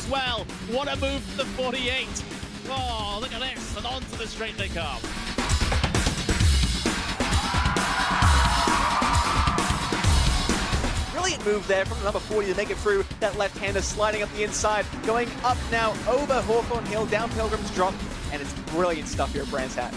as well. What a move from the 48. Oh, look at this, and onto the straight they come. Brilliant move there from the number 40 to make it through. That left-hander sliding up the inside, going up now over Hawthorne Hill, down Pilgrim's Drop, and it's brilliant stuff here at Brands Hatch.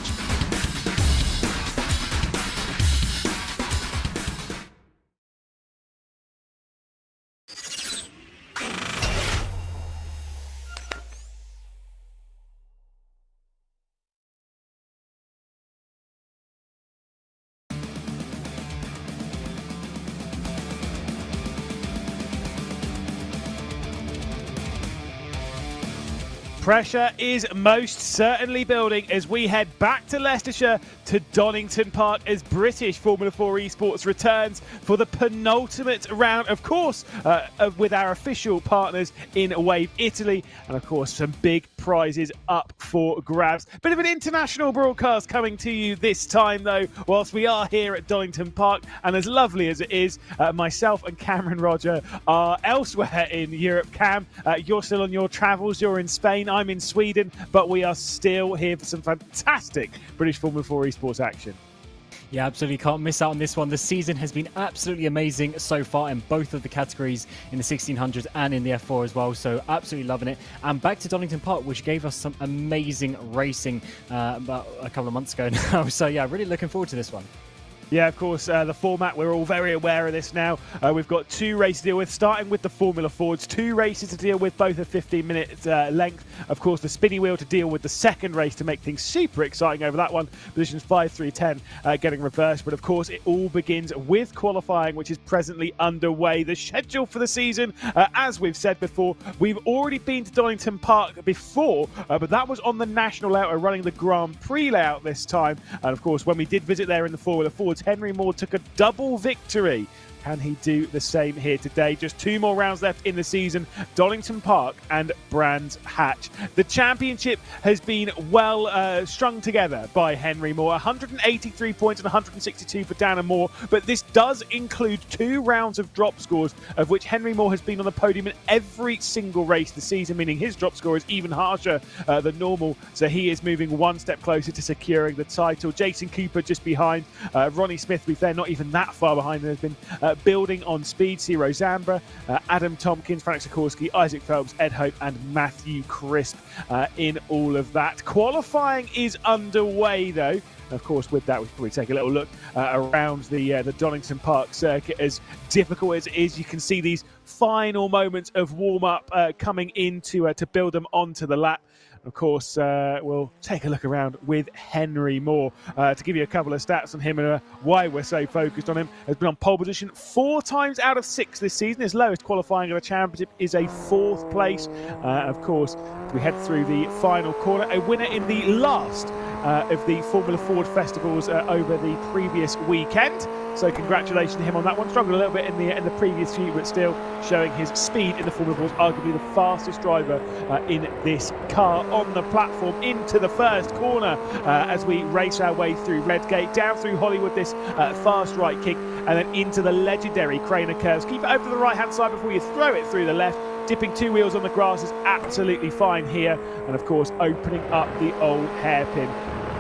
Pressure is most certainly building as we head back to Leicestershire to Donington Park as British Formula 4 Esports returns for the penultimate round, of course, with our official partners in Wave Italy, and of course some big prizes up for grabs. Bit of an international broadcast coming to you this time though, whilst we are here at Donington Park, and as lovely as it is, myself and Cameron Roger are elsewhere in Europe. Cam, you're still on your travels, you're in Spain, I'm in Sweden, but we are still here for some fantastic British Formula 4 Esports action. Yeah, absolutely can't miss out on this one. The season has been absolutely amazing so far in both of the categories, in the 1600s and in the F4 as well, so absolutely loving it. And back to Donington Park, which gave us some amazing racing about a couple of months ago now. So yeah, really looking forward to this one. Yeah, of course, the format, we're all very aware of this now. We've got two races to deal with, starting with the Formula Fords, two races to deal with, both of 15-minute length. Of course, the spinny wheel to deal with the second race to make things super exciting over that one. Positions 5, 3, 10 getting reversed. But of course, it all begins with qualifying, which is presently underway. The schedule for the season, as we've said before, we've already been to Donington Park before, but that was on the national layout, running the Grand Prix layout this time. And of course, when we did visit there in the Formula Fords, Henry Moore took a double victory. Can he do the same here today? Just two more rounds left in the season. Donington Park and Brands Hatch. The championship has been well strung together by Henry Moore. 183 points and 162 for Dan and Moore. But this does include 2 rounds of drop scores, of which Henry Moore has been on the podium in every single race this season, meaning his drop score is even harsher than normal. So he is moving one step closer to securing the title. Jason Cooper just behind. Ronnie Smith, to be fair, not even that far behind. There's been building on speed. Ciro Zambra, Adam Tompkins, Frank Sikorsky, Isaac Phelps, Ed Hope and Matthew Crisp in all of that. Qualifying is underway though. Of course, with that, we can probably take a little look around the Donington Park circuit. As difficult as it is, you can see these final moments of warm-up coming in to build them onto the lap. Of course, we'll take a look around with Henry Moore to give you a couple of stats on him and why we're so focused on him. Has been on pole position 4 times out of 6 this season. His lowest qualifying of the championship is a 4th place. Of course, we head through the final corner. A winner in the last of the Formula Ford festivals over the previous weekend. So congratulations to him on that one. Struggled a little bit in the previous few, but still showing his speed in the Formula Fords. Arguably the fastest driver in this car on the platform into the first corner as we race our way through Redgate, down through Hollywood, this fast right kick, and then into the legendary Craner curves. Keep it over to the right hand side before you throw it through the left. Dipping 2 wheels on the grass is absolutely fine here. And of course, opening up the old hairpin.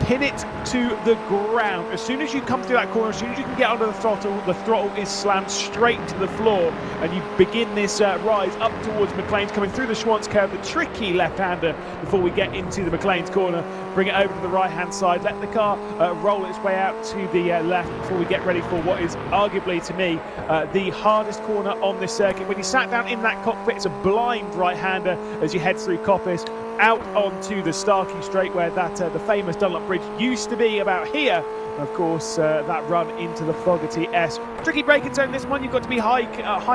Pin it to the ground. As soon as you come through that corner, as soon as you can get under the throttle is slammed straight to the floor, and you begin this rise up towards McLean's, coming through the Schwantz curve, the tricky left-hander before we get into the McLean's corner. Bring it over to the right-hand side, let the car roll its way out to the left before we get ready for what is arguably, to me, the hardest corner on this circuit. When you sat down in that cockpit, it's a blind right-hander as you head through Coppice, out onto the Starkey Straight where that the famous Dunlop Bridge used to be, about here. Of course, that run into the Fogarty S. Tricky braking zone this one. You've got to be high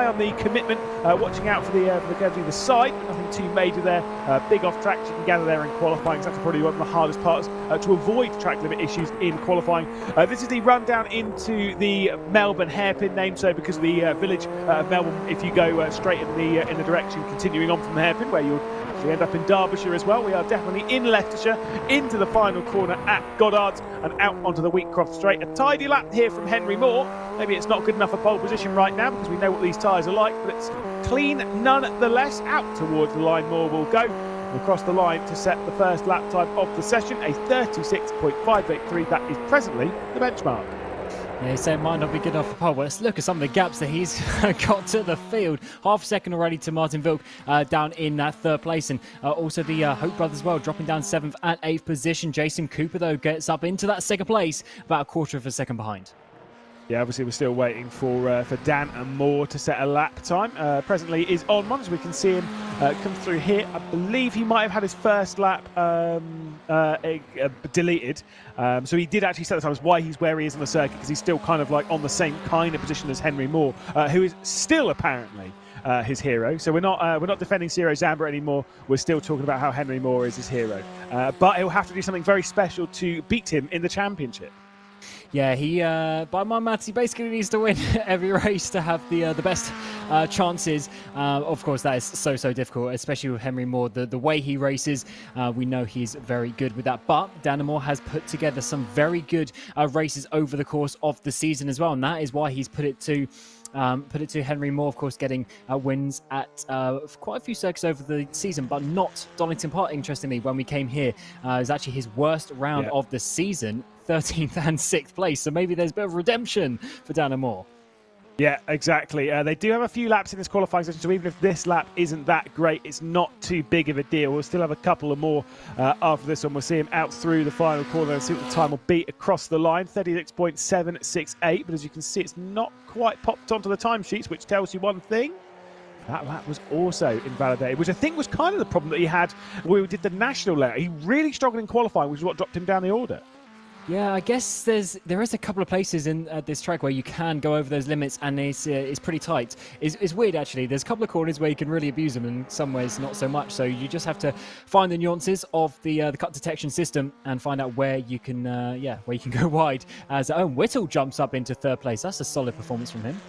on the commitment, watching out for the curves either side. Nothing too major there. Big off track you can gather there in qualifying. So that's probably one of the hardest parts to avoid track limit issues in qualifying. This is the run down into the Melbourne hairpin, named so because of the village of Melbourne. If you go straight in the direction continuing on from the hairpin, where you'll We end up in Derbyshire as well. We are definitely in Leicestershire, into the final corner at Goddard's and out onto the Wheatcroft Straight. A tidy lap here from Henry Moore. Maybe it's not good enough for pole position right now because we know what these tyres are like, but it's clean nonetheless. Out towards the line Moore will go. Across the line to set the first lap time of the session, a 36.583. That is presently the benchmark. Yeah, he said it might not be good enough for pole. Well, let's look at some of the gaps that he's got to the field. Half a second already to Martin Vilk down in that third place. And also the Hope brothers as well, dropping down 7th and 8th position. Jason Cooper, though, gets up into that second place, about a quarter of a second behind. Yeah, obviously we're still waiting for Dan and Moore to set a lap time. Presently is on one, as we can see him come through here. I believe he might have had his first lap deleted. So he did actually set the time. That's why he's where he is on the circuit, because he's still kind of like on the same kind of position as Henry Moore, who is still apparently his hero. So we're not defending Ciro Zambra anymore. We're still talking about how Henry Moore is his hero. But he'll have to do something very special to beat him in the championship. Yeah, he, by my maths, he basically needs to win every race to have the best chances. Of course, that is so difficult, especially with Henry Moore. The way he races, we know he's very good with that. But Dan Moore has put together some very good races over the course of the season as well, and that is why he's put it to Henry Moore, of course, getting wins at quite a few circuits over the season, but not Donington Park, interestingly. When we came here, it was actually his worst round of the season, 13th and 6th place. So maybe there's a bit of redemption for Dan Moore. Yeah, exactly. They do have a few laps in this qualifying session, so even if this lap isn't that great, it's not too big of a deal. We'll still have a couple of more after this one. We'll see him out through the final corner and see what the time will be across the line. 36.768, but as you can see, it's not quite popped onto the timesheets, which tells you one thing. That lap was also invalidated, which I think was kind of the problem that he had when we did the national layer. He really struggled in qualifying, which is what dropped him down the order. Yeah, I guess there is a couple of places in this track where you can go over those limits, and it's pretty tight. It's weird, actually. There's a couple of corners where you can really abuse them, and in some ways not so much. So you just have to find the nuances of the cut detection system and find out where you can where you can go wide. As Owen Whittle jumps up into third place. That's a solid performance from him.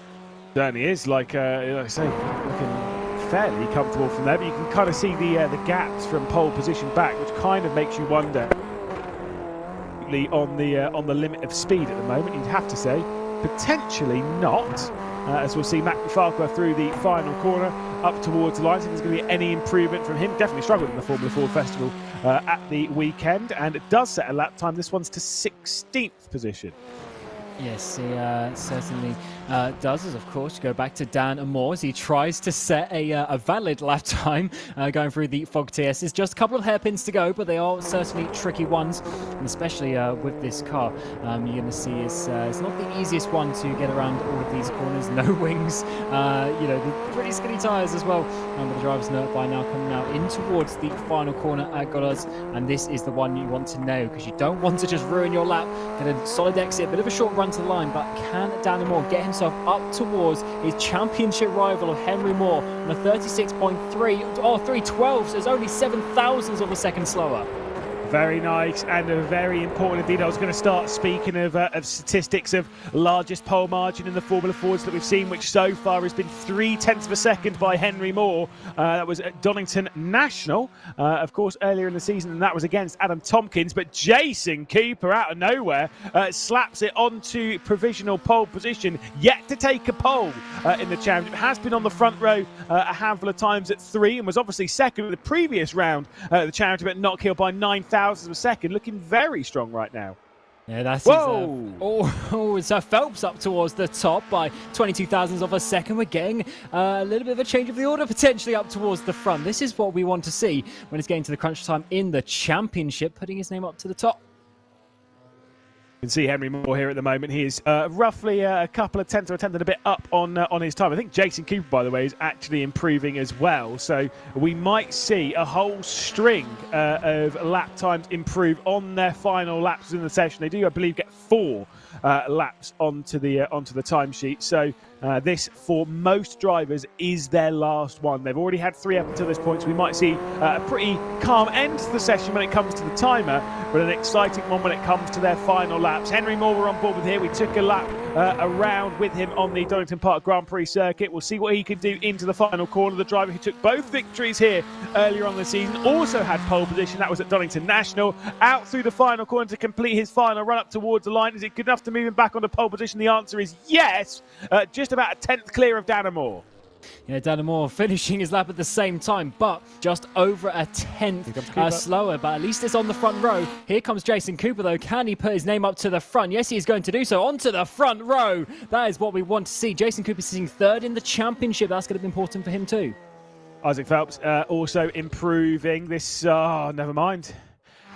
Certainly is. Like I say, looking fairly comfortable from there, but you can kind of see the gaps from pole position back, which kind of makes you wonder. On the limit of speed at the moment, you'd have to say. Potentially not, as we'll see Matt Farquhar through the final corner up towards the line. So there's going to be any improvement from him. Definitely struggled in the Formula Ford Festival at the weekend, and it does set a lap time. This one's to 16th position. Yes, he certainly does, as of course you go back to Dan Moore as he tries to set a valid lap time going through the Fog TS. It's just a couple of hairpins to go, but they are certainly tricky ones, and especially with this car, you're going to see it's not the easiest one to get around all of these corners. No wings, the pretty skinny tyres as well. But the driver's note by now coming out in towards the final corner at Goddard's, and this is the one you want to know because you don't want to just ruin your lap. Get a solid exit, bit of a short run to the line, but can Dan Moore get himself up towards his championship rival of Henry Moore on a 312, so it's only 0.007 of a second slower. Very nice and very important indeed. I was going to start speaking of statistics of largest pole margin in the Formula Fords that we've seen, which so far has been 0.3 of a second by Henry Moore. That was at Donington National, of course, earlier in the season, and that was against Adam Tompkins. But Jason Cooper, out of nowhere, slaps it onto provisional pole position, yet to take a pole in the championship. Has been on the front row a handful of times at 3, and was obviously second in the previous round of the championship at Knockhill by 9,000 of a second, looking very strong right now. Yeah, that's his, it's Phelps up towards the top by 22,000 of a second. We're getting a little bit of a change of the order, potentially up towards the front. This is what we want to see when it's getting to the crunch time in the championship, putting his name up to the top. You can see Henry Moore here at the moment. He is roughly a couple of tenths or a tenth and a bit up on his time. I think Jason Cooper, by the way, is actually improving as well. So we might see a whole string of lap times improve on their final laps in the session. They do, I believe, get 4 laps onto the timesheet. So this, for most drivers, is their last one. They've already had 3 up until this point, so we might see a pretty calm end to the session when it comes to the timer, but an exciting one when it comes to their final laps. Henry Moore, we're on board with here. We took a lap around with him on the Donington Park Grand Prix circuit. We'll see what he can do into the final corner. The driver who took both victories here earlier on the season also had pole position. That was at Donington National. Out through the final corner to complete his final run up towards the line. Is it good enough to move him back onto pole position? The answer is yes. Just about a 10th clear of Danamore. Yeah, Danamore finishing his lap at the same time, but just over a 10th slower. But at least it's on the front row. Here comes Jason Cooper, though. Can he put his name up to the front? Yes, he is going to do so. Onto the front row. That is what we want to see. Jason Cooper sitting third in the championship. That's going to be important for him too. Isaac Phelps also improving this. Oh, never mind.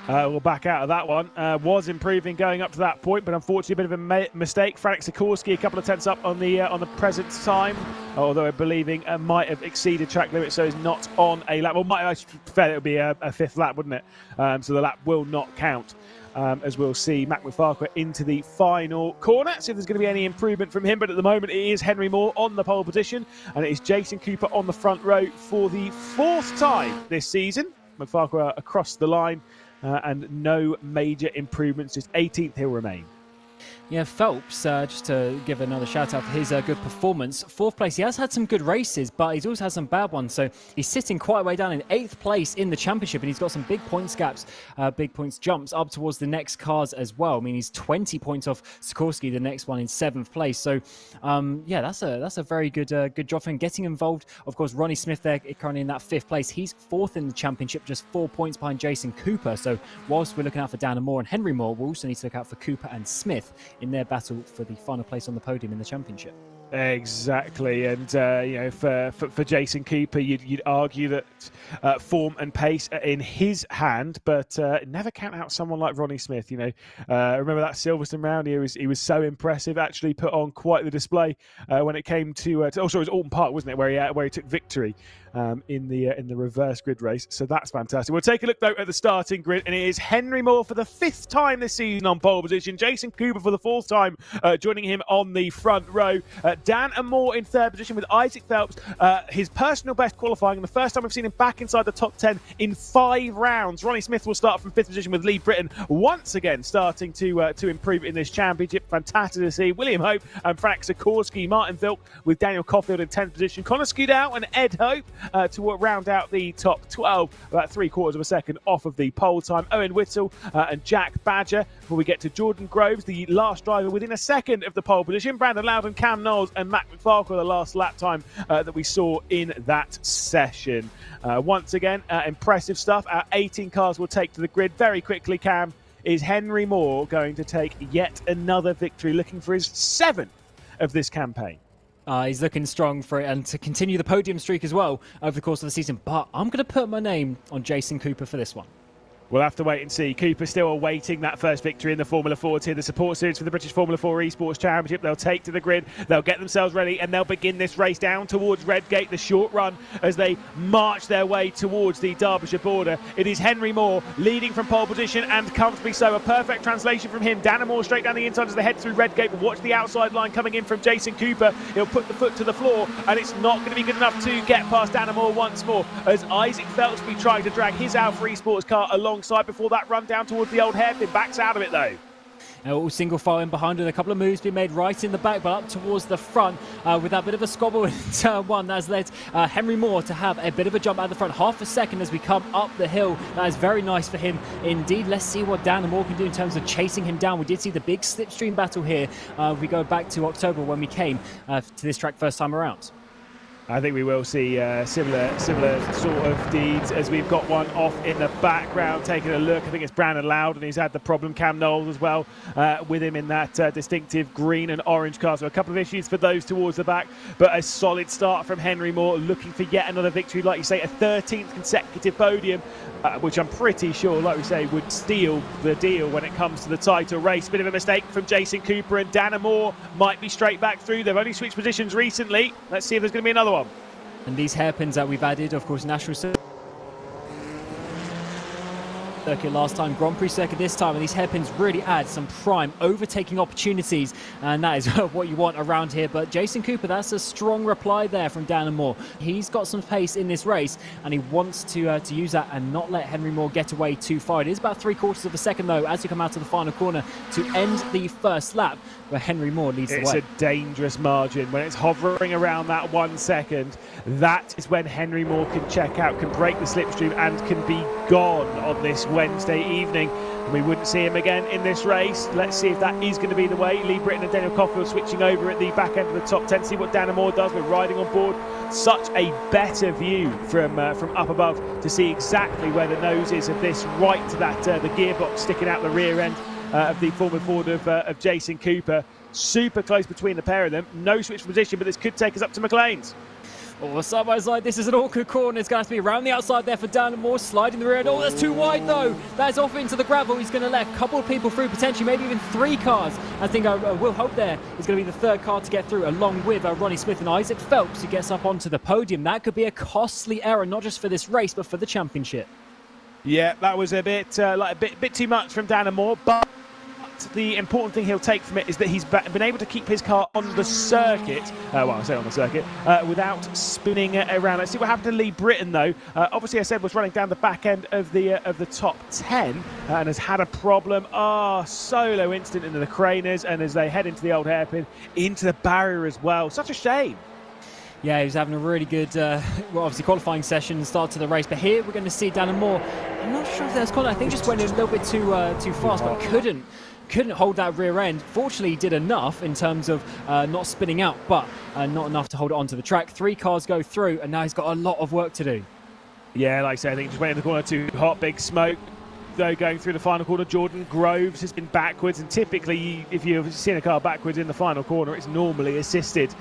We'll back out of that one. Was improving going up to that point, but unfortunately a bit of a mistake. Franek Sikorsky a couple of tenths up on the present time, although we're believing might have exceeded track limit, so is not on a lap. Well, it would be a fifth lap, wouldn't it? So the lap will not count. As we'll see Mac McFarquhar into the final corner, see if there's going to be any improvement from him. But at the moment, it is Henry Moore on the pole position, and it is Jason Cooper on the front row for the 4th time this season. McFarquhar across the line. And no major improvements, just 18th he'll remain. Yeah, Phelps, just to give another shout out for his good performance. 4th place, he has had some good races, but he's also had some bad ones. So he's sitting quite a way down in 8th place in the championship, and he's got some big points gaps, big points jumps up towards the next cars as well. I mean, he's 20 points off Sikorsky, the next one in 7th place. So yeah, that's a very good good job for him getting involved. Of course, Ronnie Smith there currently in that 5th place. He's 4th in the championship, just 4 points behind Jason Cooper. So whilst we're looking out for Danamore and Henry Moore, we'll also need to look out for Cooper and Smith in their battle for the final place on the podium in the championship. Exactly, and you know, for Jason Cooper, you'd argue that form and pace are in his hand, but never count out someone like Ronnie Smith. You know, remember that Silverstone round? He was so impressive. Actually, put on quite the display when it came to it was Alton Park, wasn't it, where he took victory in the reverse grid race. So that's fantastic. We'll take a look though at the starting grid, and it is Henry Moore for the 5th time this season on pole position. Jason Cooper for the 4th time, joining him on the front row. Dan and Moore in 3rd position with Isaac Phelps, his personal best qualifying, and the first time we've seen him back inside the top 10 in 5 rounds. Ronnie Smith will start from 5th position with Lee Britton once again starting to improve in this championship. Fantastic to see. William Hope and Franek Sikorsky, Martin Vilk with Daniel Caulfield in 10th position. Connor Skudau and Ed Hope to round out the top 12, about 3/4 of a second off of the pole time. Owen Whittle and Jack Badger. Before we get to Jordan Groves, the last driver within a second of the pole position. Brandon Loudon, Cam Knowles and Mac McFarquhar, the last lap time that we saw in that session. Once again, impressive stuff. Our 18 cars will take to the grid very quickly. Cam, is Henry Moore going to take yet another victory, looking for his 7th of this campaign? He's looking strong for it and to continue the podium streak as well over the course of the season. But I'm going to put my name on Jason Cooper for this one. We'll have to wait and see. Cooper still awaiting that first victory in the Formula 4 tier, the support series for the British Formula 4 Esports Championship. They'll take to the grid, they'll get themselves ready, and they'll begin this race down towards Redgate, the short run, as they march their way towards the Derbyshire border. It is Henry Moore leading from pole position, and comfortably so. A perfect translation from him. Danamore straight down the inside as they head through Redgate, but watch the outside line coming in from Jason Cooper. He'll put the foot to the floor, and it's not going to be good enough to get past Danamore once more, as Isaac Phelps will be trying to drag his Alfa Esports car alongside before that run down towards the old hairpin. Backs out of it though. All single file in behind with a couple of moves being made right in the back, but up towards the front with that bit of a squabble in turn 1. That's led Henry Moore to have a bit of a jump out the front, half a second as we come up the hill. That is very nice for him indeed. Let's see what Dan and Moore can do in terms of chasing him down. We did see the big slipstream battle here. We go back to October when we came to this track first time around. I think we will see similar sort of deeds, as we've got one off in the background taking a look. I think it's Brandon Loudon who's had the problem. Cam Knowles as well with him in that distinctive green and orange car. So a couple of issues for those towards the back, but a solid start from Henry Moore, looking for yet another victory. Like you say, a 13th consecutive podium, which I'm pretty sure, like we say, would steal the deal when it comes to the title race. Bit of a mistake from Jason Cooper, and Danamore might be straight back through. They've only switched positions recently. Let's see if there's going to be another one. And these hairpins that we've added, of course, National circuit last time, Grand Prix circuit this time, and these hairpins really add some prime overtaking opportunities, and that is what you want around here. But Jason Cooper, that's a strong reply there from Dan and Moore. He's got some pace in this race, and he wants to use that and not let Henry Moore get away too far. It is about 3/4 of a second though as you come out of the final corner to end the first lap, where Henry Moore leads the way. It's a dangerous margin when it's hovering around that 1 second. That is when Henry Moore can check out, can break the slipstream, and can be gone on this Wednesday evening. We wouldn't see him again in this race. Let's see if that is going to be the way. Lee Britton and Daniel Caulfield switching over at the back end of the top 10. See what Dan and Moore does. We're riding on board. Such a better view from up above to see exactly where the nose is of this, right to that the gearbox sticking out the rear end of the Formula Ford of Jason Cooper. Super close between the pair of them. No switch position, but this could take us up to McLean's. Oh, side by side, this is an awkward corner. It's going to have to be around the outside there for Dan and Moore, sliding the rear end. Oh, that's too wide though. That's off into the gravel. He's going to let a couple of people through, potentially maybe even 3 cars. I think Will Hope there is going to be the 3rd car to get through, along with Ronnie Smith and Isaac Phelps, who gets up onto the podium. That could be a costly error, not just for this race, but for the championship. Yeah, that was a bit too much from Dan and Moore, but the important thing he'll take from it is that he's been able to keep his car on the circuit, well, I say on the circuit, without spinning around. Let's see what happened to Lee Britton, though. Obviously, I said was running down the back end of the top 10 and has had a problem. Solo instant into the craners, and as they head into the old hairpin, into the barrier as well. Such a shame. Yeah, he was having a really good, obviously qualifying session and start to the race. But here we're going to see Dan and Moore. I'm not sure if that was caught. I think just went a little bit too fast, but couldn't hold that rear end. Fortunately, he did enough in terms of not spinning out, but not enough to hold it onto the track. 3 cars go through, and now he's got a lot of work to do. Yeah, like I say, I think just went in the corner too hot, big smoke. Though going through the final corner, Jordan Groves has been backwards, and typically if you've seen a car backwards in the final corner, it's normally assisted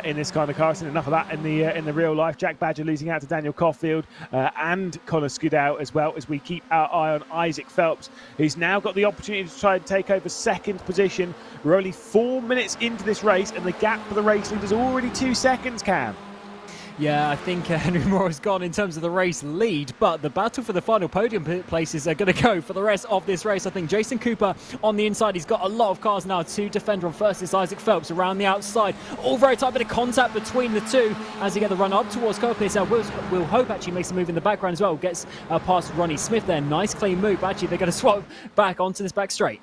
in this kind of car. I've seen enough of that in the real life. Jack Badger losing out to Daniel Caulfield and Connor Scudout, as well as we keep our eye on Isaac Phelps, who's now got the opportunity to try and take over 2nd position. We're only 4 minutes into this race, and the gap for the race lead is already 2 seconds, Cam. Yeah, I think Henry Moore has gone in terms of the race lead, but the battle for the final podium places are going to go for the rest of this race. I think Jason Cooper on the inside, he's got a lot of cars now to defend on. First is Isaac Phelps around the outside. All very tight, bit of contact between the two as he get the run up towards Coppice. Will Hope actually makes a move in the background as well, gets past Ronnie Smith there. Nice clean move. Actually, they're going to swap back onto this back straight.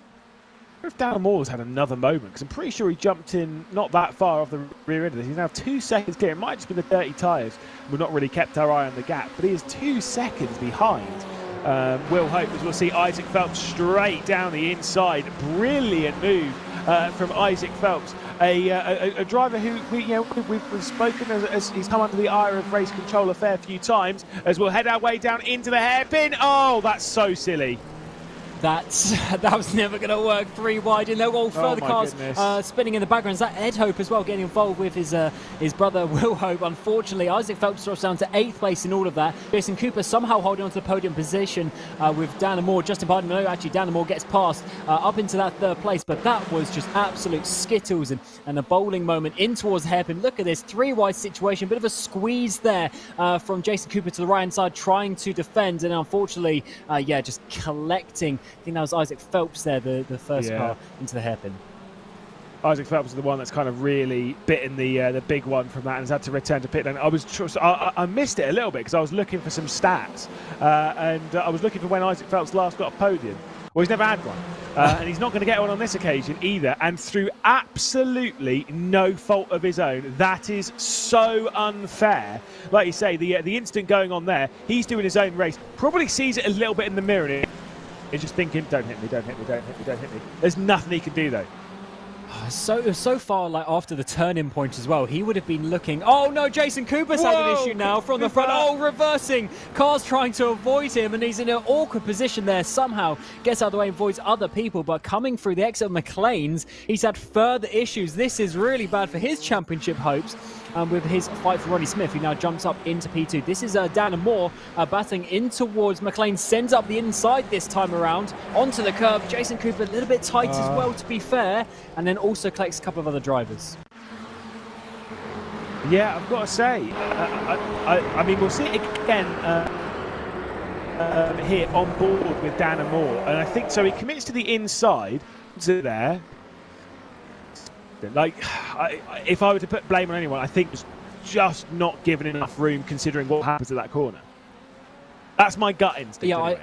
If Dan Moore's had another moment, because I'm pretty sure he jumped in not that far off the rear end of this. He's now 2 seconds clear. It might just be the dirty tyres. We've not really kept our eye on the gap, but he is 2 seconds behind Will Hope, as we'll see Isaac Phelps straight down the inside. Brilliant move from Isaac Phelps, a driver who we've spoken as he's come under the ire of race control a fair few times. As we'll head our way down into the hairpin. Oh, that's so silly. That was never going to work. 3 wide in there. All further cars spinning in the background. Is that Ed Hope as well getting involved with his brother Will Hope? Unfortunately, Isaac Phelps drops down to 8th place in all of that. Jason Cooper somehow holding on to the podium position with Dan and Moore just in behind him. No, actually, Dan and Moore gets past up into that 3rd place, but that was just absolute skittles and a bowling moment in towards the hairpin. Look at this 3 wide situation. Bit of a squeeze there from Jason Cooper to the right-hand side, trying to defend, and unfortunately, just collecting. I think that was Isaac Phelps there, the first car into the hairpin. Isaac Phelps is the one that's kind of really bitten the big one from that and has had to return to pit lane. I missed it a little bit because I was looking for some stats and I was looking for when Isaac Phelps last got a podium. Well, he's never had one. And he's not going to get one on this occasion either. And through absolutely no fault of his own. That is so unfair. Like you say, the incident going on there, he's doing his own race. Probably sees it a little bit in the mirror. He's just thinking, don't hit me, don't hit me, don't hit me, don't hit me. There's nothing he can do, though. So far, like after the turning point as well, he would have been looking. Oh no, Jason Cooper's had an issue now from the front. Oh, reversing. Cars trying to avoid him, and he's in an awkward position there. Somehow gets out of the way and avoids other people, but coming through the exit of McLean's, he's had further issues. This is really bad for his championship hopes. With his fight for Ronnie Smith, who now jumps up into P2. This is Dan and Moore batting in towards McLean. Sends up the inside this time around onto the curb. Jason Cooper a little bit tight as well, to be fair, and then also collects a couple of other drivers. Yeah, I've got to say, I mean, we'll see it again. here on board with Dan and Moore, and I think so. He commits to the inside, to there. Like, if I were to put blame on anyone, I think it's just not given enough room considering what happens at that corner. That's my gut instinct.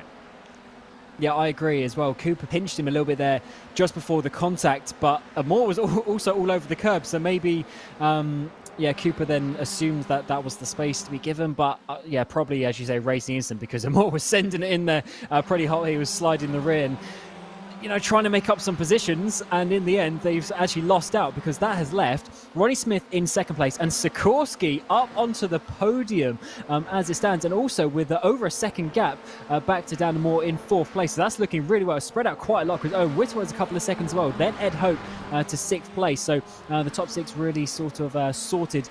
Yeah, I agree as well. Cooper pinched him a little bit there just before the contact, but Moore was also all over the curb, so maybe, Cooper then assumed that that was the space to be given, but probably, as you say, racing instant, because Moore was sending it in there pretty hot. He was sliding the rear and, trying to make up some positions, and in the end, they've actually lost out because that has left Ronnie Smith in second place and Sikorsky up onto the podium as it stands, and also with over a second gap back to Dan Moore in fourth place. So that's looking really well. It's spread out quite a lot because Owen Whitworth's a couple of seconds as well. Then Ed Hope to sixth place. So the top six really sort of sorted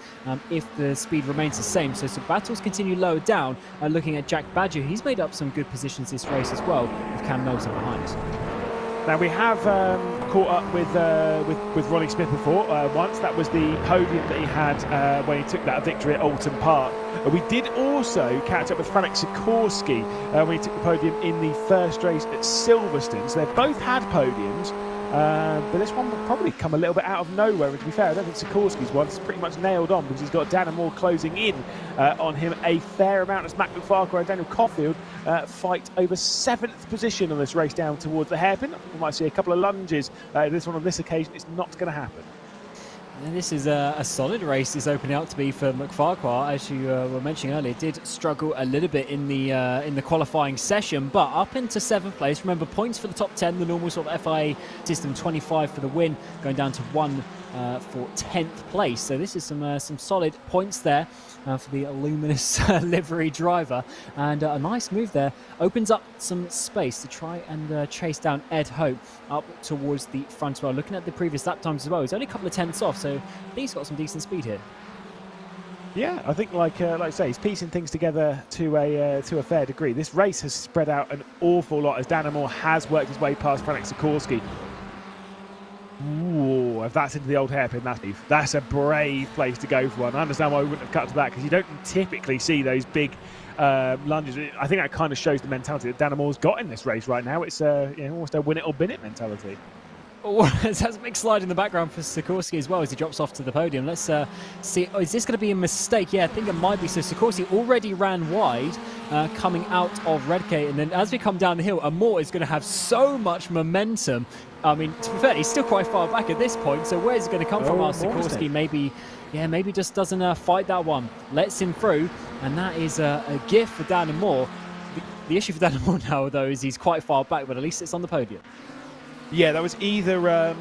if the speed remains the same. So battles continue lower down. Looking at Jack Badger, he's made up some good positions this race as well, with Cam Nelson behind. Now we have caught up with Ronnie Smith before once. That was the podium that he had when he took that victory at Alton Park. We did also catch up with Franek Sikorsky when he took the podium in the first race at Silverstone. So they've both had podiums, but this one will probably come a little bit out of nowhere. And to be fair, I don't think Sikorsky's one's pretty much nailed on because he's got Dan Moore closing in on him a fair amount as Matt McFarquhar and Daniel Caulfield fight over 7th position on this race down towards the hairpin. I think we might see a couple of lunges. This one on this occasion is not going to happen. And this is a solid race is opening up to be for McFarquhar, as you were mentioning earlier. Did struggle a little bit in the qualifying session, but up into 7th place. Remember, points for the top 10, the normal sort of FIA system, 25 for the win, going down to 1 for 10th place. So this is some solid points there for the luminous livery driver, and a nice move there. Opens up some space to try and chase down Ed Hope up towards the front as well. Looking at the previous lap times as well, he's only a couple of tenths off, so he's got some decent speed here. Yeah, I think like I say, he's piecing things together to a fair degree. This race has spread out an awful lot as Dan Moore has worked his way past Franek Sikorsky. Ooh, if that's into the old hairpin, that's a brave place to go for one. I understand why we wouldn't have cut to that, because you don't typically see those big lunges. I think that kind of shows the mentality that Dan Moore's got in this race right now. It's almost a win it or bin it mentality. Oh, there's a big slide in the background for Sikorsky as well as he drops off to the podium. Let's see. Oh, is this going to be a mistake? Yeah, I think it might be. So Sikorsky already ran wide coming out of Redgate, and then as we come down the hill, Moore is going to have so much momentum. I mean, to be fair, he's still quite far back at this point, so where's it going to come from? Sikorsky maybe just doesn't fight that one. Lets him through, and that is a gift for Dan Moore. The issue for Dan Moore now, though, is he's quite far back, but at least it's on the podium. Yeah, that was either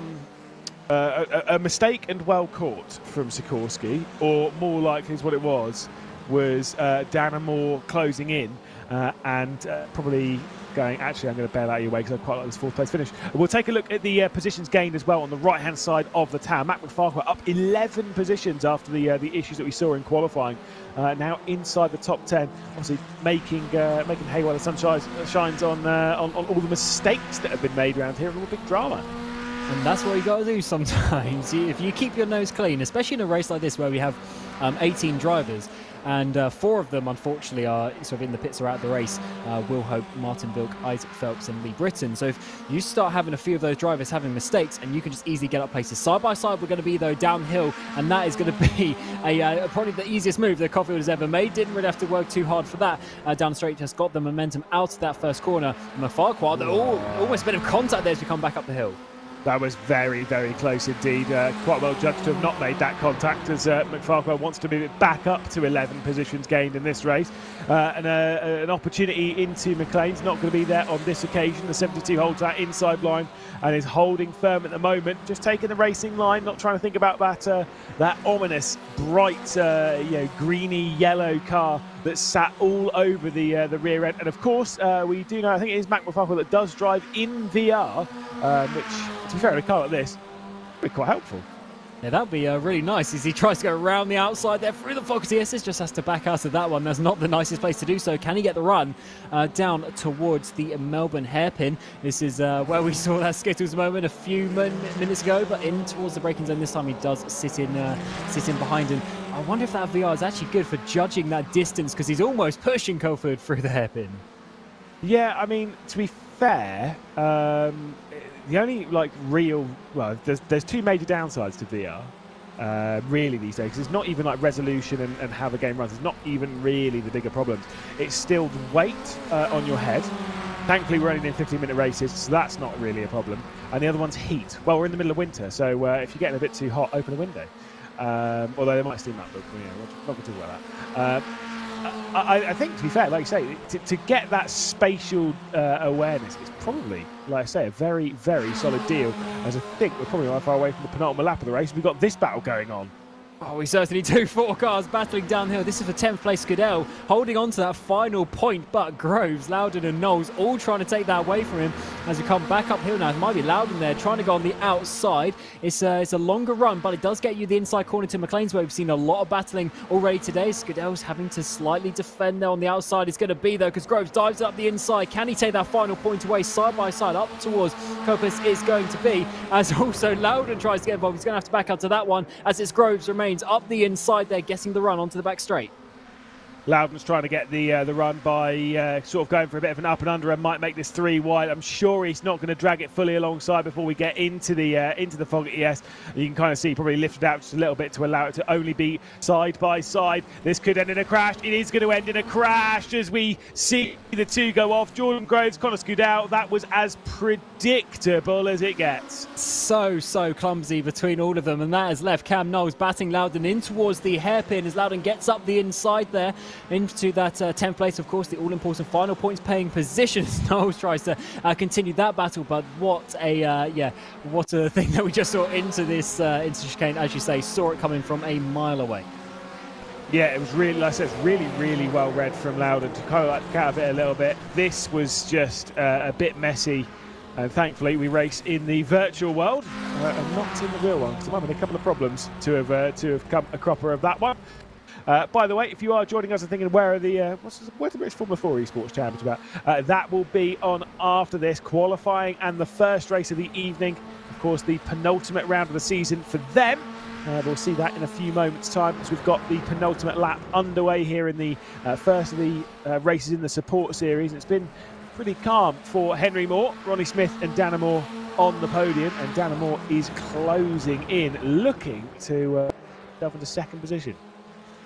a mistake and well caught from Sikorsky, or more likely is what it was Dan Moore closing in and probably going, actually, I'm going to bail out of your way because I quite like this 4th place finish. We'll take a look at the positions gained as well on the right-hand side of the town. Matt McFarquhar up 11 positions after the issues that we saw in qualifying. Now inside the top 10, obviously making hay while the sun shines on all the mistakes that have been made around here and all the big drama. And that's what you got to do sometimes. If you keep your nose clean, especially in a race like this where we have 18 drivers, and 4 of them, unfortunately, are sort of in the pits or out of the race. Will Hope, Martin Vilk, Isaac Phelps and Lee Britton. So if you start having a few of those drivers having mistakes, and you can just easily get up places. Side by side, we're going to be, though, downhill, and that is going to be probably the easiest move that Caulfield has ever made. Didn't really have to work too hard for that. Down straight, just got the momentum out of that first corner. McFarquhar, almost a bit of contact there as we come back up the hill. That was very, very close indeed. Quite well judged to have not made that contact, as McFarquhar wants to move it back up to 11 positions gained in this race. And an opportunity into McLean's not going to be there on this occasion. The 72 holds that inside line and is holding firm at the moment. Just taking the racing line, not trying to think about that ominous, bright, greeny yellow car that sat all over the rear end. And of course, we do know, I think it is Matt McFarquhar that does drive in VR, which, to be fair, in a car like this, would be quite helpful. Yeah, that would be really nice as he tries to go around the outside there through the Focus ESS, just has to back out of that one. That's not the nicest place to do so. Can he get the run down towards the Melbourne hairpin? This is where we saw that Skittles moment a few minutes ago, but in towards the braking zone this time. He does sit in behind, and I wonder if that VR is actually good for judging that distance, because he's almost pushing Caulfield through the hairpin. Yeah, I mean, to be fair, the only like real there's two major downsides to VR. Really these days, it's not even like resolution and how the game runs. It's not even really the bigger problems. It's still the weight on your head. Thankfully, we're only in 15-minute races, so that's not really a problem. And the other one's heat. Well, we're in the middle of winter, so if you're getting a bit too hot, open a window. Although they might steam that, but we're not going to talk about that. I think, to be fair, like you say, to get that spatial awareness, it's probably, like I say, a very, very solid deal. As I think we're probably not far away from the penultimate lap of the race. We've got this battle going on. Oh, we certainly do. 4 cars battling downhill. This is for 10th place Scudell, holding on to that final point, but Groves, Loudon and Knowles all trying to take that away from him as we come back uphill now. It might be Loudon there trying to go on the outside. It's a longer run, but it does get you the inside corner to McLean's way. We've seen a lot of battling already today. Scudell's having to slightly defend there on the outside. It's going to be though, because Groves dives up the inside. Can he take that final point away side by side up towards Copus is going to be, as also Loudon tries to get involved. He's going to have to back out to that one as it's Groves remains up the inside there, getting the run onto the back straight. Loudon's trying to get the run by sort of going for a bit of an up and under and might make this 3 wide. I'm sure he's not going to drag it fully alongside before we get into the fog at ES. You can kind of see probably lifted out just a little bit to allow it to only be side by side. This could end in a crash. It is going to end in a crash as we see the two go off. Jordan Groves, Connor Scudell. That was as predictable as it gets. So clumsy between all of them, and that has left Cam Knowles batting Loudon in towards the hairpin as Loudon gets up the inside there into that 10th place, of course, the all-important final points paying position. Knowles tries to continue that battle, but what a thing that we just saw into this into chicane, as you say, saw it coming from a mile away. Yeah, it was really, like I said, it's really, really well read from Loudon to kind of like cut it a little bit. This was just a bit messy, and thankfully we race in the virtual world and not in the real one, because I'm having a couple of problems to have come a cropper of that one. By the way, if you are joining us and thinking, where are the where's the British Formula 4 Esports Championship about? That will be on after this, qualifying and the first race of the evening. Of course, the penultimate round of the season for them. We'll see that in a few moments' time as we've got the penultimate lap underway here in the first of the races in the support series. It's been pretty calm for Henry Moore, Ronnie Smith and Dana Moore on the podium, and Dana Moore is closing in, looking to delve into second position.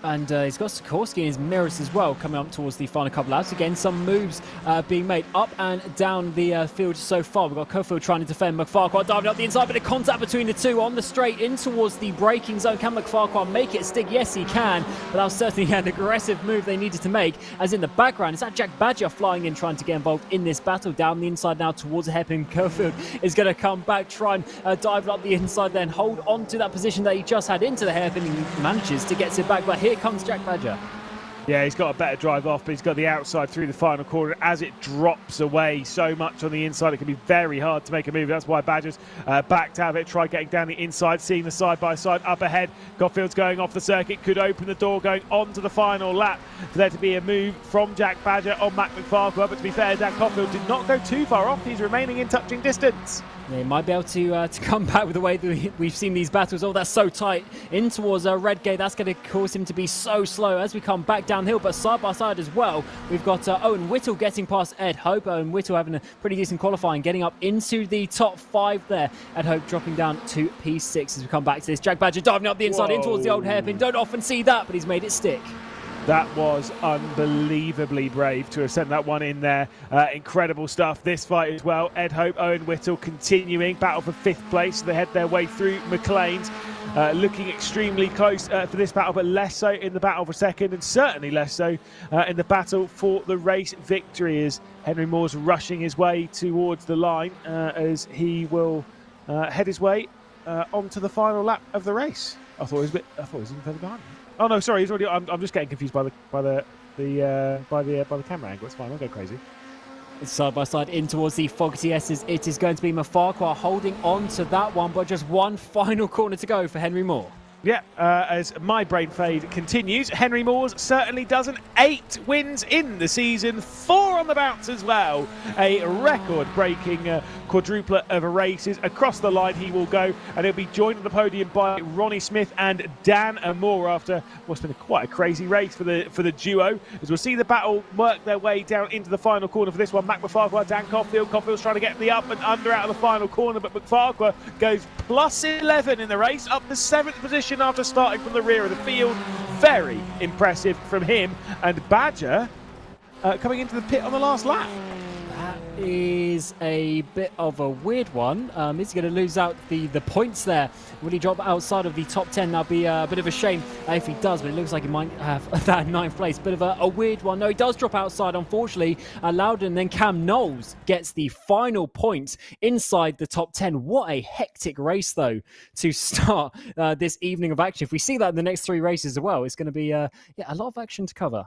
And he's got Sikorsky in his mirrors as well, coming up towards the final couple laps. Again, some moves being made up and down the field so far. We've got Cofield trying to defend McFarquhar, diving up the inside, but a contact between the two on the straight in towards the braking zone. Can McFarquhar make it stick? Yes, he can. But that was certainly an aggressive move they needed to make. As in the background, is that Jack Badger flying in, trying to get involved in this battle down the inside now towards the hairpin. Cofield is going to come back, try and dive up the inside, then hold on to that position that he just had into the hairpin. He manages to get it back, but here comes Jack Badger. Yeah, he's got a better drive off, but he's got the outside through the final corner. As it drops away so much on the inside, it can be very hard to make a move. That's why Badger's backed out of it, tried getting down the inside, seeing the side-by-side up ahead. Coffield's going off the circuit, could open the door going on to the final lap for there to be a move from Jack Badger on Mac McFarquhar. But to be fair, Dan Coffield did not go too far off. He's remaining in touching distance. They might be able to come back with the way that we've seen these battles. Oh, that's so tight in towards Redgate. That's going to cause him to be so slow as we come back downhill. But side by side as well, we've got Owen Whittle getting past Ed Hope. Owen Whittle having a pretty decent qualifying, getting up into the top 5 there. Ed Hope dropping down to P6 as we come back to this. Jack Badger diving up the inside in towards the old hairpin. Don't often see that, but he's made it stick. That was unbelievably brave to have sent that one in there. Incredible stuff. This fight as well. Ed Hope, Owen Whittle continuing. Battle for 5th place. They head their way through McLean's. Looking extremely close for this battle, but less so in the battle for second, and certainly less so in the battle for the race victory, as Henry Moore's rushing his way towards the line as he will head his way onto the final lap of the race. I thought he was even further behind. Oh no, sorry, he's already. I'm just getting confused by the camera angle. It's fine. I'll go crazy. It's side by side in towards the Fogarty S's. It is going to be McFarquhar holding on to that one, but just one final corner to go for Henry Moore. Yeah, as my brain fade continues, Henry Moores certainly doesn't. 8 wins in the season, 4 on the bounce as well. A record-breaking quadruplet of races. Across the line he will go, and he'll be joined on the podium by Ronnie Smith and Dan Moore after what's been quite a crazy race for the duo. As we'll see the battle work their way down into the final corner for this one. Mac McFarquhar, Dan Caulfield. Caulfield's trying to get the up and under out of the final corner, but McFarquhar goes plus 11 in the race, up to 7th position after starting from the rear of the field. Very impressive from him. And Badger coming into the pit on the last lap. That is a bit of a weird one. Is he going to lose out the points there? Will he drop outside of the top 10? That'll be a bit of a shame if he does, but it looks like he might have that 9th place. Bit of a weird one. No, he does drop outside, unfortunately. Loudon, then Cam Knowles gets the final points inside the top 10. What a hectic race, though, to start this evening of action. If we see that in the next 3 races as well, it's going to be a lot of action to cover.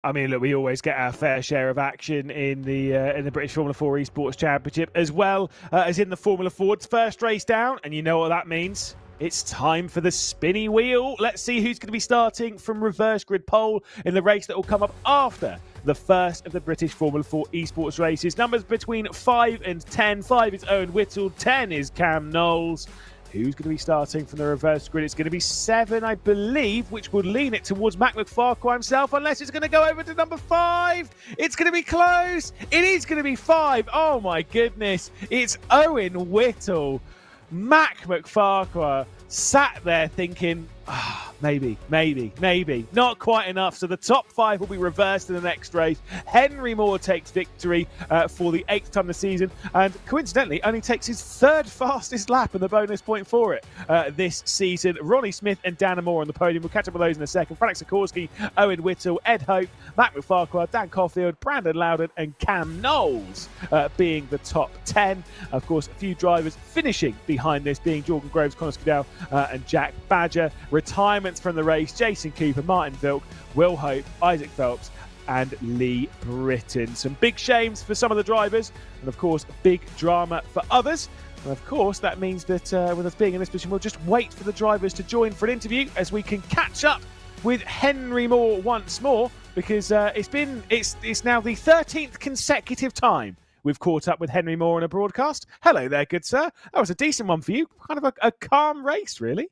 I mean, look, we always get our fair share of action in the British Formula 4 Esports Championship, as well as in the Formula Ford's first race down, and you know what that means. It's time for the spinny wheel. Let's see who's going to be starting from reverse grid pole in the race that will come up after the first of the British Formula 4 Esports races. Numbers between 5 and 10. 5 is Owen Whittle, 10 is Cam Knowles. Who's going to be starting from the reverse grid? It's going to be 7, I believe, which would lean it towards Mac McFarquhar himself, unless it's going to go over to number 5. It's going to be close. It is going to be 5. Oh, my goodness. It's Owen Whittle. Mac McFarquhar sat there thinking, maybe. Not quite enough. So the top 5 will be reversed in the next race. Henry Moore takes victory for the 8th time this season, and coincidentally only takes his 3rd fastest lap and the bonus point for it this season. Ronnie Smith and Dan Moore on the podium. We'll catch up with those in a second. Frank Sikorsky, Owen Whittle, Ed Hope, Mac McFarquhar, Dan Caulfield, Brandon Loudon and Cam Knowles being the top 10. Of course, a few drivers finishing behind this being Jordan Groves, Connor Skidell and Jack Badger. Retirements from the race: Jason Cooper, Martin Vilk, Will Hope, Isaac Phelps and Lee Britton. Some big shames for some of the drivers, and of course big drama for others. And of course that means that with us being in this position, we'll just wait for the drivers to join for an interview as we can catch up with Henry Moore once more, because it's now the 13th consecutive time we've caught up with Henry Moore on a broadcast. Hello there, good sir. That was a decent one for you. Kind of a calm race, really.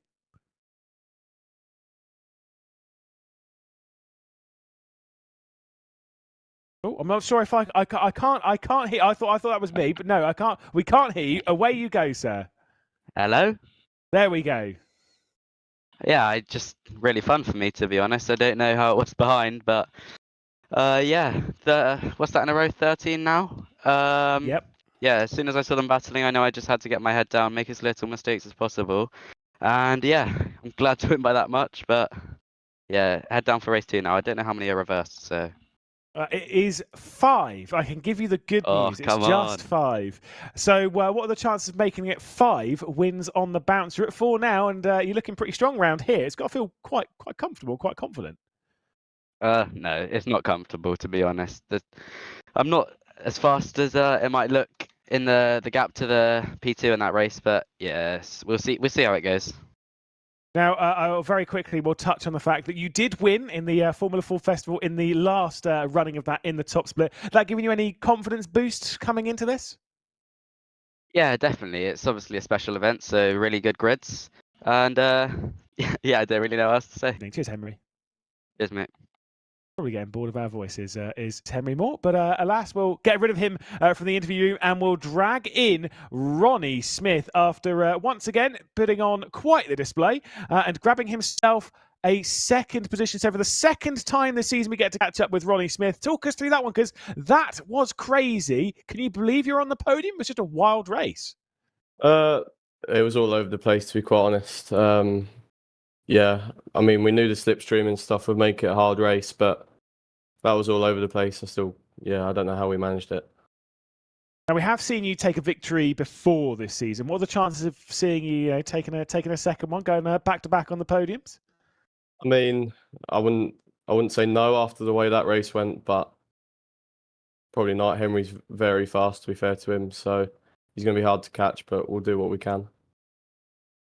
Oh, I'm not sure if I can't hear. I thought that was me, but no, I can't. We can't hear you. Away you go, sir. Hello? There we go. Yeah, just really fun for me, to be honest. I don't know how it was behind, but yeah, what's that in a row? 13 now? Yep. Yeah, as soon as I saw them battling, I know I just had to get my head down, make as little mistakes as possible. And yeah, I'm glad to win by that much, but yeah, head down for race 2 now. I don't know how many are reversed, so... It is 5. I can give you the good news. It's just 5. So what are the chances of making it 5 wins on the bounce? You're at 4 now, and you're looking pretty strong round here. It's got to feel quite comfortable, quite confident. No, it's not comfortable, to be honest. I'm not as fast as it might look in the gap to the P2 in that race, but yes, we'll see how it goes. Now, I'll very quickly we'll touch on the fact that you did win in the Formula 4 Festival in the last running of that in the top split. That giving you any confidence boost coming into this? Yeah, definitely. It's obviously a special event, so really good grids. And yeah, I don't really know what else to say. Cheers, Henry. Cheers, mate. Probably getting bored of our voices is Henry Moore, but alas, we'll get rid of him from the interview and we'll drag in Ronnie Smith after once again putting on quite the display and grabbing himself a 2nd position. So for the 2nd time this season, we get to catch up with Ronnie Smith. Talk us through that one, because that was crazy. Can you believe you're on the podium? It was just a wild race. It was all over the place, to be quite honest. Yeah, I mean, we knew the slipstream and stuff would make it a hard race, but that was all over the place. I don't know how we managed it. Now, we have seen you take a victory before this season. What are the chances of seeing you taking a second one, going back to back on the podiums? I mean, I wouldn't say no after the way that race went, but probably not. Henry's very fast, to be fair to him, so he's going to be hard to catch, but we'll do what we can.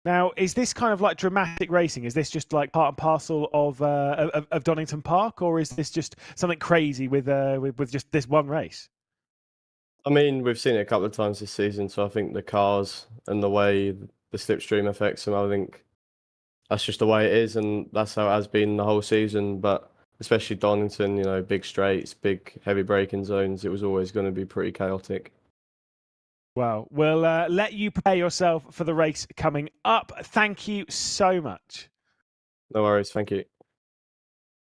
Now, is this kind of like dramatic racing? Is this just like part and parcel of Donington Park, or is this just something crazy with just this one race? I mean, we've seen it a couple of times this season, so I think the cars and the way the slipstream affects them, I think that's just the way it is, and that's how it has been the whole season. But especially Donington, you know, big straights, big heavy braking zones, it was always going to be pretty chaotic. Well, we'll let you prepare yourself for the race coming up. Thank you so much. No worries, thank you.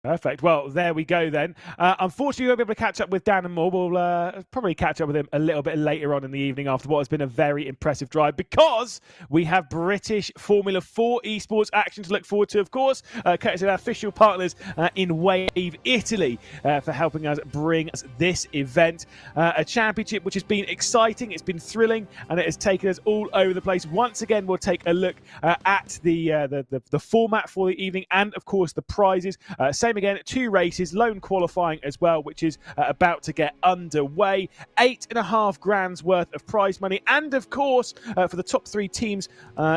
Perfect. Well, there we go then. Unfortunately, we won't be able to catch up with Dan and more. We'll probably catch up with him a little bit later on in the evening after what has been a very impressive drive, because we have British Formula 4 esports action to look forward to, of course, courtesy of our official partners in Wave Italy for helping us bring us this event. A championship which has been exciting, it's been thrilling, and it has taken us all over the place. Once again, we'll take a look at the format for the evening and, of course, the prizes. Same again, 2 races, lone qualifying as well, which is about to get underway. 8.5 grand's worth of prize money, and of course, for the top 3 teams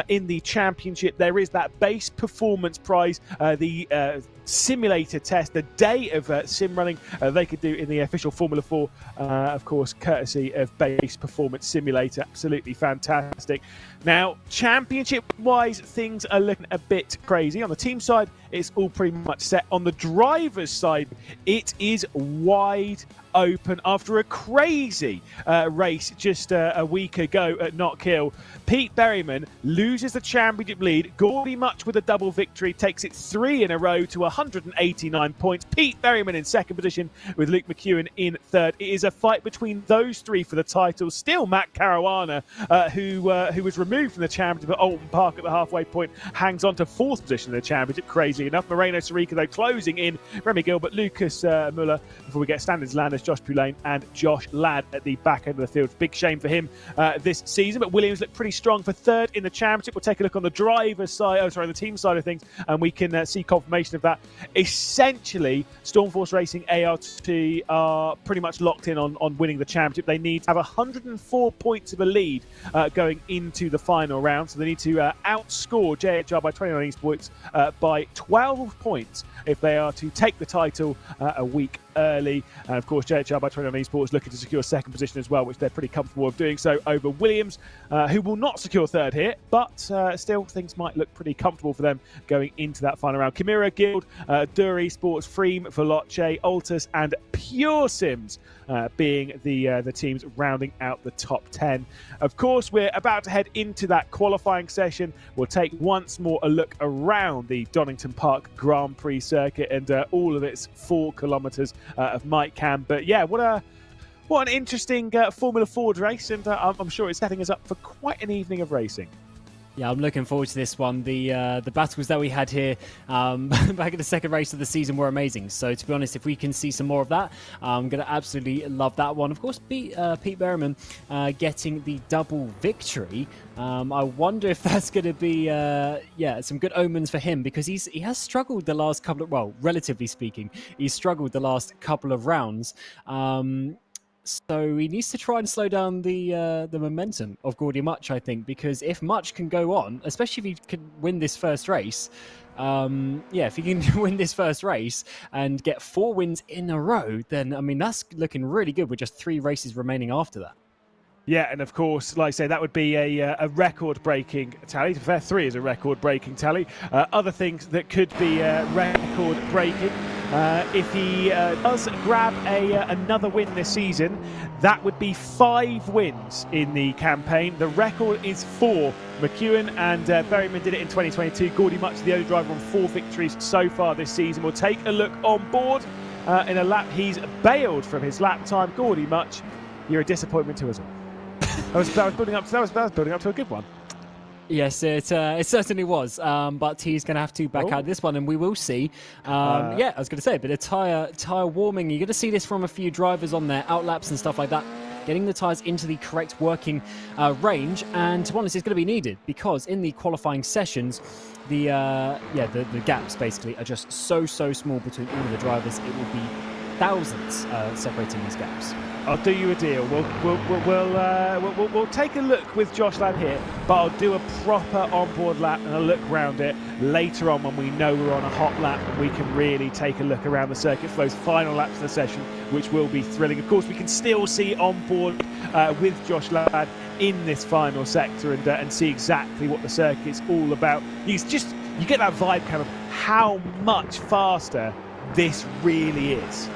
in the championship, there is that base performance prize, the simulator test, the day of sim running they could do in the official Formula 4, of course, courtesy of Base Performance Simulator. Absolutely fantastic. Now, championship-wise, things are looking a bit crazy. On the team side, it's all pretty much set. On the driver's side, it is wide open after a crazy race just a week ago at Knockhill. Pete Berryman loses the championship lead. Gordy Much with a double victory takes it 3 in a row to 189 points. Pete Berryman in second position with Luke McEwen in third. It is a fight between those 3 for the title. Still Matt Caruana, who was removed from the championship at Alton Park at the halfway point, hangs on to 4th position in the championship, crazily enough. Moreno Sarica, though, closing in. Remy Gilbert, Lucas Muller, before we get Standards Landers, Josh Poulain and Josh Ladd at the back end of the field. Big shame for him this season, but Williams looked pretty strong for 3rd in the championship. We'll take a look on the driver's side, the team side of things, and we can see confirmation of that. Essentially, Stormforce Racing ART are pretty much locked in on winning the championship. They need to have 104 points of a lead going into the final round, so they need to outscore JHR by 29 Esports by 12 points if they are to take the title a week early. And of course, JHR by 29 Esports looking to secure 2nd position as well, which they're pretty comfortable with doing so over Williams, who will not secure 3rd here, but still things might look pretty comfortable for them going into that final round. Chimera Guild, Dur Esports, Freem, Veloce, Altus and Pure Sims being the teams rounding out the top 10. Of course, we're about to head into that qualifying session. We'll take once more a look around the Donington Park Grand Prix circuit and all of its 4 kilometres of Mike Cam. But yeah, what an interesting Formula Ford race, and I'm sure it's setting us up for quite an evening of racing. Yeah, I'm looking forward to this one. The battles that we had here back in the second race of the season were amazing. So to be honest, if we can see some more of that, I'm going to absolutely love that one. Of course, Pete Berryman getting the double victory. I wonder if that's going to be some good omens for him, because he has struggled the last couple of, well, relatively speaking, he's struggled the last couple of rounds. So he needs to try and slow down the momentum of Gordy Much, I think, because if Much can go on, especially if he can win this first race, if he can win this first race and get 4 wins in a row, then, I mean, that's looking really good with just 3 races remaining after that. Yeah, and of course, like I say, that would be a record-breaking tally. To be fair, 3 is a record-breaking tally. Other things that could be record-breaking. If he does grab another win this season, that would be 5 wins in the campaign. The record is 4. McEwen and Berryman did it in 2022. Gordy Much, the only driver on 4 victories so far this season. We'll take a look on board in a lap. He's bailed from his lap time. Gordy Much, you're a disappointment to us all. That was building up to a good one. Yes, it certainly was. But he's going to have to back out this one, and we will see. I was going to say, a bit of tyre warming. You're going to see this from a few drivers on their outlaps and stuff like that, getting the tyres into the correct working range. And to be honest, it's going to be needed, because in the qualifying sessions, the gaps basically are just so small between all of the drivers. It will be thousandths separating these gaps. I'll do you a deal. We'll take a look with Josh Ladd here, but I'll do a proper onboard lap and a look around it later on when we know we're on a hot lap and we can really take a look around the circuit for those final laps of the session, which will be thrilling. Of course, we can still see onboard with Josh Ladd in this final sector and see exactly what the circuit's all about. You get that vibe kind of how much faster this really is.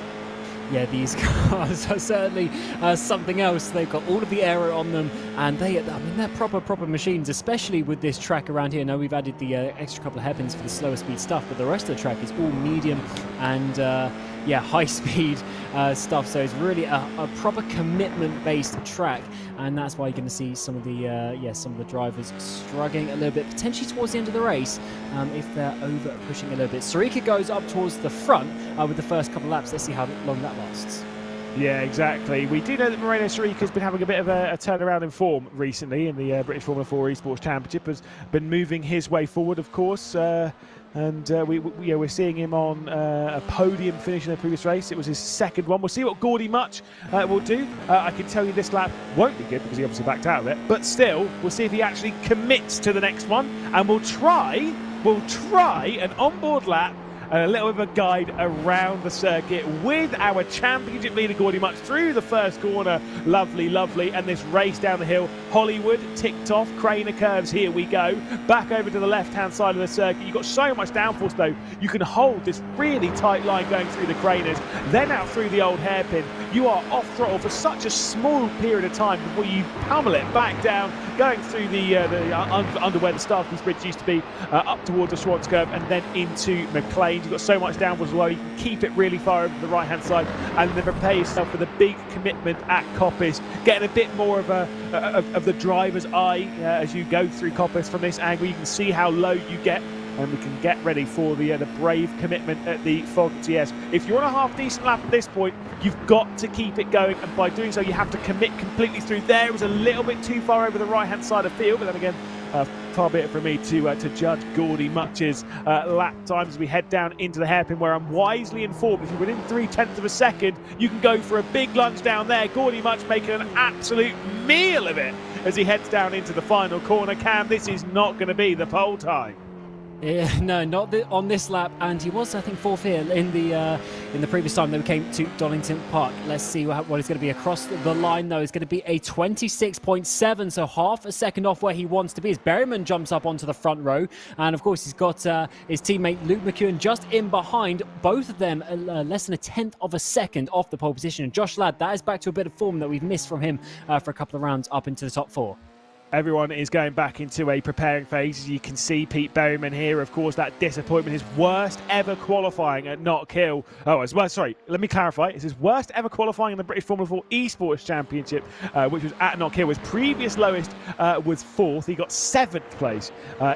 Yeah, these cars are certainly something else. They've got all of the aero on them, and they're proper machines, especially with this track around here. Now we've added the extra couple of hairpins for the slower speed stuff, but the rest of the track is all medium and high speed stuff. So it's really a proper commitment-based track, and that's why you're going to see some of the drivers struggling a little bit, potentially towards the end of the race, if they're over pushing a little bit. Sarika goes up towards the front with the first couple of laps. Let's see how long that lasts. Yeah, exactly. We do know that Moreno Sarika's been having a bit of a turnaround in form recently in the British Formula 4 Esports Championship. Has been moving his way forward, of course. We're seeing him on a podium finish in the previous race. It was his second one. We'll see what Gordy Much will do. I can tell you this lap won't be good because he obviously backed out of it. But still, we'll see if he actually commits to the next one. And we'll try an onboard lap and a little bit of a guide around the circuit with our championship leader Gordy Much through the first corner. Lovely, and this race down the hill. Hollywood ticked off, Craner curves, here we go. Back over to the left-hand side of the circuit. You've got so much downforce though, you can hold this really tight line going through the Craners, then out through the old hairpin. You are off throttle for such a small period of time before you pummel it back down, going through the under where the Starkey's Bridge used to be, up towards the Schwartz curve and then into McLean. You've got so much downforce as well, you can keep it really far over to the right hand side and then prepare yourself for the big commitment at Coppice, getting a bit more of the driver's eye as you go through Coppice. From this angle you can see how low you get, and we can get ready for the brave commitment at the Fog TS. If you're on a half decent lap at this point, you've got to keep it going, and by doing so you have to commit completely through. There was a little bit too far over the right hand side of field, but then again far be it from me to judge Gordy Much's lap times as we head down into the hairpin, where I'm wisely informed if you're within 0.3 of a second you can go for a big lunge down there. Gordy Much making an absolute meal of it as he heads down into the final corner. Cam, this is not going to be the pole time. Yeah, no, not on this lap, and he was, I think, fourth here in the previous time that we came to Donington Park. Let's see what it's going to be across the line, though. It's going to be a 26.7, so half a second off where he wants to be as Berryman jumps up onto the front row, and of course he's got his teammate Luke McEwen just in behind, both of them less than 1/10 of a second off the pole position. And Josh Ladd, that is back to a bit of form that we've missed from him for a couple of rounds up into the top four. Everyone is going back into a preparing phase. As you can see, Pete Berryman here, of course, that disappointment, his worst ever qualifying at Knockhill. Let me clarify. It's his worst ever qualifying in the British Formula 4 Esports Championship, which was at Knockhill. His previous lowest was 4th. He got 7th place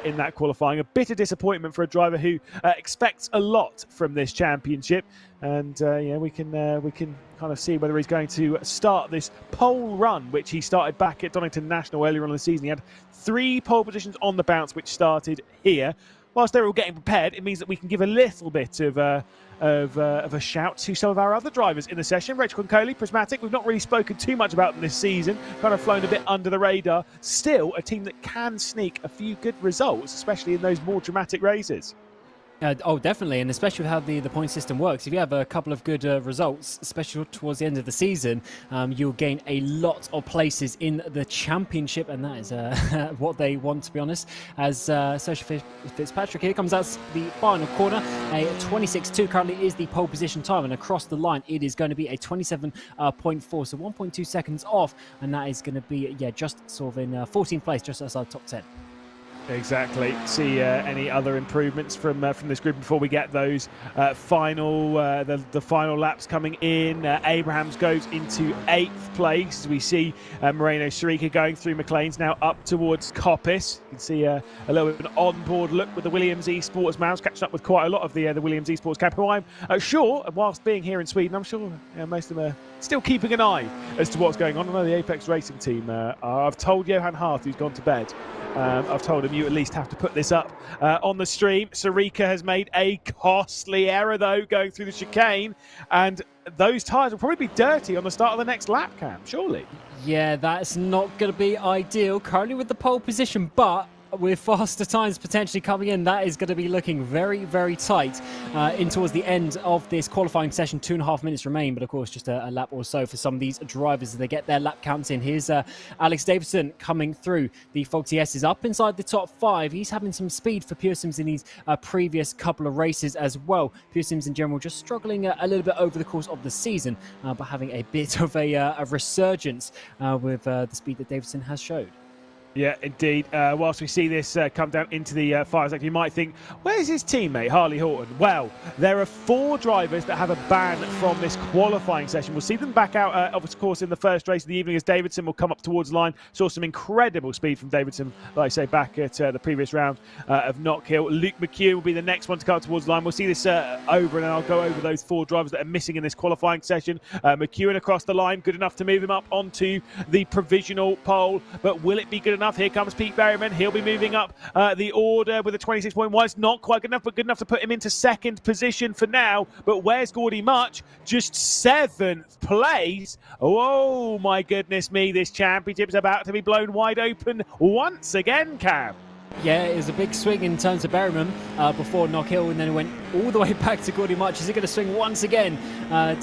in that qualifying. A bitter disappointment for a driver who expects a lot from this championship. And we can kind of see whether he's going to start this pole run, which he started back at Donington National earlier on in the season. He had 3 pole positions on the bounce, which started here. Whilst they're all getting prepared, it means that we can give a little bit of a shout to some of our other drivers in the session. Rachel Concoli, Prismatic, we've not really spoken too much about them this season, kind of flown a bit under the radar. Still a team that can sneak a few good results, especially in those more dramatic races. Definitely, and especially with how the point system works. If you have a couple of good results, especially towards the end of the season, you'll gain a lot of places in the championship, and that is what they want, to be honest. As Sergio Fitzpatrick here comes out the final corner, a 26.2 currently is the pole position time, and across the line it is going to be a 27.4, so 1.2 seconds off, and that is going to be just sort of in 14th place, just outside top 10. Exactly. See any other improvements from this group before we get those final laps coming in. Abrahams goes into 8th place. We see Moreno Sarika going through McLean's now up towards Coppice. You can see a little bit of an on-board look with the Williams Esports Mouse, catching up with quite a lot of the Williams Esports camp, who I'm sure, whilst being here in Sweden, I'm sure most of them are still keeping an eye as to what's going on. I know the Apex Racing team, I've told Johan Hart, who's gone to bed, I've told him you at least have to put this up on the stream. Sarika has made a costly error, though, going through the chicane, and those tyres will probably be dirty on the start of the next lap, Cam, surely. Yeah, that's not going to be ideal. Currently with the pole position, but with faster times potentially coming in, that is going to be looking very, very tight in towards the end of this qualifying session. 2.5 minutes remain, but of course just a lap or so for some of these drivers as they get their lap counts in. Here's Alex Davidson coming through the Fog TS, is up inside the top 5. He's having some speed for Pure Sims in these previous couple of races as well. Pure Sims in general just struggling a little bit over the course of the season, but having a bit of a resurgence with the speed that Davidson has showed. Yeah, indeed. Whilst we see this come down into the fire sector, you might think, where's his teammate, Harley Horton? Well, there are 4 drivers that have a ban from this qualifying session. We'll see them back out, of course, in the first race of the evening as Davidson will come up towards the line. Saw some incredible speed from Davidson, like I say, back at the previous round of Knockhill. Luke McHugh will be the next one to come up towards the line. We'll see this over, and I'll go over those 4 drivers that are missing in this qualifying session. McEwen across the line, good enough to move him up onto the provisional pole, but will it be good enough? Here comes Pete Berryman. He'll be moving up the order with a 26.1. It's not quite good enough, but good enough to put him into 2nd position for now. But where's Gordy Much? Just 7th place. Oh, my goodness me. This championship's about to be blown wide open once again, Cam. Yeah, it was a big swing in terms of Berryman before Knockhill, and then it went all the way back to Gordy Much. Is he going to swing once again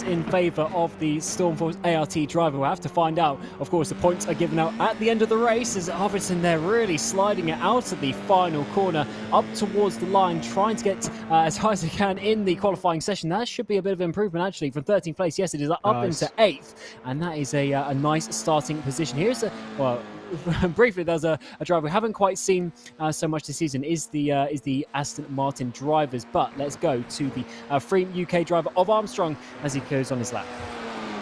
in favour of the Stormforce ART driver? We'll have to find out. Of course, the points are given out at the end of the race as Arvidsson there really sliding it out of the final corner up towards the line, trying to get as high as he can in the qualifying session. That should be a bit of improvement, actually, from 13th place. Yes, it is up into 8th, and that is a nice starting position. Here's a, well, briefly, there's a driver we haven't quite seen so much this season is the Aston Martin drivers. But let's go to the Freem UK driver of Armstrong as he goes on his lap.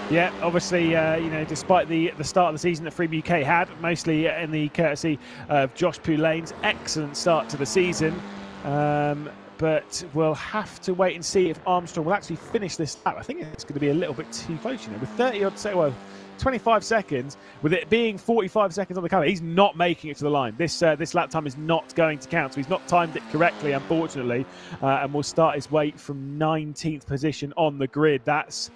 Yeah, obviously, you know, despite the start of the season that Freem UK had, mostly in the courtesy of Josh Poulain's excellent start to the season. But we'll have to wait and see if Armstrong will actually finish this lap. I think it's going to be a little bit too close, you know, with 25 seconds, with it being 45 seconds on the camera, he's not making it to the line. This lap time is not going to count, so he's not timed it correctly, unfortunately, and will start his way from 19th position on the grid. That's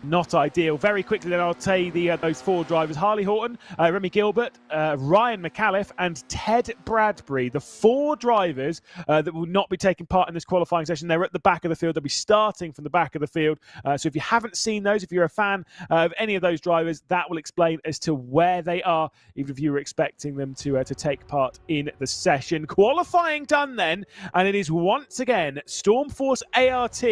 not ideal. Very quickly then I'll tell you those 4 drivers: Harley Horton, Remy Gilbert, Ryan McAuliffe and Ted Bradbury. The 4 drivers that will not be taking part in this qualifying session. They're at the back of the field. They'll be starting from the back of the field. So if you haven't seen those, if you're a fan of any of those drivers, that will explain as to where they are, even if you were expecting them to take part in the session. Qualifying done then, and it is once again Stormforce ART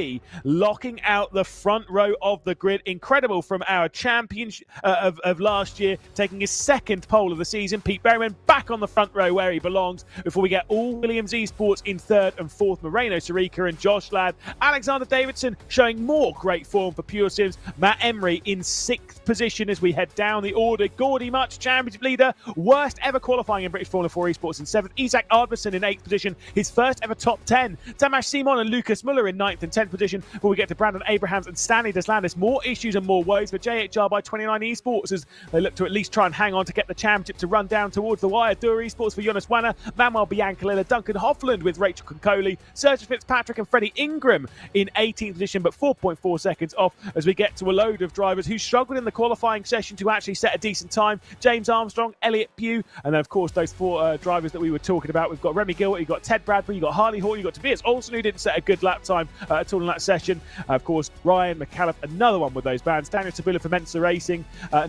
locking out the front row of the grid. Incredible from our champion of last year, taking his 2nd pole of the season. Pete Berryman back on the front row where he belongs before we get all Williams Esports in 3rd and 4th. Moreno Sarika and Josh Ladd. Alexander Davidson showing more great form for Pure Sims. Matt Emery in 6th position as we head down the order. Gordy Much, championship leader, worst ever qualifying in British Formula 4 Esports in 7th. Isaac Ardverson in 8th position, his first ever top 10. Tamash Simon and Lucas Muller in 9th and 10th position before we get to Brandon Abrahams and Stanley Deslandis. More issues and more woes for JHR by 29 Esports as they look to at least try and hang on to get the championship to run down towards the wire. Dura Esports for Jonas Wanner, Manuel Biancalilla, Duncan Hovland with Rachel Concoli, Sergio Fitzpatrick and Freddie Ingram in 18th position, but 4.4 seconds off as we get to a load of drivers who struggled in the qualifying session to actually set a decent time. James Armstrong, Elliot Pugh, and then of course those 4 drivers that we were talking about. We've got Remy Gilbert, you've got Ted Bradbury, you've got Harley Horton, you've got Tobias Olsen, who didn't set a good lap time at all in that session. Of course, Ryan McAuliffe, another one with those bands. Daniel Tabula for Mensa Racing,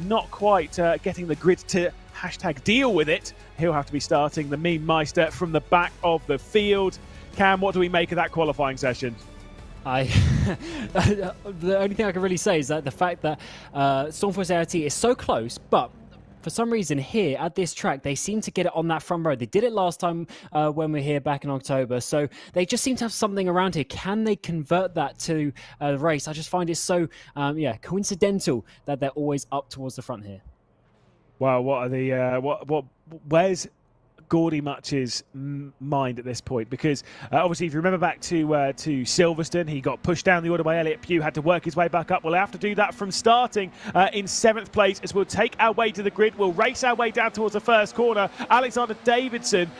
not quite getting the grid to #deal with it. He'll have to be starting the Meme Meister from the back of the field. Cam, what do we make of that qualifying session? The only thing I can really say is that the fact that Stormforce ART is so close, but for some reason here at this track, they seem to get it on that front row. They did it last time when we were here back in October. So they just seem to have something around here. Can they convert that to the race? I just find it so, coincidental that they're always up towards the front here. Well, what are the, where's Gordy Much's mind at this point, because obviously if you remember back to Silverstone, he got pushed down the order by Elliott Pugh, had to work his way back up. We'll have to do that from starting in 7th place, as we'll take our way to the grid. We'll race our way down towards the first corner. Alexander Davidson,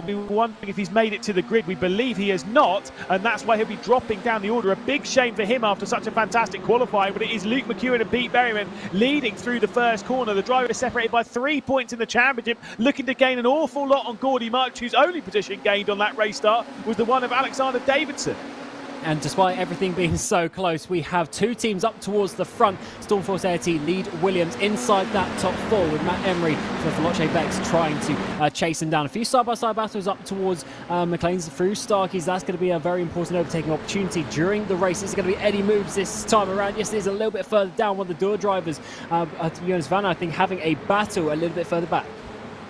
we were wondering if he's made it to the grid. We believe he has not, and that's why he'll be dropping down the order. A big shame for him after such a fantastic qualifying, but it is Luke McEwen and Pete Berryman leading through the first corner. The driver is separated by 3 points in the championship, looking to gain an awful lot on Gordy Much, whose only position gained on that race start was the one of Alexander Davidson. And despite everything being so close, we have 2 teams up towards the front. Stormforce ART lead Williams inside that top 4, with Matt Emery for Veloce Vex trying to chase him down. A few side-by-side battles up towards McLean's through Starkeys. That's going to be a very important overtaking opportunity during the race. It's going to be Eddie Moves this time around. Yes, it is a little bit further down. One of the door drivers, to be honest, Van, I think, having a battle a little bit further back.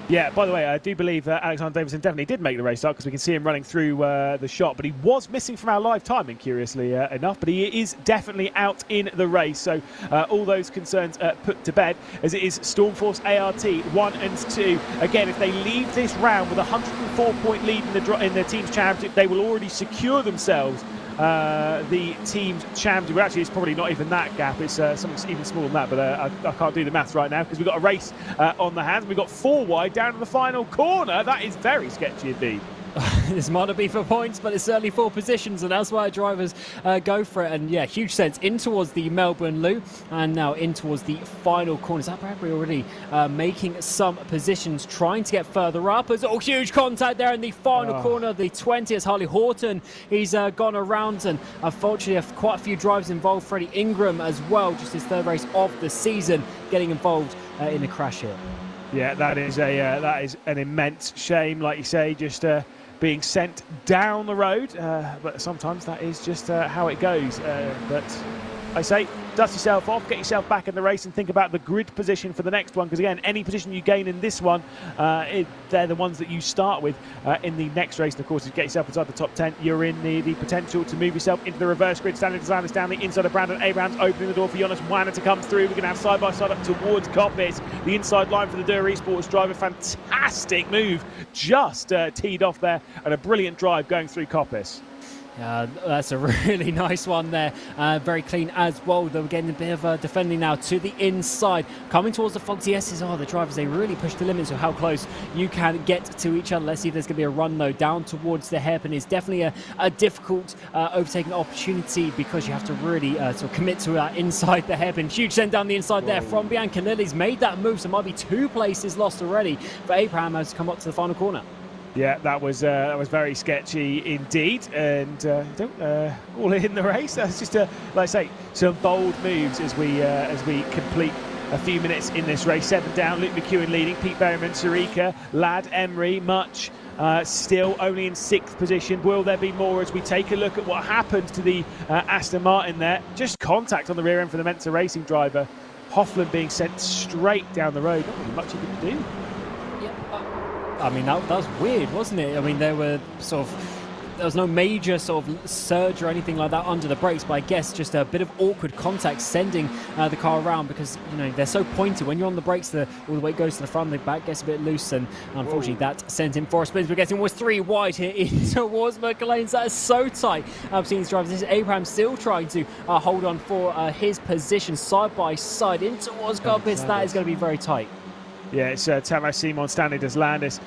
Yeah, by the way, I do believe Alexander Davidson definitely did make the race start, because we can see him running through the shot, but he was missing from our live timing, curiously enough, but he is definitely out in the race. So all those concerns put to bed, as it is Stormforce ART 1 and 2. Again, if they leave this round with a 104-point lead in the team's championship, they will already secure themselves the team's championship. Well, actually, it's probably not even that gap. It's something even smaller than that, but I can't do the maths right now, because we've got a race on the hands. We've got 4 wide down to the final corner. That is very sketchy indeed. This might not be for points, but it's certainly for positions, and that's why drivers go for it. And yeah, huge sense in towards the Melbourne loop, and now in towards the final corner. Is that Bradbury already making some positions, trying to get further up? There's a huge contact there in the final corner, the 20th. Harley Horton, he's gone around, and unfortunately quite a few drivers involved. Freddie Ingram as well, just his 3rd race of the season, getting involved in a crash here. Yeah, that is an immense shame, like you say, just being sent down the road, but sometimes that is just how it goes. But I say, dust yourself off, get yourself back in the race, and think about the grid position for the next one, because again, any position you gain in this one, they're the ones that you start with in the next race. And of course, if you get yourself inside the top 10, you're in the potential to move yourself into the reverse grid. Stanley Designers down the inside of Brandon Abrams, opening the door for Jonas Wanner to come through. We're going to have side-by-side up towards Coppice. The inside line for the Dura Esports driver. Fantastic move, just teed off there, and a brilliant drive going through Coppice. That's a really nice one there. Very clean as well. They're getting a bit of defending now to the inside. Coming towards the Foxy S's. The drivers, they really push the limits of how close you can get to each other. Let's see if there's going to be a run, though, down towards the hairpin. It's definitely a difficult overtaking opportunity, because you have to really sort of commit to that inside the hairpin. Huge send down the inside there from Bianca Lilly's made that move, so might be 2 places lost already for Abraham as to come up to the final corner. Yeah, that was very sketchy indeed, and all in the race. That's just like I say, some bold moves as we complete a few minutes in this race. 7 down, Luke McEwen leading, Pete Berryman, Sarika, Ladd, Emery, Much still only in 6th position. Will there be more as we take a look at what happened to the Aston Martin there? Just contact on the rear end for the Mensa Racing driver. Hoffland being sent straight down the road. Not really much he could do. I mean, that was weird, wasn't it? I mean, there was no major sort of surge or anything like that under the brakes, but I guess just a bit of awkward contact sending the car around, because, you know, they're so pointed. When you're on the brakes, all the weight goes to the front, the back gets a bit loose, and unfortunately that sent him for a spin. We're getting almost 3 wide here in towards McLean's. That is so tight. I've seen these drivers. This is Abraham still trying to hold on for his position side by side in towards Coppice. That is going to be very tight. Yeah, it's Tamas Simon, Stanley Deslandis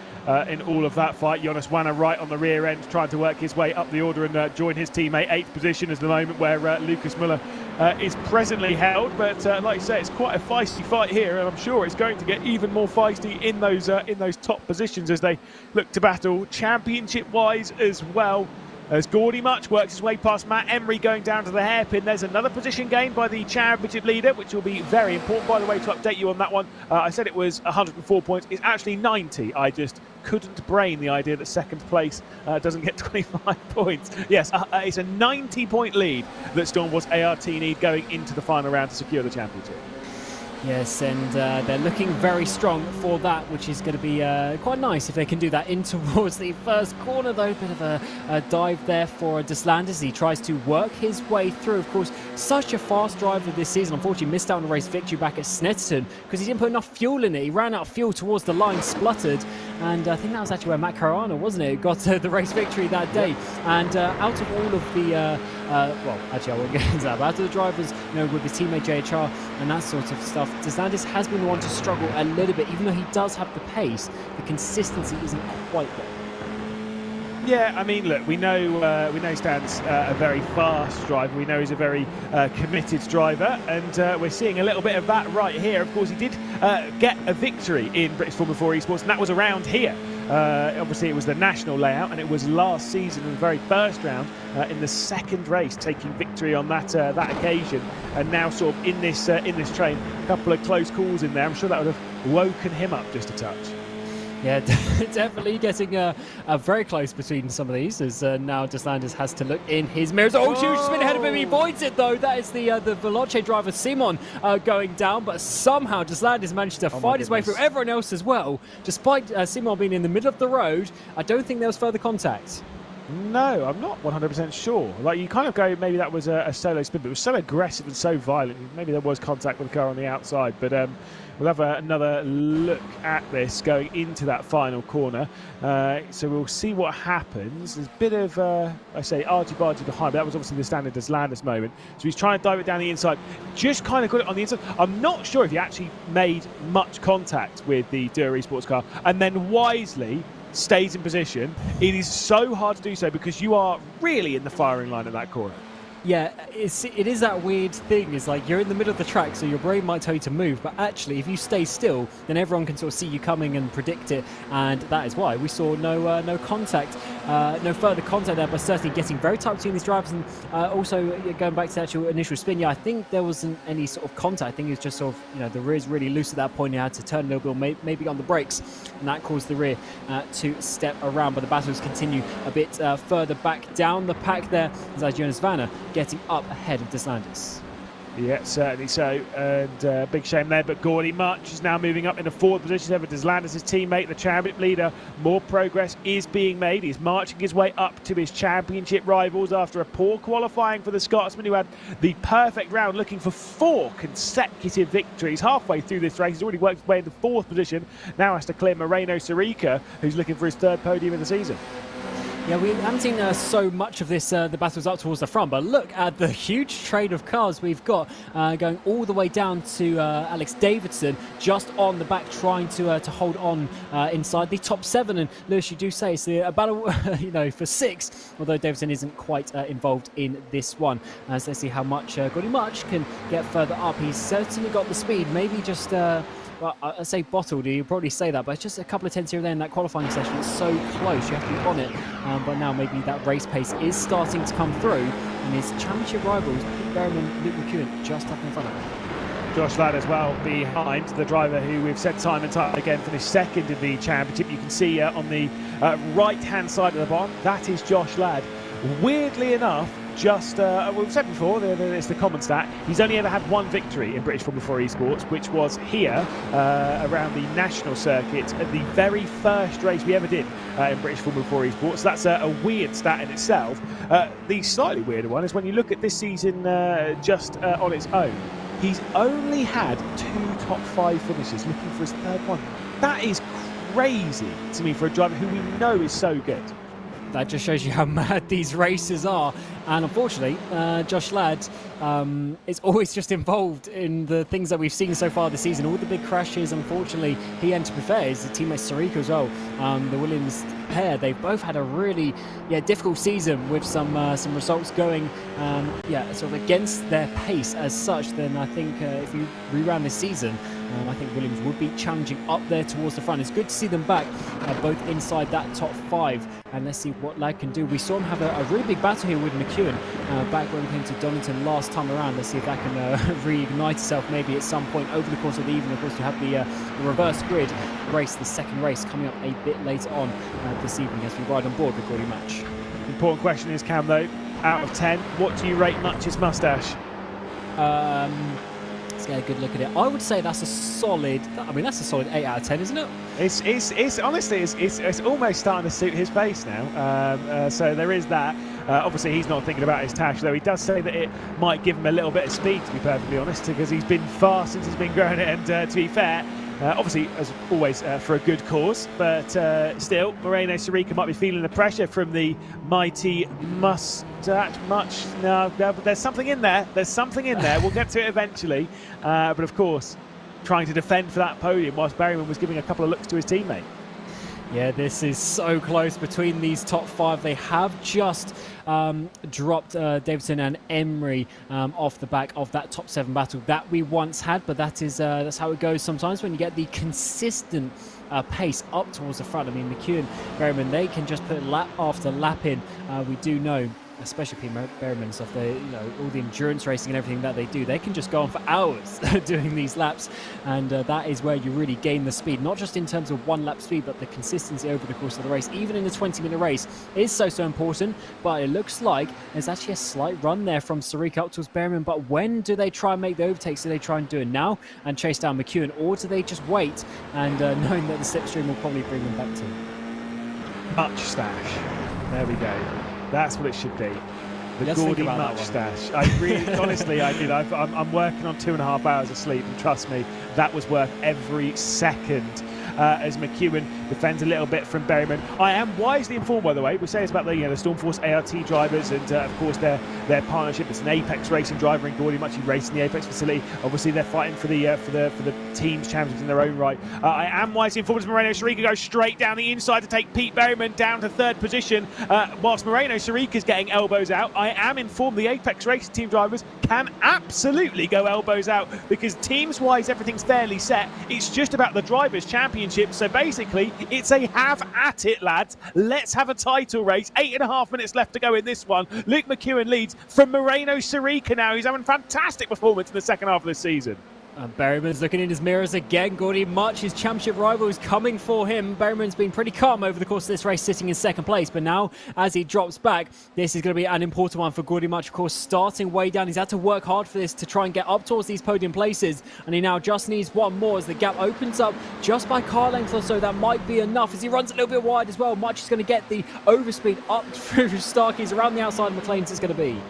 in all of that fight. Jonas Wanner right on the rear end, trying to work his way up the order and join his teammate. 8th position is the moment where Lucas Muller is presently held. But like you say, it's quite a feisty fight here, and I'm sure it's going to get even more feisty in those top positions as they look to battle championship-wise as well. As Gordy Much works his way past Matt Emery going down to the hairpin. There's another position gained by the championship leader, which will be very important. By the way, to update you on that one, I said it was 104 points. It's actually 90. I just couldn't brain the idea that 2nd place doesn't get 25 points. Yes, it's a 90-point lead that Stormforce ART need going into the final round to secure the championship. Yes, and they're looking very strong for that, which is going to be quite nice if they can do that in towards the first corner, though. Bit of a dive there for Deslandis. He tries to work his way through. Of course, such a fast driver this season. Unfortunately, missed out on a race victory back at Snetterton because he didn't put enough fuel in it. He ran out of fuel towards the line, spluttered, and I think that was actually where Matt Caruana, wasn't it, got the race victory that day. And out of all of the, well, actually, I won't get into that, but out of the drivers, with his teammate JHR and that sort of stuff, Deslandis has been the one to struggle a little bit. Even though he does have the pace, the consistency isn't quite there. Yeah, I mean, look, we know Stan's a very fast driver. We know he's a very committed driver, and we're seeing a little bit of that right here. Of course, he did get a victory in British Formula 4 Esports, and that was around here. Obviously, it was the national layout, and it was last season in the very first round in the second race, taking victory on that occasion. And now, sort of in this train, a couple of close calls in there. I'm sure that would have woken him up just a touch. Yeah, definitely getting very close between some of these, as now Deslandis has to look in his mirrors. Oh, huge spin ahead of him. He avoids it, though. That is the Veloce driver, Simon, going down. But somehow Deslandis managed to fight his way through everyone else as well. Despite Simon being in the middle of the road, I don't think there was further contact. No, I'm not 100% sure. Like, you kind of go, maybe that was a solo spin, but it was so aggressive and so violent. Maybe there was contact with the car on the outside, but we'll have another look at this going into that final corner. So we'll see what happens. There's a bit of, I say, argy-bargy behind, but that was obviously the standard Deslandis moment. So he's trying to dive it down the inside. Just kind of got it on the inside. I'm not sure if he actually made much contact with the Duo Esports car, and then wisely stays in position. It is so hard to do so because you are really in the firing line at that corner. Yeah, it is that weird thing. It's like you're in the middle of the track, so your brain might tell you to move, but actually if you stay still, then everyone can sort of see you coming and predict it, and that is why we saw no contact, no further contact there, but certainly getting very tight between these drivers. And also going back to the actual initial spin, yeah, I think there wasn't any sort of contact. I think it was just sort of, the rear's really loose at that point. You had to turn a little bit, maybe on the brakes, and that caused the rear to step around. But the battles continue a bit further back down the pack there, as Jonas Vanna getting up ahead of Deslandis. Yeah, certainly so, and big shame there, but Gordy March is now moving up into fourth position over Deslandis' teammate, the championship leader. More progress is being made. He's marching his way up to his championship rivals after a poor qualifying for the Scotsman, who had the perfect round, looking for 4 consecutive victories. Halfway through this race, he's already worked his way into fourth position, now has to clear Moreno Sirica, who's looking for his 3rd podium of the season. Yeah, we haven't seen so much of this, the battles up towards the front, but look at the huge train of cars we've got going all the way down to Alex Davidson, just on the back, trying to hold on inside the top 7. And Lewis, you do say it's a battle, for 6, although Davidson isn't quite involved in this one. So let's see how much Gordy March can get further up. He's certainly got the speed, maybe just... well, I say bottled, you probably say that, but it's just a couple of tenths here and there in that qualifying session. It's so close, you have to be on it. But now maybe that race pace is starting to come through, and his championship rivals, Pete Berman and Luke McEwen, just up in front of him. Josh Ladd as well behind, the driver who we've said time and time again finished 2nd in the championship. You can see on the right-hand side of the bottom, that is Josh Ladd. Weirdly enough, just, we've said before, it's the common stat, he's only ever had 1 victory in British Formula 4 Esports, which was here around the national circuit at the very first race we ever did in British Formula 4 Esports. That's a weird stat in itself. The slightly weirder one is when you look at this season just on its own, he's only had 2 top 5 finishes, looking for his 3rd one. That is crazy to me for a driver who we know is so good. That just shows you how mad these races are. And unfortunately, Josh Ladd is always just involved in the things that we've seen so far this season. All the big crashes, unfortunately, he, and to be fair, his teammate Sirica as well. The Williams pair, they've both had a really difficult season with some results going sort of against their pace as such. Then I think if you reround this season, I think Williams would be challenging up there towards the front. It's good to see them back, both inside that top 5. And let's see what Ladd can do. We saw him have a really big battle here with McEwen back when we came to Donington last time around. Let's see if that can reignite itself maybe at some point over the course of the evening. Of course, we have the reverse grid race, the 2nd race, coming up a bit later on this evening as we ride on board with Gordy March. Important question is, Cam, though, out of 10, what do you rate March's moustache? It's get a good look at it. I would say that's a solid, I mean, that's a solid 8 out of 10, isn't it? It's honestly, it's almost starting to suit his pace now. So there is that. Obviously, he's not thinking about his tash, though he does say that it might give him a little bit of speed, to be perfectly honest, because he's been fast since he's been growing it. And to be fair, obviously, as always, for a good cause, but still, Moreno Sirica might be feeling the pressure from the mighty mustache. No, there's something in there. There's something in there. We'll get to it eventually. But of course, trying to defend for that podium whilst Berryman was giving a couple of looks to his teammate. Yeah, this is so close between these top 5. They have just dropped Davidson and Emery off the back of that top 7 battle that we once had, but that's how it goes sometimes when you get the consistent pace up towards the front. I mean, McEwen, Berryman, they can just put lap after lap in. We do know, especially Pete Berryman and stuff, they, all the endurance racing and everything that they do, they can just go on for hours doing these laps, and that is where you really gain the speed, not just in terms of one lap speed, but the consistency over the course of the race. Even in a 20-minute race is so important, but it looks like there's actually a slight run there from Sirica up towards Berryman. But when do they try and make the overtakes? Do they try and do it now and chase down McEwen, or do they just wait and knowing that the slipstream will probably bring them back to Much stash. There we go. That's what it should be. The Let's gaudy think about that mustache. I really, honestly, I did. I'm working on 2.5 hours of sleep, and trust me, that was worth every second. As McEwen defends a little bit from Berryman. I am wisely informed, by the way. We say this about the Stormforce ART drivers, and of course their partnership. It's an Apex Racing driver and Gordy Much racing the Apex facility. Obviously they're fighting for the team's championships in their own right. I am wisely informed as Moreno Sirica goes straight down the inside to take Pete Berryman down to 3rd position, whilst Moreno Sirica's getting elbows out. I am informed the Apex Racing team drivers can absolutely go elbows out, because teams-wise everything's fairly set. It's just about the drivers' championship. So basically, it's a have at it, lads. Let's have a title race. 8.5 minutes left to go in this one. Luke McEwen leads from Moreno Sirica now. He's having a fantastic performance in the second half of the season. Berryman's looking in his mirrors again. Gordy Much, his championship rival, is coming for him. Berryman's been pretty calm over the course of this race, sitting in 2nd place. But now, as he drops back, this is going to be an important one for Gordy Much. Of course, starting way down. He's had to work hard for this to try and get up towards these podium places. And he now just needs one more as the gap opens up just by car length or so. That might be enough as he runs a little bit wide as well. Much is going to get the overspeed up through Starkeys around the outside of McLean's. It's going to be.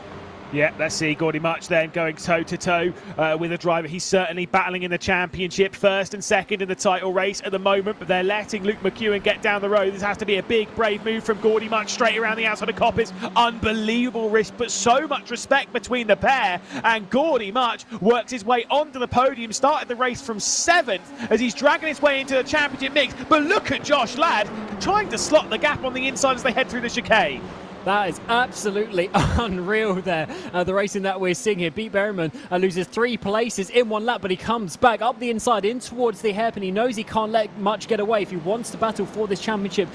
Yeah, let's see Gordy Much then going toe-to-toe with a driver. He's certainly battling in the championship, 1st and 2nd in the title race at the moment, but they're letting Luke McEwen get down the road. This has to be a big, brave move from Gordy Much straight around the outside of Coppers. Unbelievable risk, but so much respect between the pair, and Gordy Much works his way onto the podium, started the race from 7th as he's dragging his way into the championship mix. But look at Josh Ladd trying to slot the gap on the inside as they head through the chicane. That is absolutely unreal there. The racing that we're seeing here. Pete Berryman loses 3 places in 1 lap, but he comes back up the inside in towards the hairpin. He knows he can't let Much get away if he wants to battle for this championship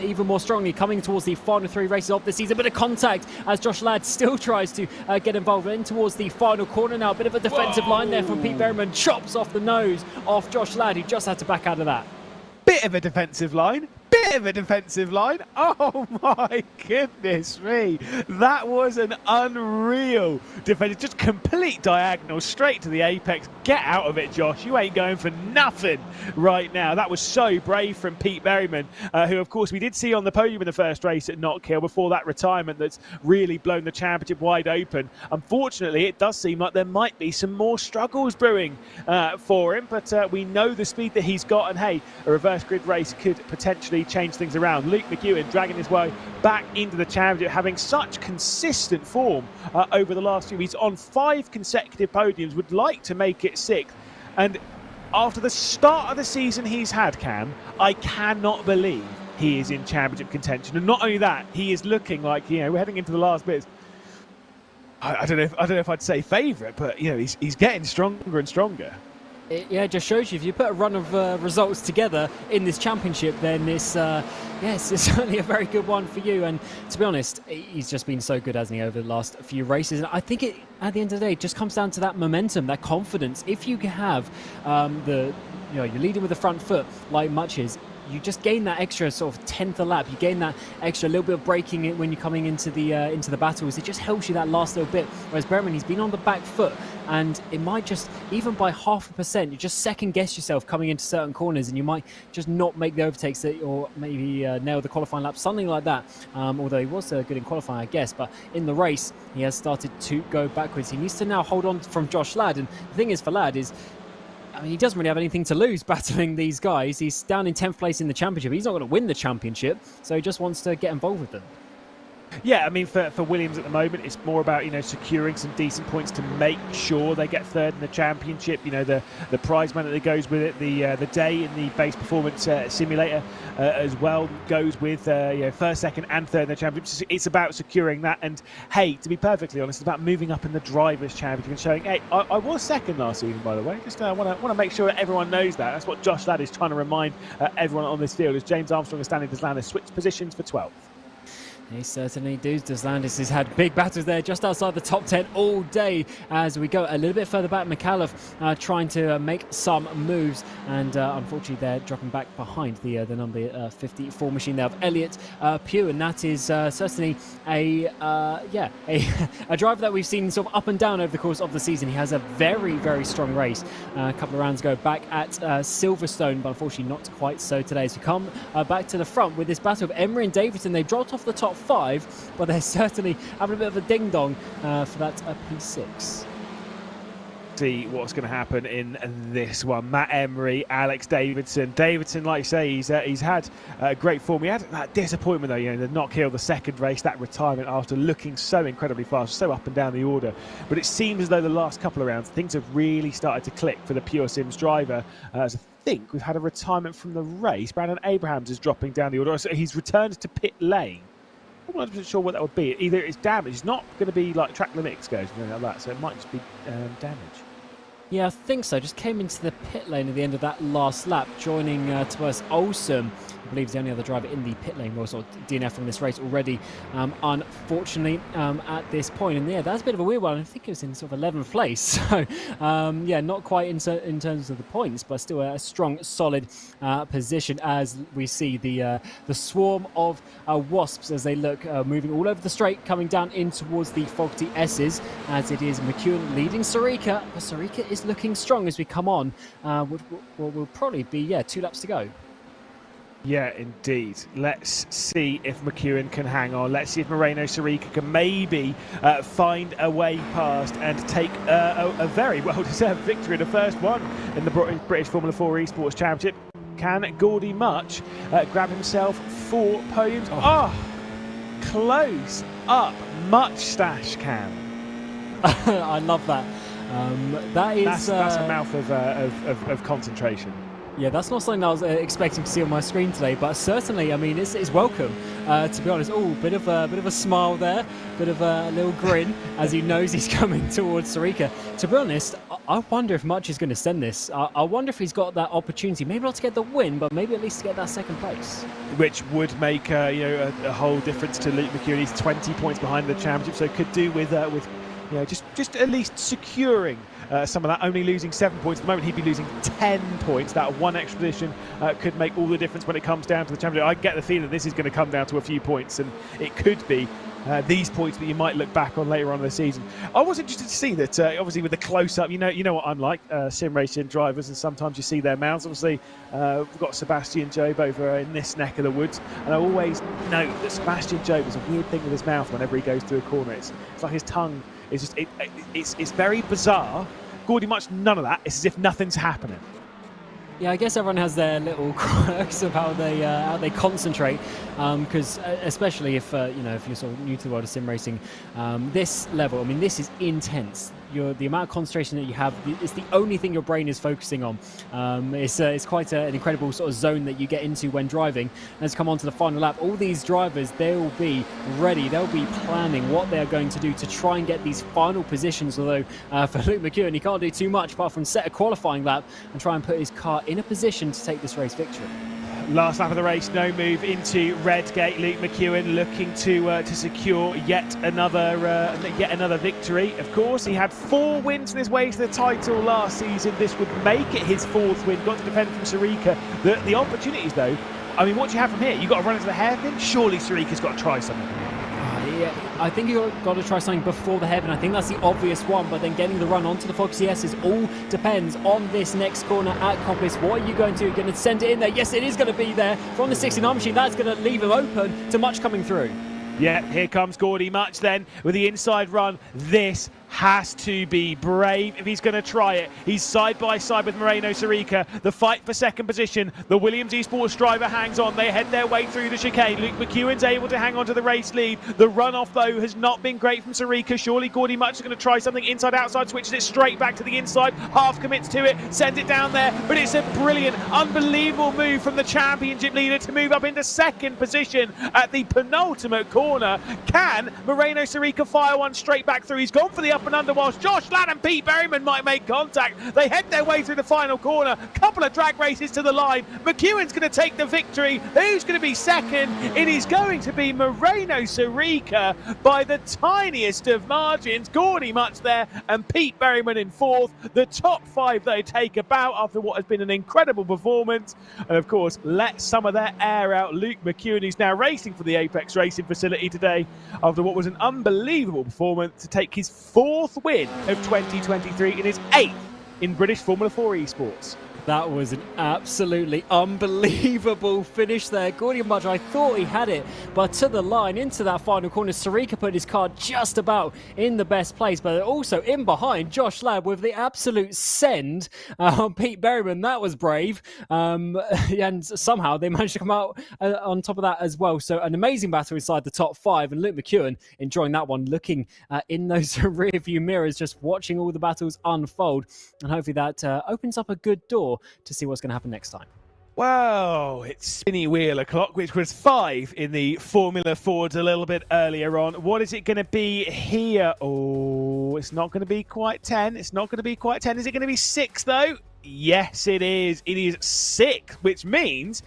even more strongly, coming towards the final 3 races of the season. Bit of contact as Josh Ladd still tries to get involved in towards the final corner now. A bit of a defensive line there from Pete Berryman. Chops off the nose off Josh Ladd, who just had to back out of that. Bit of a defensive line. Oh my goodness me. That was an unreal defense. Just complete diagonal straight to the apex. Get out of it, Josh. You ain't going for nothing right now. That was so brave from Pete Berryman, who of course we did see on the podium in the first race at Knockhill before that retirement that's really blown the championship wide open. Unfortunately, it does seem like there might be some more struggles brewing for him, but we know the speed that he's got, and hey, a reverse grid race could potentially change things around. Luke McEwen dragging his way back into the championship, having such consistent form over the last few weeks. On 5 consecutive podiums, would like to make it 6th. And after the start of the season he's had, Cam, I cannot believe he is in championship contention. And not only that, he is looking like, we're heading into the last bits. I don't know if I'd say favourite, but he's getting stronger and stronger. It just shows you, if you put a run of results together in this championship, then it's certainly a very good one for you. And to be honest, he's just been so good, hasn't he, over the last few races. And I think it, at the end of the day, it just comes down to that momentum, that confidence. If you have you're leading with the front foot like Much is, you just gain that extra sort of 10th a lap. You gain that extra little bit of braking when you're coming into the battles. It just helps you that last little bit. Whereas Berman, he's been on the back foot, and it might just, even by 0.5%, you just second guess yourself coming into certain corners, and you might just not make the overtakes that, or maybe nail the qualifying lap, something like that. Although he was good in qualifying, I guess, but in the race he has started to go backwards. He needs to now hold on from Josh Ladd, and the thing is for Ladd is, I mean, he doesn't really have anything to lose battling these guys. He's down in 10th place in the championship. He's not going to win the championship, so he just wants to get involved with them. Yeah, I mean, for Williams at the moment, it's more about, securing some decent points to make sure they get third in the championship. The prize money that goes with it, the day in the base performance simulator as well goes with first, second, and third in the championship. It's about securing that. And hey, to be perfectly honest, it's about moving up in the drivers' championship and showing, hey, I was second last season, by the way. Just want to make sure that everyone knows that. That's what Josh Ladd is trying to remind everyone on this field. As James Armstrong and Stanley Deslandis switch positions for 12th. He certainly does. Deslandis has had big battles there just outside the top 10 all day. As we go a little bit further back, McAuliffe trying to make some moves, and unfortunately they're dropping back behind the number 54 machine there of Elliot Pugh, and that is certainly a driver that we've seen sort of up and down over the course of the season. He has a very, very strong race a couple of rounds ago back at Silverstone, but unfortunately not quite so today. So come back to the front with this battle of Emery and Davidson. They've dropped off the top 5, but they're certainly having a bit of a ding-dong for that P6. See what's going to happen in this one. Matt Emery, Alex Davidson. Davidson, like you say, he's had great form. He had that disappointment though, the knock hill, the second race, that retirement after looking so incredibly fast, so up and down the order. But it seems as though the last couple of rounds, things have really started to click for the Pure Sims driver. As I think we've had a retirement from the race. Brandon Abrahams is dropping down the order. So he's returned to pit lane. I'm not 100% sure what that would be. Either it's damage. It's not going to be like track limits goes, anything like that. So it might just be damage. Yeah, I think so. Just came into the pit lane at the end of that last lap, joining Tobias Olsen. I believe he's the only other driver in the pit lane, or sort of DNF from this race already, unfortunately, at this point. And yeah, that's a bit of a weird one. I think it was in sort of 11th place. So, yeah, not quite in terms of the points, but still a strong, solid position as we see the swarm of wasps as they look moving all over the straight, coming down in towards the Fogarty S's, as it is McEwen leading Sarika. But Sarika is looking strong as we come on. Will probably be, 2 laps to go. Yeah, indeed. Let's see if McEwen can hang on. Let's see if Moreno Sarika can maybe find a way past and take a very well-deserved victory, the first one in the British Formula 4 Esports Championship. Can Gordy Much grab himself 4 podiums? Oh, close up. Much stash cam. I love that. That's a mouth of concentration. Yeah, that's not something I was expecting to see on my screen today, but certainly, I mean, it's welcome. To be honest, bit of a smile there, bit of a little grin as he knows he's coming towards Sarika. To be honest, I wonder if Much is going to send this. I wonder if he's got that opportunity, maybe not to get the win, but maybe at least to get that second place, which would make a whole difference to Luke McEwen. He's 20 points behind the championship, so could do with just at least securing some of that, only losing 7 points. At the moment, he'd be losing 10 points. That one extra position could make all the difference when it comes down to the championship. I get the feeling this is going to come down to a few points, and it could be these points that you might look back on later on in the season. I was interested to see that, obviously, with the close-up, you know what I'm like, sim racing drivers, and sometimes you see their mouths. Obviously, we've got Sebastian Job over in this neck of the woods, and I always note that Sebastian Job has a weird thing with his mouth whenever he goes through a corner. It's like his tongue is just, it's very bizarre. Gordy Much, none of that. It's as if nothing's happening. Yeah, I guess everyone has their little quirks of how they concentrate, because especially if if you're sort of new to the world of sim racing, this level, I mean, this is intense. The amount of concentration that you have is the only thing your brain is focusing on. It's quite an incredible sort of zone that you get into when driving. Let's come on to the final lap. All these drivers, they will be ready. They'll be planning what they are going to do to try and get these final positions. Although for Luke McEwen, he can't do too much apart from set a qualifying lap and try and put his car in a position to take this race victory. Last lap of the race, no move into Redgate. Luke McEwen looking to secure yet another victory. Of course, he had 4 wins in his way to the title last season. This would make it his 4th win. Got to defend from Sarika. The opportunities, though, I mean, what do you have from here? You got to run into the hairpin? Surely Sarika's got to try something. Yeah, I think you've got to try something before the hairpin. I think that's the obvious one, but then getting the run onto the Foxy S's all depends on this next corner at Compass. What are you going to do? You're going to send it in there? Yes, it is going to be there from the 69 machine. That's going to leave him open to Much coming through. Yeah, here comes Gordy Much then with the inside run. This has to be brave if he's going to try it. He's side by side with Moreno Sarika. The fight for second position. The Williams Esports driver hangs on. They head their way through the chicane. Luke McEwen's able to hang on to the race lead. The runoff, though, has not been great from Sarika. Surely Gordy Much is going to try something inside-outside, switches it straight back to the inside. Half commits to it, sends it down there. But it's a brilliant, unbelievable move from the championship leader to move up into second position at the penultimate corner. Can Moreno Sarika fire one straight back through? He's gone for the up and under, whilst Josh Ladd and Pete Berryman might make contact. They head their way through the final corner. Couple of drag races to the line. McEwen's going to take the victory. Who's going to be second? It is going to be Moreno Sarika by the tiniest of margins. Gordy Much there and Pete Berryman in fourth. The top five they take about after what has been an incredible performance. And of course, let some of their air out. Luke McEwen, who's now racing for the Apex Racing facility today after what was an unbelievable performance to take his fourth win of 2023 and his 8th in British Formula 4 Esports. That was an absolutely unbelievable finish there. Gordy Much, I thought he had it, but to the line, into that final corner, Sarika put his car just about in the best place, but also in behind, Josh Ladd with the absolute send on Pete Berryman. That was brave. And somehow they managed to come out on top of that as well. So an amazing battle inside the top five, and Luke McEwen enjoying that one, looking in those rear view mirrors, just watching all the battles unfold. And hopefully that opens up a good door to see what's going to happen next time. Well, it's spinny wheel o'clock, which was 5 in the Formula Fords a little bit earlier on. What is it going to be here? Oh, it's not going to be quite 10. It's not going to be quite 10. Is it going to be 6, though? Yes, it is. It is 6, which means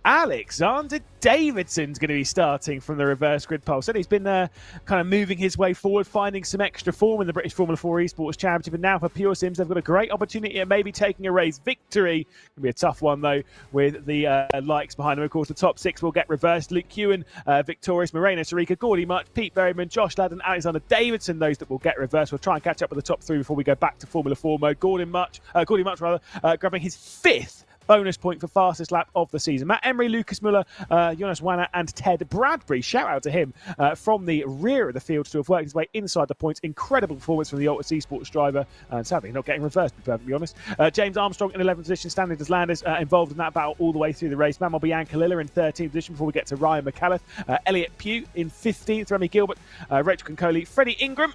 Alexander Davidson's going to be starting from the reverse grid pole. So he's been kind of moving his way forward, finding some extra form in the British Formula 4 Esports Championship. And now for Pure Sims, they've got a great opportunity at maybe taking a race victory. It'll be a tough one, though, with the likes behind them. Of course, the top 6 will get reversed. Luke Ewan, victorious. Moreno Sarika, Gordy Much, Pete Berryman, Josh Ladd and Alexander Davidson, those that will get reversed. We'll try and catch up with the top 3 before we go back to Formula 4 mode. Gordy Much, grabbing his 5th bonus point for fastest lap of the season. Matt Emery, Lucas Muller, Jonas Wanner and Ted Bradbury. Shout out to him from the rear of the field to have worked his way inside the points. Incredible performance from the Altus Esports driver. And sadly, not getting reversed, to be perfectly honest. James Armstrong in 11th position. Stanley Deslanders involved in that battle all the way through the race. Mamal Bianca-Lilla in 13th position before we get to Ryan McAuliffe. Elliot Pugh in 15th. Remy Gilbert, Rachel Concoli. Freddie Ingram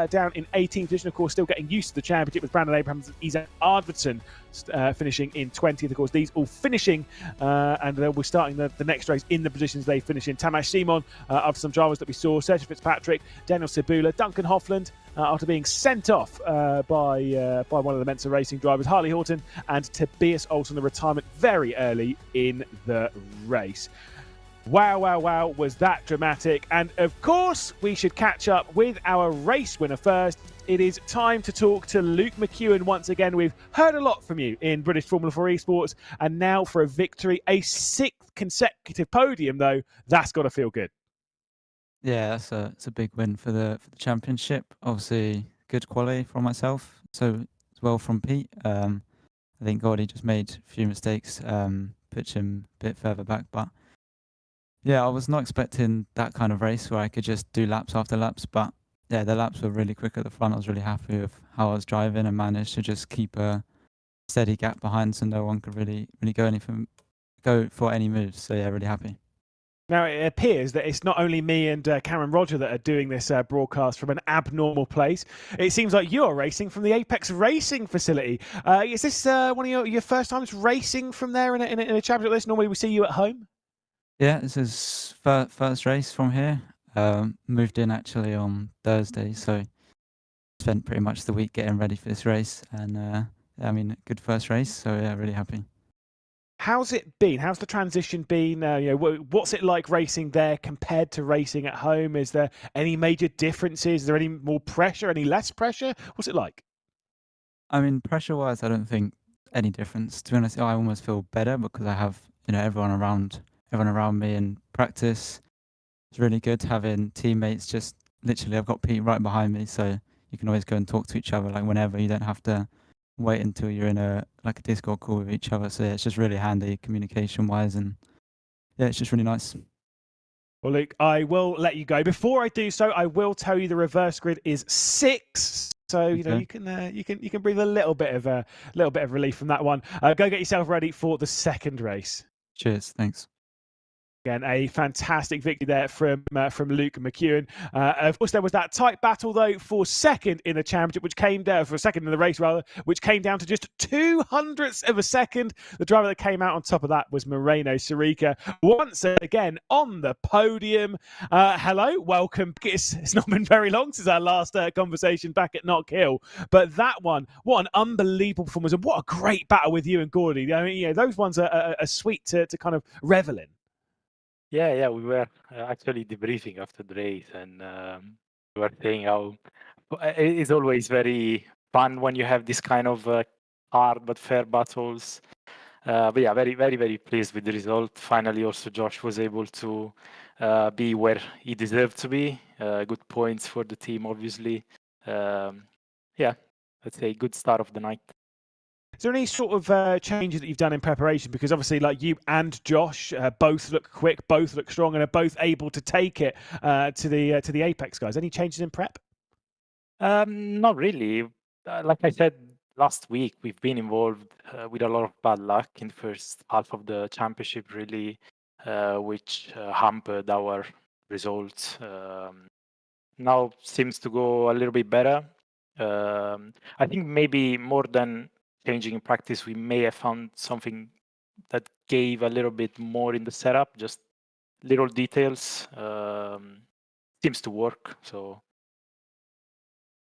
down in 18th position. Of course, still getting used to the championship with Brandon Abrams and Isa Ardvidson finishing in 20th. Of course, these all finishing and they'll be starting the next race in the positions they finish in. Tamash Simon after some dramas that we saw, Sergio Fitzpatrick, Daniel Cebula, Duncan Hoffland after being sent off by one of the Mensa Racing drivers, Harley Horton and Tobias Olsen, the retirement very early in the race. Wow, was that dramatic. And of course, we should catch up with our race winner first. It is time to talk to Luke McEwen once again. We've heard a lot from you in British Formula 4 Esports, and now for a victory, a 6th consecutive podium, though. That's got to feel good. Yeah, it's a big win for the championship. Obviously, good quality from myself. So as well from Pete. I think Gordy just made a few mistakes, pitched him a bit further back, but yeah, I was not expecting that kind of race where I could just do laps after laps, but yeah, the laps were really quick at the front. I was really happy with how I was driving and managed to just keep a steady gap behind so no one could really go for any moves. So yeah, really happy. Now, it appears that it's not only me and Cameron Roger that are doing this broadcast from an abnormal place. It seems like you're racing from the Apex Racing facility. Is this one of your first times racing from there in a championship like this? Normally we see you at home. Yeah, this is first race from here. Moved in actually on Thursday, so spent pretty much the week getting ready for this race. And I mean, good first race, so yeah, really happy. How's it been? How's the transition been? What's it like racing there compared to racing at home? Is there any major differences? Is there any more pressure? Any less pressure? What's it like? I mean, pressure-wise, I don't think any difference. To be honest, I almost feel better because I have everyone around everyone around me in practice. It's really good having teammates. Just literally, I've got Pete right behind me, so you can always go and talk to each other like whenever. You don't have to wait until you're in a Discord call with each other. So yeah, it's just really handy communication wise, and yeah, it's just really nice. Well, Luke, I will let you go. Before I do so, I will tell you the reverse grid is 6. So you know you can breathe a little bit of relief from that one. Go get yourself ready for the second race. Cheers, thanks. Again, a fantastic victory there from Luke McEwen. Of course, there was that tight battle though for second in the championship, which came down for second in the race rather, which came down to just 200ths of a second. The driver that came out on top of that was Moreno Sirica, once again on the podium. Hello, welcome. It's not been very long since our last conversation back at Knock Hill, but that one, what an unbelievable performance, and what a great battle with you and Gordy. I mean, you know, those ones are sweet to kind of revel in. Yeah, we were actually debriefing after the race, and we were saying how it's always very fun when you have this kind of hard but fair battles. But yeah, very pleased with the result. Finally, also Josh was able to be where he deserved to be. Good points for the team, obviously. Yeah, let's say good start of the night. Is there any sort of changes that you've done in preparation? Because obviously, like you and Josh, both look quick, both look strong, and are both able to take it to the Apex guys. Any changes in prep? Not really. Like I said last week, we've been involved with a lot of bad luck in the first half of the championship, really, which hampered our results. Now seems to go a little bit better. I think maybe more than changing in practice, we may have found something that gave a little bit more in the setup, just little details. Seems to work. So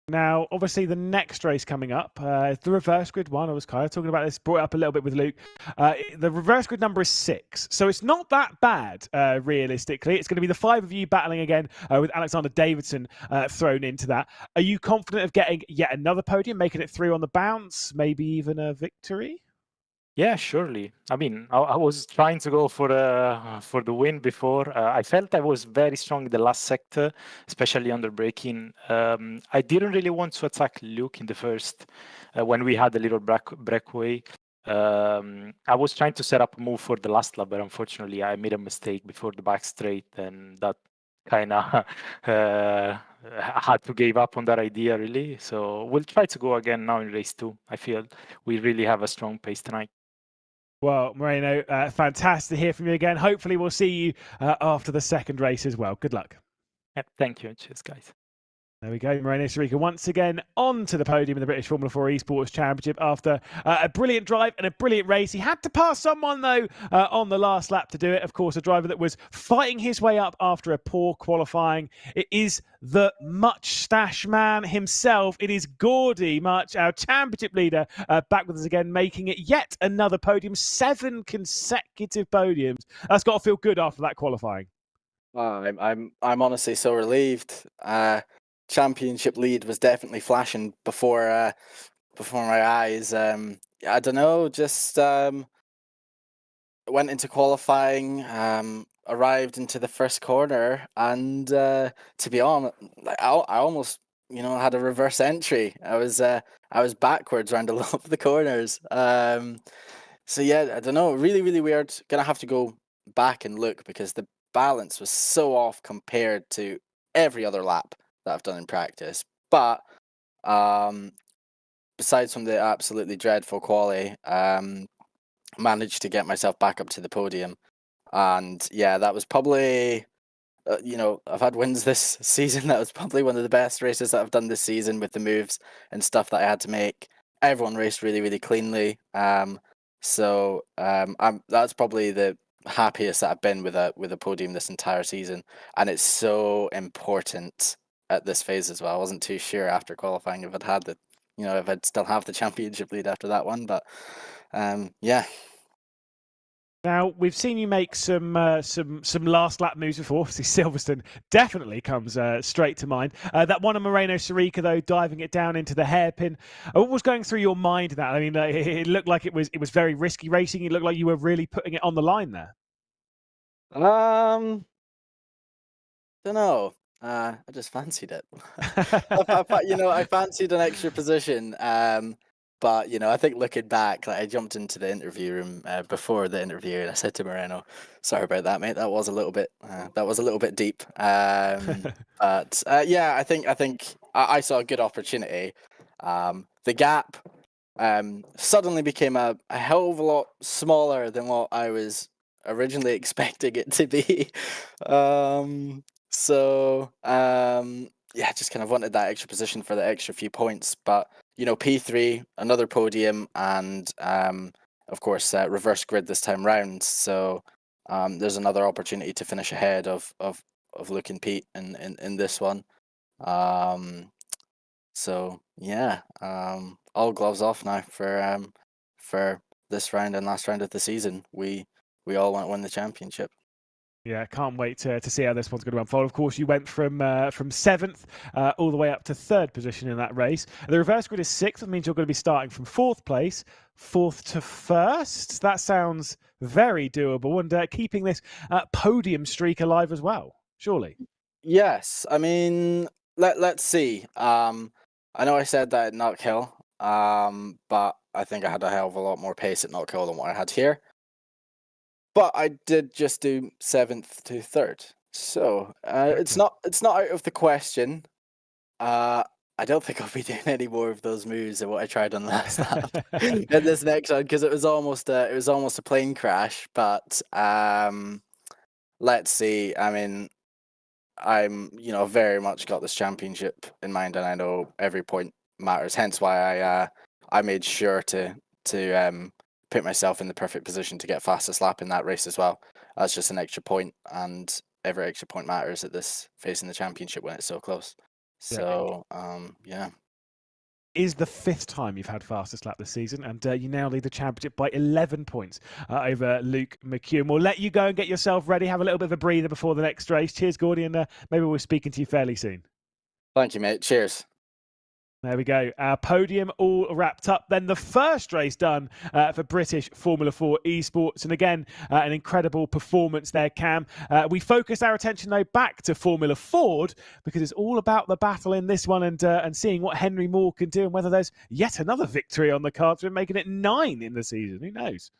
now, obviously, the next race coming up, the reverse grid one. I was kind of talking about this, brought it up a little bit with Luke. The reverse grid number is 6, so it's not that bad, realistically. It's going to be the 5 of you battling again with Alexander Davidson thrown into that. Are you confident of getting yet another podium, making it through on the bounce, maybe even a victory? yeah, surely. I mean, I was trying to go for the win before. I felt I was very strong in the last sector, especially under braking. I didn't really want to attack Luke in the first when we had a little breakaway. I was trying to set up a move for the last lap, but unfortunately, I made a mistake before the back straight, and that kind of had to give up on that idea, really. So we'll try to go again now in race 2. I feel we really have a strong pace tonight. Well, Moreno, fantastic to hear from you again. Hopefully, we'll see you after the second race as well. Good luck. Yeah, thank you. Cheers, guys. There we go. Moreno Sirica once again onto the podium in the British Formula 4 Esports Championship after a brilliant drive and a brilliant race. He had to pass someone, though, on the last lap to do it. Of course, a driver that was fighting his way up after a poor qualifying. It is the Much Stash man himself. It is Gordy Much, our championship leader, back with us again, making it yet another podium. 7 consecutive podiums. That's got to feel good after that qualifying. I'm honestly so relieved. Championship lead was definitely flashing before my eyes. I don't know, just went into qualifying, arrived into the first corner, and to be honest, I almost had a reverse entry. I was backwards around a lot of the corners. So yeah, I don't know, really weird. Gonna have to go back and look because the balance was so off compared to every other lap that I've done in practice. But besides from the absolutely dreadful quali, managed to get myself back up to the podium. And yeah, that was probably, I've had wins this season. That was probably one of the best races that I've done this season with the moves and stuff that I had to make. Everyone raced really cleanly. So that's probably the happiest that I've been with a podium this entire season. And it's so important at this phase as well. I wasn't too sure after qualifying if I'd still have the championship lead after that one, but yeah. Now, we've seen you make some last lap moves before. Obviously, Silverstone definitely comes straight to mind. That one on Moreno Sirica, though, diving it down into the hairpin. What was going through your mind in that? I mean, it looked like it was very risky racing. It looked like you were really putting it on the line there. Don't know. I just fancied it. I fancied an extra position. But I think looking back, like I jumped into the interview room before the interview, and I said to Moreno, "Sorry about that, mate. That was a little bit deep." But yeah, I think I saw a good opportunity. The gap suddenly became a hell of a lot smaller than what I was originally expecting it to be. Yeah, just kind of wanted that extra position for the extra few points. But P3, another podium, and of course reverse grid this time round. So there's another opportunity to finish ahead of Luke and Pete in this one. So yeah, all gloves off now for this round and last round of the season. We all want to win the championship. Yeah, can't wait to see how this one's going to unfold. Of course, you went from 7th all the way up to 3rd position in that race. The reverse grid is 6th. That means you're going to be starting from 4th place, 4th to 1st. That sounds very doable, and keeping this podium streak alive as well, surely. Yes, I mean, let's see. I know I said that at Knock Hill, but I think I had a hell of a lot more pace at Knock Hill than what I had here. But I did just do 7th to 3rd, so it's not out of the question. I don't think I'll be doing any more of those moves than what I tried on the last lap in this next one, because it was almost a plane crash. But let's see. I mean, I'm very much got this championship in mind, and I know every point matters. Hence why I made sure to put myself in the perfect position to get fastest lap in that race as well. That's just an extra point, and every extra point matters at this phase in the championship when it's so close. So yeah. Is the 5th time you've had fastest lap this season, and you now lead the championship by 11 points over Luke McHugh. We'll let you go and get yourself ready, have a little bit of a breather before the next race. Cheers, Gordy, and maybe we'll be speaking to you fairly soon. Thank you, mate. Cheers. There we go. Our podium all wrapped up. Then the first race done for British Formula 4 Esports. And again, an incredible performance there, Cam. We focused our attention, though, back to Formula Ford, because it's all about the battle in this one, and seeing what Henry Moore can do and whether there's yet another victory on the cards. We're making it 9 in the season. Who knows?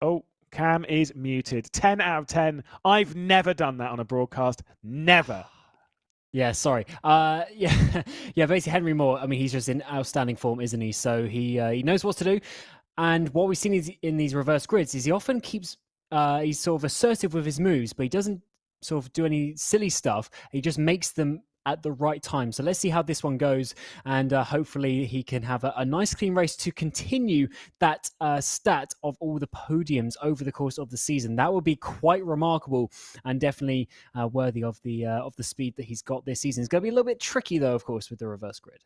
Oh, Cam is muted. 10 out of 10. I've never done that on a broadcast. Never. Yeah, sorry. Yeah, basically Henry Moore, I mean, he's just in outstanding form, isn't he? So he knows what to do. And what we've seen is in these reverse grids is he often keeps, he's sort of assertive with his moves, but he doesn't sort of do any silly stuff. He just makes them at the right time. So let's see how this one goes, and hopefully he can have a nice clean race to continue that stat of all the podiums over the course of the season. That would be quite remarkable, and definitely worthy of the speed that he's got this season. It's going to be a little bit tricky though, of course, with the reverse grid.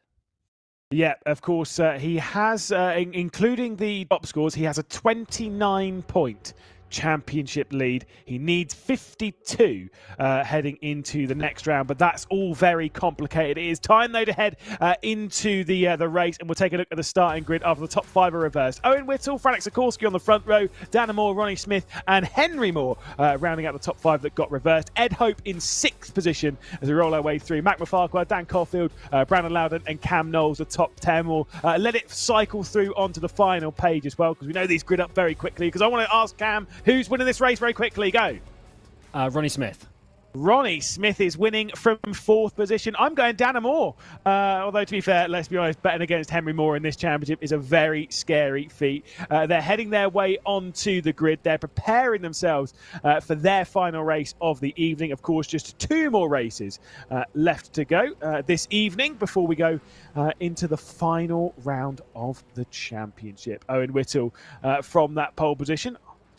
Yeah, of course, he has, including the top scores, he has a 29-point championship lead. He needs 52 heading into the next round, but that's all very complicated. It is time, though, to head into the race, and we'll take a look at the starting grid after the top 5 are reversed. Owen Whittle, Frank Sikorsky on the front row, Dana Moore, Ronnie Smith, and Henry Moore rounding out the top 5 that got reversed. Ed Hope in 6th position as we roll our way through. Mac McFarquhar, Dan Caulfield, Brandon Loudon, and Cam Knowles, the top 10. We'll let it cycle through onto the final page as well, because we know these grid up very quickly, because I want to ask Cam, who's winning this race very quickly? Go. Ronnie Smith. Ronnie Smith is winning from 4th position. I'm going Dana Moore. Although, to be fair, let's be honest, betting against Henry Moore in this championship is a very scary feat. They're heading their way onto the grid. They're preparing themselves for their final race of the evening. Of course, just 2 more races left to go this evening before we go into the final round of the championship. Owen Whittle from that pole position.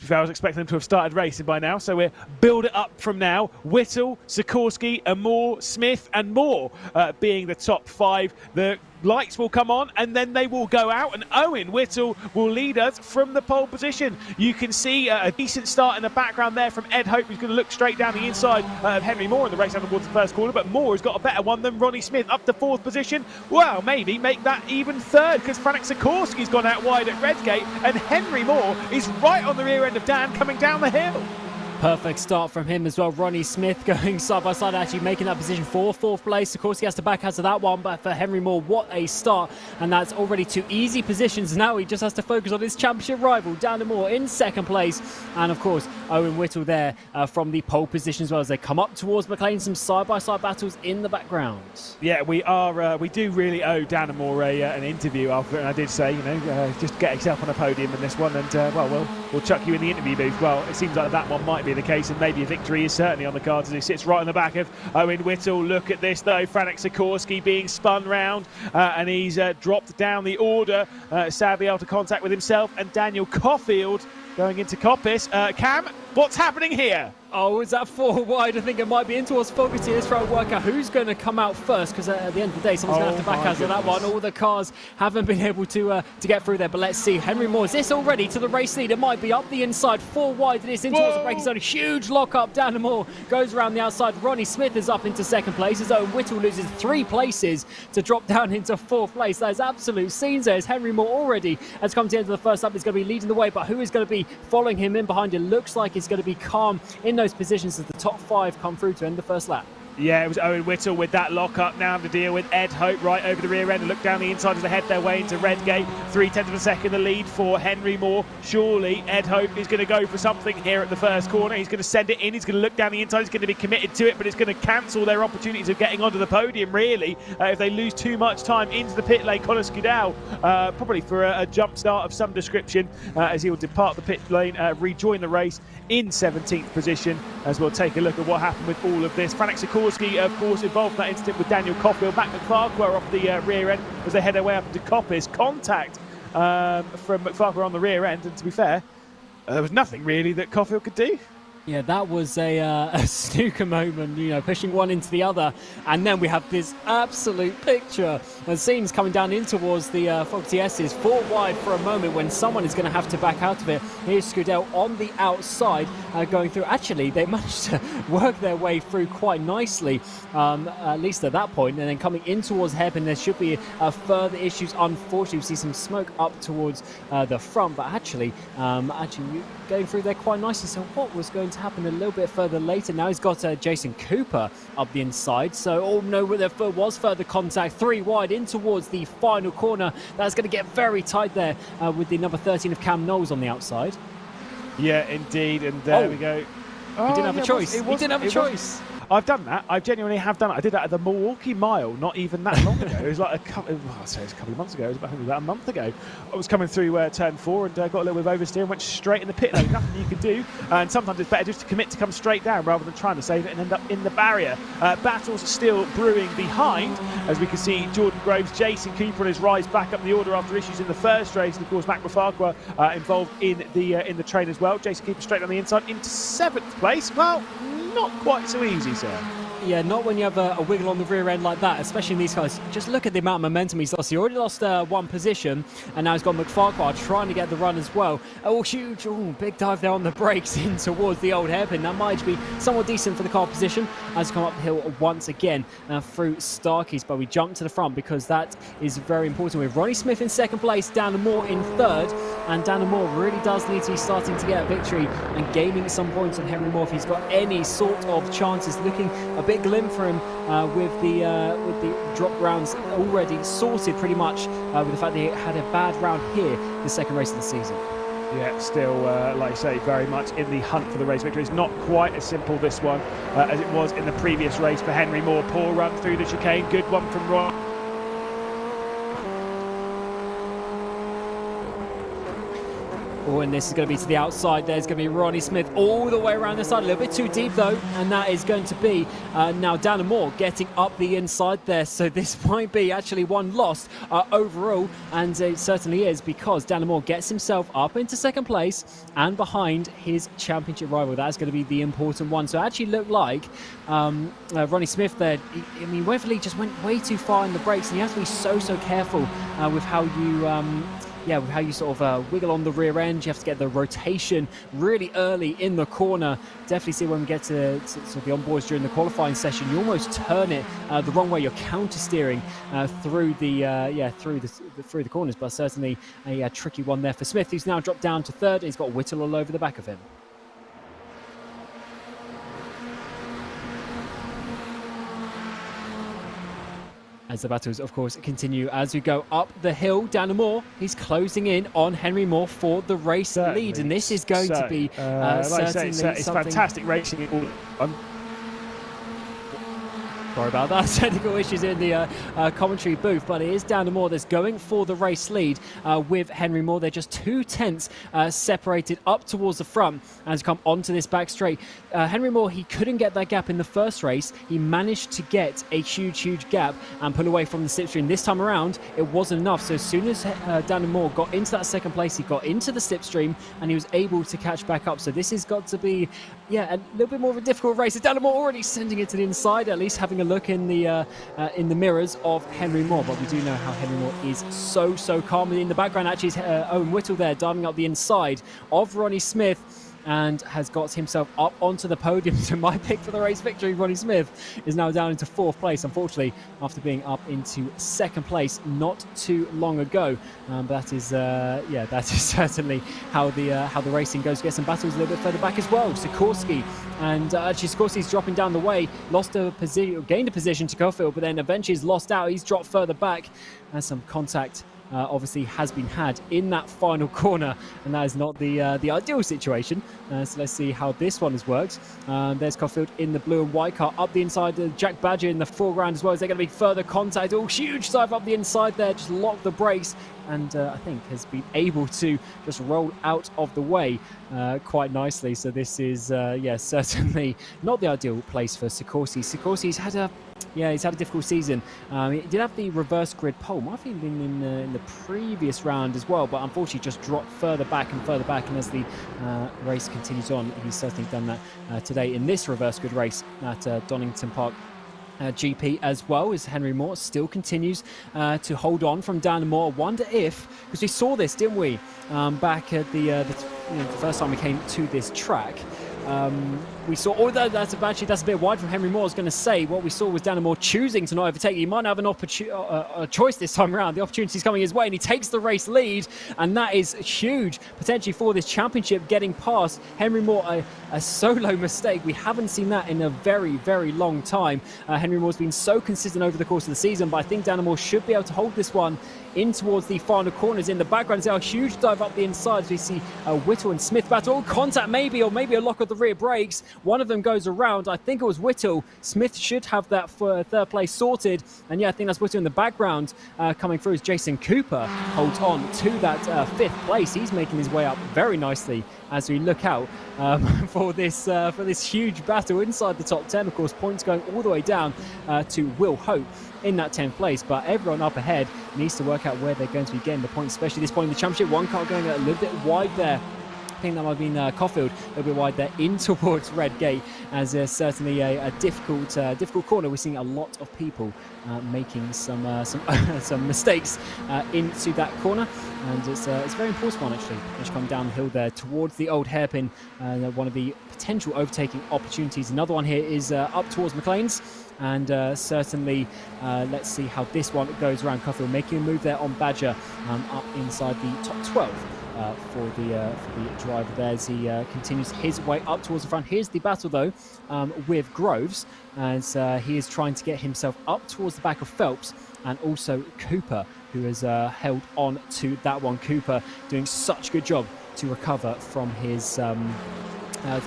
I was expecting them to have started racing by now, so we'll build it up from now. Whittle, Sikorsky, Moore, Smith, and Moore being the top 5. The lights will come on and then they will go out, and Owen Whittle will lead us from the pole position. You can see a decent start in the background there from Ed Hope, who's going to look straight down the inside of Henry Moore in the race down towards the first corner, but Moore has got a better one than Ronnie Smith up to 4th position. Well, maybe make that even 3rd, because Franek Sikorsky's gone out wide at Redgate, and Henry Moore is right on the rear end of Dan coming down the hill. Perfect start from him as well. Ronnie Smith going side by side, actually making that position for 4th place. Of course, he has to back out of that one, but for Henry Moore, what a start. And that's already 2 easy positions. Now he just has to focus on his championship rival, Dan Moore, in 2nd place. And of course, Owen Whittle there from the pole position as well as they come up towards McLean. Some side-by-side battles in the background. Yeah, we do really owe Dan Moore an interview after it. And I did say, just get yourself on a podium in this one, and we'll chuck you in the interview booth. Well, it seems like that one might be the case, and maybe a victory is certainly on the cards as he sits right on the back of Owen Whittle. Look at this though, Franek Sikorsky being spun round, and he's dropped down the order, sadly out of contact with himself and Daniel Caulfield going into Coppice. Cam, what's happening here? Oh, is that 4 wide? I think it might be in towards Fogarty. Let's try and work out who's going to come out first, because at the end of the day, someone's going to have to back out of that one. All the cars haven't been able to get through there, but let's see. Henry Moore, is this already to the race lead? It might be up the inside, 4 wide. It is in towards the braking zone. A huge lock-up. Dan Moore goes around the outside. Ronnie Smith is up into 2nd place, as Owen Whittle loses 3 places to drop down into 4th place. That is absolute scenes there, as Henry Moore already has come to the end of the first lap. He's going to be leading the way, but who is going to be following him in behind? It looks like it's going to be Calm in those positions as the top 5 come through to end the first lap. Yeah, it was Owen Whittle with that lock-up. Now to deal with Ed Hope right over the rear end and look down the inside as they head their way into Redgate. 0.3 of a second the lead for Henry Moore. Surely Ed Hope is going to go for something here at the first corner. He's going to send it in. He's going to look down the inside. He's going to be committed to it, but it's going to cancel their opportunities of getting onto the podium, really, if they lose too much time into the pit lane. Connor Skudal, probably for a jump start of some description, as he will depart the pit lane, rejoin the race in 17th position, as we'll take a look at what happened with all of this. Franek Sikorsky, of course, involved in that incident with Daniel Caulfield. Matt McFarquhar off the rear end as they head their way up into Coppice. Contact from McFarquhar on the rear end, and to be fair, there was nothing really that Caulfield could do. Yeah, that was a snooker moment, pushing one into the other. And then we have this absolute picture. The scenes coming down in towards the Fogarty S's, 4 wide for a moment when someone is going to have to back out of it. Here's Skudal on the outside going through. Actually, they managed to work their way through quite nicely, at least at that point. And then coming in towards Hairpin, there should be further issues. Unfortunately, we see some smoke up towards the front, but actually going through there quite nicely. So what was going to happen a little bit further later? Now he's got Jason Cooper up the inside. So, oh no, there was further contact. 3 wide in towards the final corner. That's going to get very tight there with the number 13 of Cam Knowles on the the Yeah, indeed. And there we go. He didn't have a choice. He didn't have a choice. I've done that. I genuinely have done it. I did that at the Milwaukee Mile not even that long ago. It was like a couple of months ago. It was about a month ago. I was coming through turn 4 and got a little bit of oversteer and went straight in the pit lane. Nothing you can do. And sometimes it's better just to commit to come straight down rather than trying to save it and end up in the barrier. Battles still brewing behind, as we can see Jordan Groves, Jason Cooper on his rise back up the order after issues in the first race. And of course, Mac McFarquhar involved in the train as well. Jason Cooper straight on the inside into 7th place. Well, not quite so easy, sir. Yeah, not when you have a wiggle on the rear end like that, especially in these guys. Just look at the amount of momentum he's lost. He already lost 1 position, and now he's got McFarquhar trying to get the run as well. Oh, huge, big dive there on the brakes in towards the old hairpin. That might be somewhat decent for the car position as come up the hill once again through Starkeys. But we jump to the front because that is very important. With Ronnie Smith in 2nd place, Dan Moore in 3rd, and Dan Moore really does need to be starting to get a victory and gaining some points on Henry Moore if he's got any sort of chances. Looking a bit glim for him with the drop rounds already sorted pretty much with the fact that he had a bad round here the 2nd race of the season. Yeah, still, like I say, very much in the hunt for the race victory. It's not quite as simple this one as it was in the previous race for Henry Moore. Poor run through the chicane, good one from Ron. Oh, and and this is going to be to the outside. There's going to be Ronnie Smith all the way around the side, a little bit too deep though, and that is going to be now Dana Moore getting up the inside there. So this might be actually one lost overall, and it certainly is, because Dana Moore gets himself up into second place and behind his championship rival. That's going to be the important one. So it actually looked like Ronnie Smith there, I mean, Waverley just went way too far in the brakes, and you have to be so careful with how you with how you sort of wiggle on the rear end. You have to get the rotation really early in the corner. Definitely see when we get to the onboards during the qualifying session, you almost turn it the wrong way. You're counter steering through the corners, but certainly a tricky one there for Smith, who's now dropped down to third. He's got Whittle all over the back of him. As the battles, of course, continue as we go up the hill. Dana Moore, he's closing in on Henry Moore for the race lead, and this is going to be certainly it's fantastic racing all on. Sorry about that, technical issues in the commentary booth, but it is Dana Moore that's going for the race lead with Henry Moore. They're just 2 tenths separated up towards the front as come onto this back straight. Henry Moore, he couldn't get that gap in the first race. He managed to get a huge gap and pull away from the slipstream. This time around, it wasn't enough. So as soon as Dana Moore got into that second place, he got into the slipstream and he was able to catch back up. So this has got to be, a little bit more of a difficult race. Dana Moore already sending it to the inside, at least having a look in the mirrors of Henry Moore. But we do know how Henry Moore is so calm. In the background, actually, is Owen Whittle there diving up the inside of Ronnie Smith, and has got himself up onto the podium. So my pick for the race victory, Ronnie Smith, is now down into 4th place, unfortunately, after being up into 2nd place not too long ago. But that is certainly how the racing goes. Get some battles a little bit further back as well. Sikorsky, and actually Sikorsky's dropping down the way, gained a position to Cofield, but then eventually is lost out. He's dropped further back, and some contact obviously has been had in that final corner, and that is not the ideal situation. So let's see how this one has worked. There's Caulfield in the blue and white car up the inside. Jack Badger in the foreground as well. Is there going to be further contact? Oh, huge dive up the inside there, just locked the brakes, and I think has been able to just roll out of the way quite nicely. So this is certainly not the ideal place for Sikorsky. Sikorski's had a he's had a difficult season. He did have the reverse grid pole, might have been in the previous round as well, but unfortunately just dropped further back. And as the race continues on, he's certainly done that today in this reverse grid race at Donington Park GP as well, as Henry Moore still continues to hold on from Dana Moore. I wonder if, because we saw this, didn't we, back at the first time we came to this track. We saw, that's a bit wide from Henry Moore. I was going to say, what we saw was Dana Moore choosing to not overtake. He might have a choice this time around. The opportunity's coming his way, and he takes the race lead, and that is huge, potentially for this championship, getting past Henry Moore. A solo mistake. We haven't seen that in a very long time. Henry Moore's been so consistent over the course of the season, but I think Dana Moore should be able to hold this one in towards the final corners. In the background, there's a huge dive up the inside. So we see Whittle and Smith battle. Contact maybe, or maybe a lock of the rear brakes. One of them goes around. I think it was Whittle. Smith should have that for 3rd place sorted. And I think that's Whittle in the background. Coming through as Jason Cooper holds on to that 5th place. He's making his way up very nicely as we look out for this huge battle inside the top 10. Of course, points going all the way down to Will Hope in that 10th place, but everyone up ahead needs to work out where they're going to be getting the points, especially this point in the championship. One car going a little bit wide there. I think that might have been Caulfield a little bit wide there in towards Red Gate, as there's certainly a difficult corner. We're seeing a lot of people making some mistakes into that corner, and it's a very important one actually. Just come down the hill there towards the old hairpin, one of the potential overtaking opportunities. Another one here is up towards McLean's, and certainly let's see how this one goes around. Caulfield making a move there on Badger up inside the top 12. For the driver there as he continues his way up towards the front. Here's the battle though with Groves, as he is trying to get himself up towards the back of Phelps, and also Cooper, who has held on to that one. Cooper doing such a good job to recover from his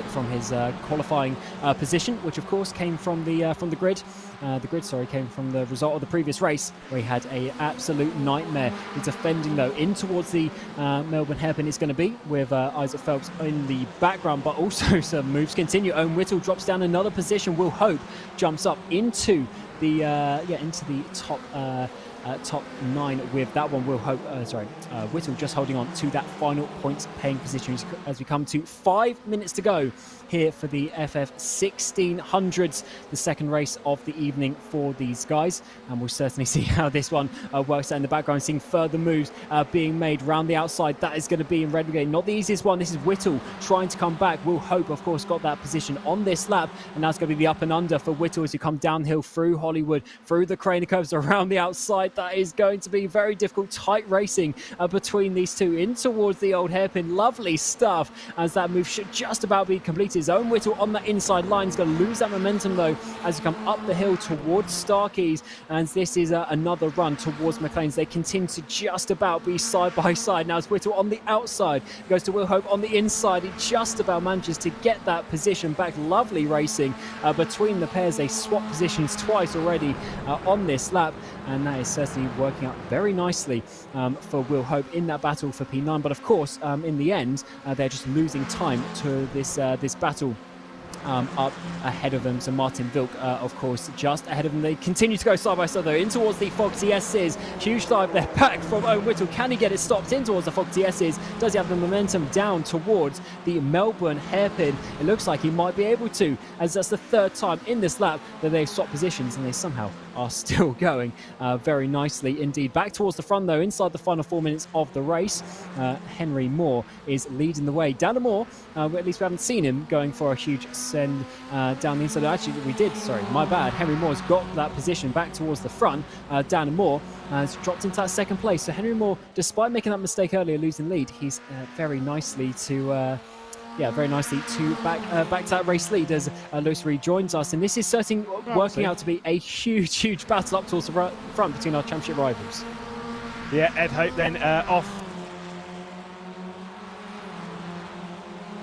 from his qualifying position, which of course came from the grid. The grid, sorry, came from the result of the previous race, where he had an absolute nightmare. He's defending though in towards the Melbourne hairpin. It's going to be with Isaac Phelps in the background, but also some moves continue. Owen Whittle drops down another position. Will Hope jumps up into the top 9 with that one. Will Hope, Whittle just holding on to that final points paying position as we come to 5 minutes to go here for the FF 1600s, the second race of the evening for these guys, and we'll certainly see how this one works out in the background. Seeing further moves being made round the outside. That is going to be in Redgate, not the easiest one. This is Whittle trying to come back. Will Hope, of course, got that position on this lap, and now it's going to be the up and under for Whittle as you come downhill through Hollywood, through the Craner curves around the outside. That is going to be very difficult, tight racing between these two in towards the old hairpin. Lovely stuff as that move should just about be completed. His own Whittle on that inside line is going to lose that momentum though as you come up the hill towards Starkeys, and this is another run towards McLean's. They continue to just about be side by side. Now it's Whittle on the outside, goes to Will Hope on the inside. He just about manages to get that position back. Lovely racing between the pairs. They swap positions twice already on this lap, and that is certainly working out very nicely for Will Hope in that battle for P9. But of course, in the end, they're just losing time to this battle up ahead of them. So Martin Vilk, of course, just ahead of them. They continue to go side by side though in towards the Foxy S's. Huge dive there back from Owen Whittle. Can he get it stopped in towards the Foxy S's? Does he have the momentum down towards the Melbourne hairpin? It looks like he might be able to, as that's the third time in this lap that they've swapped positions, and they somehow are still going very nicely indeed. Back towards the front though, inside the final 4 minutes of the race, Henry Moore is leading the way. Dana Moore, at least we haven't seen him going for a huge send down the inside. Actually, we did, sorry, my bad. Henry Moore's got that position back towards the front. Dana Moore has dropped into that second place. So Henry Moore, despite making that mistake earlier, losing lead, he's very nicely to back to that race lead as Lewis rejoins us. And this is certainly working out to be a huge battle up towards the front between our championship rivals. Yeah, Ed Hope then off.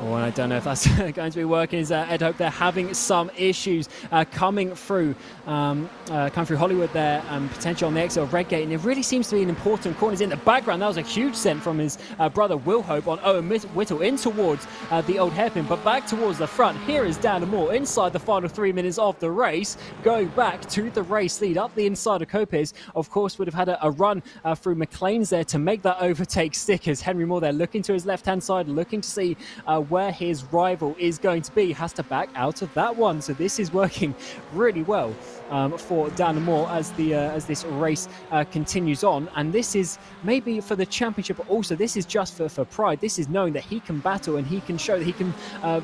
Oh, and I don't know if that's going to be working. Is Ed Hope, they're having some issues coming through Hollywood there, potentially on the exit of Redgate, and it really seems to be an important corner. He's in the background. That was a huge send from his brother Will Hope on Owen Whittle in towards the old hairpin, but back towards the front. Here is Dana Moore inside the final 3 minutes of the race, going back to the race lead up the inside of Copes. Of course, would have had a run through McLean's there to make that overtake stick, as Henry Moore there looking to his left-hand side, looking to see where his rival is going to be. Has to back out of that one. So this is working really well for Dana Moore as this race continues on. And this is maybe for the championship, but also this is just for pride. This is knowing that he can battle and he can show that he can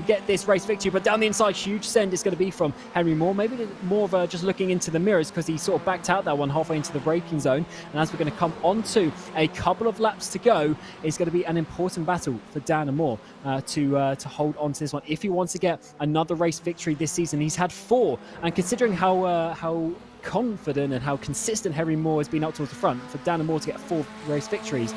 get this race victory. But down the inside, huge send is going to be from Henry Moore. Maybe more of just looking into the mirrors, because he sort of backed out that one halfway into the braking zone. And as we're going to come on to a couple of laps to go, it's going to be an important battle for Dana Moore to hold on to this one if he wants to get another race victory this season. He's had 4, and considering how confident and how consistent Henry Moore has been up towards the front, for Dana Moore to get 4 race victories,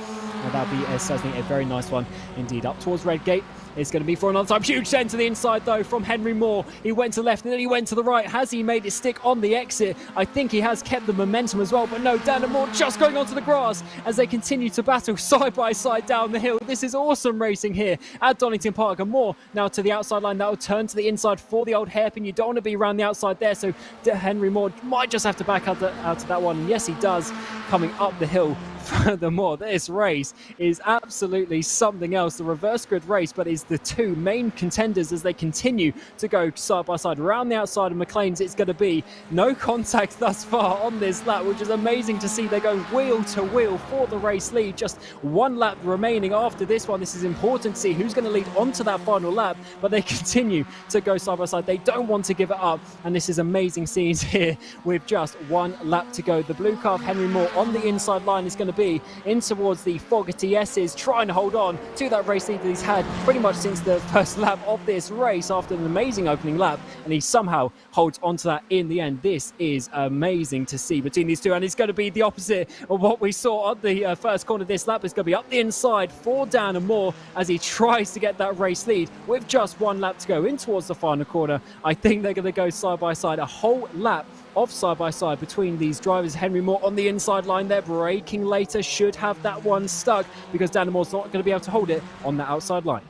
that would be certainly a very nice one indeed. Up towards Redgate, it's going to be for another time. Huge send to the inside though from Henry Moore. He went to the left and then he went to the right. Has he made it stick on the exit? I think he has kept the momentum as well, but no, Dana Moore just going onto the grass as they continue to battle side by side down the hill. This is awesome racing here at Donington Park. And Moore now to the outside line. That will turn to the inside for the old hairpin. You don't want to be around the outside there, so Henry Moore might just have to back out of that one. And yes, he does, coming up the hill. Furthermore, this race is absolutely something else. The reverse grid race, but is the two main contenders as they continue to go side by side around the outside of McLean's. It's going to be no contact thus far on this lap, which is amazing to see. They're going wheel to wheel for the race lead. Just 1 lap remaining after this one. This is important to see who's going to lead onto that final lap, but they continue to go side by side. They don't want to give it up, and this is amazing scenes here with just 1 lap to go. The blue car of Henry Moore on the inside line is going to to be in towards the Fogarty S's, trying to hold on to that race lead that he's had pretty much since the first lap of this race after an amazing opening lap, and he somehow holds onto that in the end. This is amazing to see between these two, and it's going to be the opposite of what we saw on the first corner of this lap. It's going to be up the inside for Dan Moore as he tries to get that race lead with just one lap to go in towards the final corner. I think they're going to go side by side, a whole lap of side by side between these drivers. Henry Moore on the inside line there, braking later, should have that one stuck because Dan Moore's not going to be able to hold it on that outside line.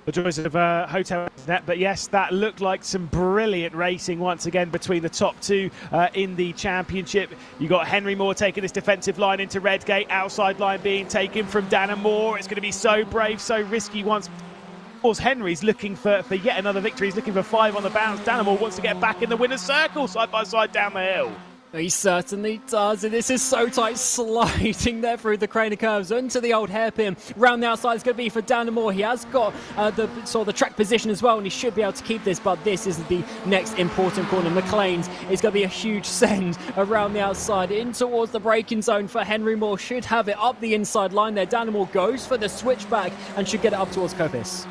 The joys of Hotel Net, but yes, that looked like some brilliant racing once again between the top two in the championship. You got Henry Moore taking this defensive line into Redgate, outside line being taken from Dan Moore. It's going to be so brave, so risky once. Of course, Henry's looking for yet another victory. He's looking for 5 on the bounce. Dan Moore wants to get back in the winner's circle, side by side down the hill. He certainly does, and this is so tight, sliding there through the crane of curves into the old hairpin. Round the outside is going to be for Dan Moore. He has got the track position as well, and he should be able to keep this, but this is the next important corner. McLean's is going to be a huge send around the outside in towards the braking zone for Henry Moore. Should have it up the inside line there. Dan Moore goes for the switchback and should get it up towards Coppice.